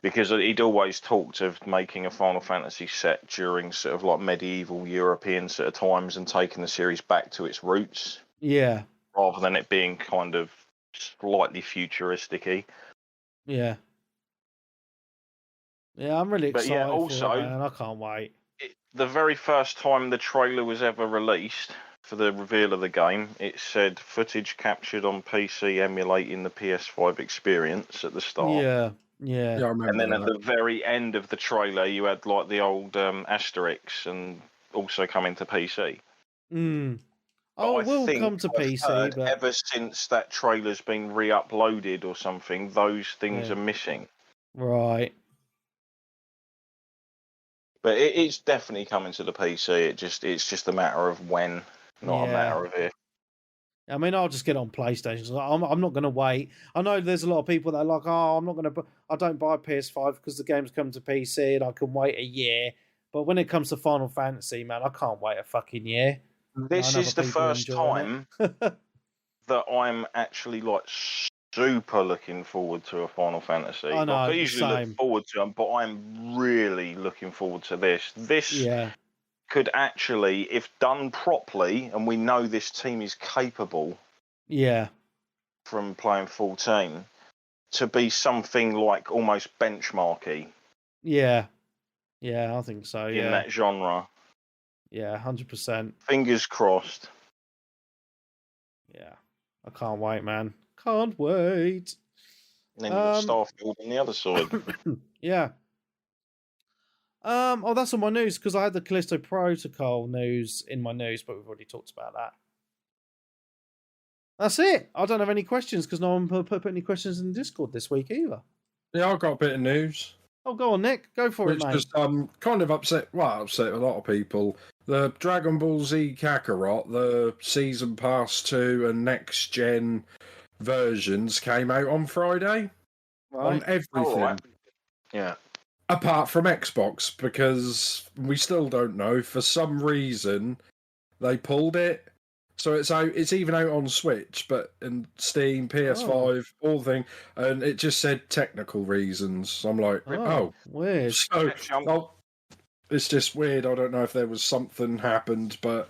Because he'd always talked of making a Final Fantasy set during sort of like medieval European sort of times and taking the series back to its roots. Yeah. Rather than it being kind of slightly futuristic-y. Yeah. Yeah, I'm really excited. But yeah, also, for it, man. I can't wait. The very first time the trailer was ever released for the reveal of the game, it said footage captured on PC emulating the PS5 experience at the start. Yeah. Yeah, I remember. And then at the very end of the trailer, you had like the old asterisks and also coming to PC. Oh, it will come to PC, but ever since that trailer's been re-uploaded or something, those things are missing. Right. But it's definitely coming to the PC. It's just a matter of when, not a matter of if. I mean, I'll just get on PlayStation. I'm not going to wait. I know there's a lot of people that are like, "Oh, I don't buy PS5 because the game's come to PC and I can wait a year." But when it comes to Final Fantasy, man, I can't wait a fucking year. This is the first time that I'm actually like super looking forward to a Final Fantasy. I know, I usually same. look forward to them, but I'm really looking forward to this. This could actually, if done properly, and we know this team is capable from playing 14, to be something like almost benchmarky. Yeah, I think so. In that genre. Yeah, 100%. Fingers crossed. Yeah, I can't wait, man. Can't wait. And then you've got Starfield on the other side. Yeah. Oh, that's on my news, because I had the Callisto Protocol news in my news, but we've already talked about that. That's it. I don't have any questions because no one put any questions in the Discord this week either. Yeah, I've got a bit of news. Oh, go on, Nick. Go for it, Which mate. just kind of upset a lot of people. The Dragon Ball Z Kakarot, the Season Pass 2 and Next Gen versions came out on Friday. Right. On everything. Oh, right. Yeah. Apart from Xbox, because we still don't know. For some reason, they pulled it. So it's out. It's even out on Switch, but in Steam, PS5, all the thing, and it just said technical reasons. I'm like, oh. Weird. So, it's just weird. I don't know if there was something happened, but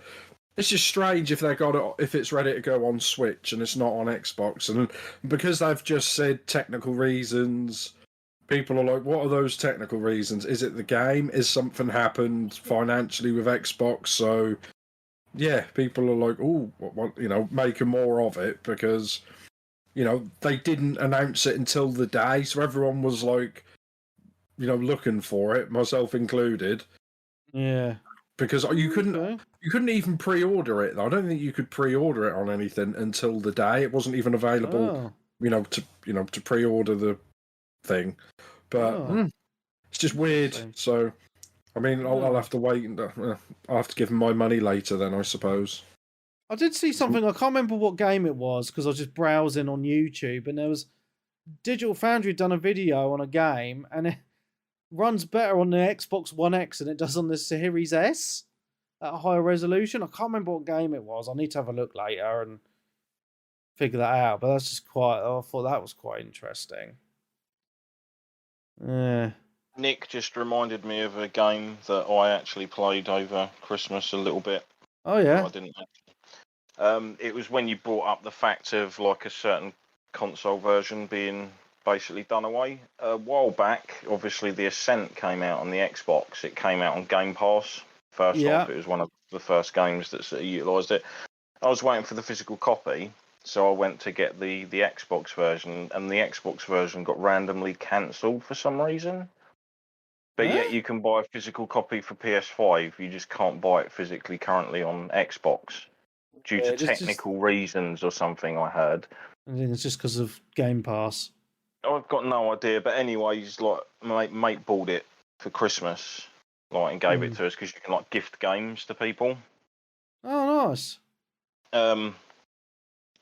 it's just strange if they got it, if it's ready to go on Switch and it's not on Xbox, and because they've just said technical reasons. People are like, what are those technical reasons? Is it the game? Is something happened financially with Xbox? So, yeah, people are like, oh, making more of it because, they didn't announce it until the day. So everyone was like, looking for it, myself included. Yeah. Because you couldn't even pre-order it. I don't think you could pre-order it on anything until the day. It wasn't even available, to pre-order the thing. But it's just weird. So, I mean, I'll have to wait. And I'll have to give them my money later then, I suppose. I did see something. I can't remember what game it was because I was just browsing on YouTube, and there was Digital Foundry done a video on a game, and it runs better on the Xbox One X than it does on the Series S at a higher resolution. I can't remember what game it was. I need to have a look later and figure that out. But that's just I thought that was quite interesting. Yeah. Nick just reminded me of a game that I actually played over Christmas a little bit. Oh yeah. I didn't. It was when you brought up the fact of like a certain console version being basically done away. A while back, obviously the Ascent came out on the Xbox. It came out on Game Pass. First off, it was one of the first games that sort of utilised it. I was waiting for the physical copy. So I went to get the Xbox version, and the Xbox version got randomly cancelled for some reason. But yet you can buy a physical copy for PS5. You just can't buy it physically currently on Xbox due to technical reasons or something, I heard. I think it's just because of Game Pass. I've got no idea. But anyways, like mate bought it for Christmas, and gave it to us because you can gift games to people. Oh, nice.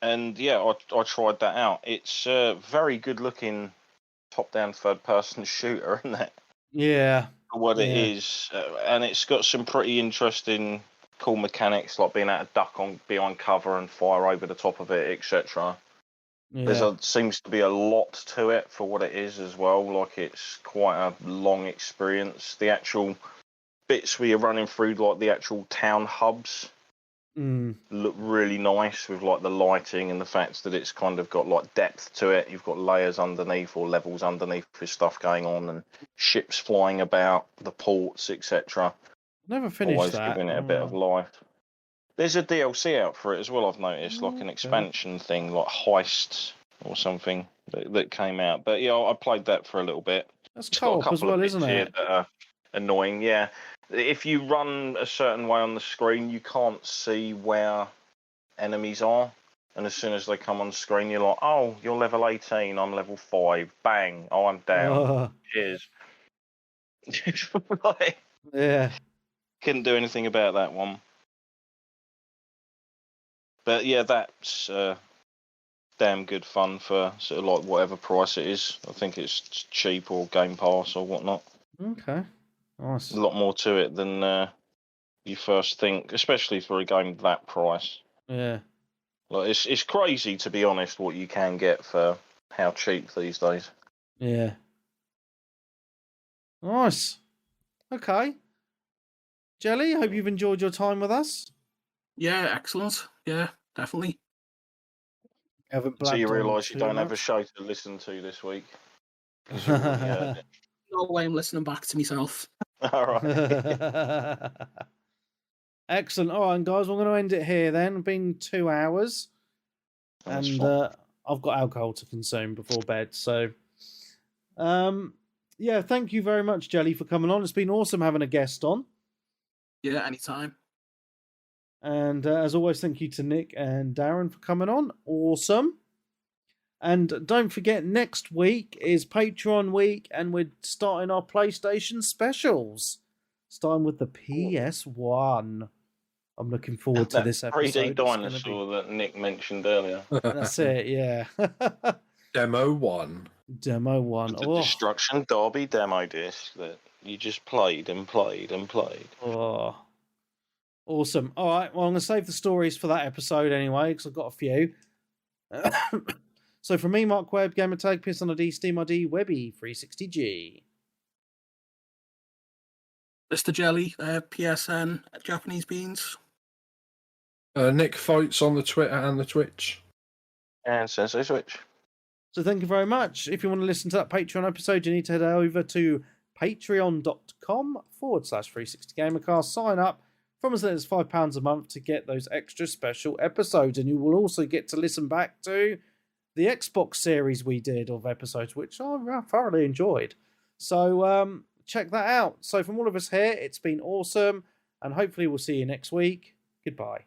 And yeah, I tried that out. It's a very good looking top-down third-person shooter, isn't it? Yeah. For what it is, and it's got some pretty interesting, cool mechanics, like being able to duck behind cover and fire over the top of it, etc. Yeah. There seems to be a lot to it for what it is as well. Like it's quite a long experience. The actual bits where you're running through, the actual town hubs. Look really nice with the lighting and the fact that it's kind of got depth to it. You've got layers underneath or levels underneath with stuff going on and ships flying about the ports, etc. Never finished Always that. giving it a bit of life. There's a DLC out for it as well. I've noticed an expansion thing like Heist or something that came out. But yeah, I played that for a little bit. That's co-op as well, isn't it? That are annoying, yeah. If you run a certain way on the screen, you can't see where enemies are. And as soon as they come on screen, you're like, oh, you're level 18, I'm level 5. Bang, oh, I'm down. Cheers. Yeah. Couldn't do anything about that one. But yeah, that's damn good fun for sort of whatever price it is. I think it's cheap or Game Pass or whatnot. Okay. Nice. A lot more to it than you first think, especially for a game that price. Yeah. It's crazy, to be honest, what you can get for how cheap these days. Yeah. Nice. Okay. Jelly, hope you've enjoyed your time with us. Yeah, excellent. Yeah, definitely. So you realise you don't have a show to listen to this week? No way I'm listening back to myself. All right. Excellent. All right, guys, we're going to end it here then. It's been 2 hours. And I've got alcohol to consume before bed. So, yeah, thank you very much, Jelly, for coming on. It's been awesome having a guest on. Yeah, anytime. And as always, thank you to Nick and Darren for coming on. Awesome. And don't forget, next week is Patreon week, and we're starting our PlayStation specials. Starting with the PS1. I'm looking forward to this episode. 3D dinosaur that Nick mentioned earlier. That's it, yeah. Demo 1. Demo 1. The Destruction Derby demo disc that you just played and played and played. Oh. Awesome. All right, well, I'm going to save the stories for that episode anyway, because I've got a few. So from me, Mark Webb, Gamertag, Piss on a D, Steam ID, Webby, 360G. MrJelly, PSN, Japanese Beans. Nick Fights on the Twitter and the Twitch. And Sensei Switch. So thank you very much. If you want to listen to that Patreon episode, you need to head over to patreon.com/360gamercast. Sign up from as little as £5 a month to get those extra special episodes. And you will also get to listen back to the Xbox series we did of episodes, which I thoroughly enjoyed. So check that out. So from all of us here, it's been awesome. And hopefully we'll see you next week. Goodbye.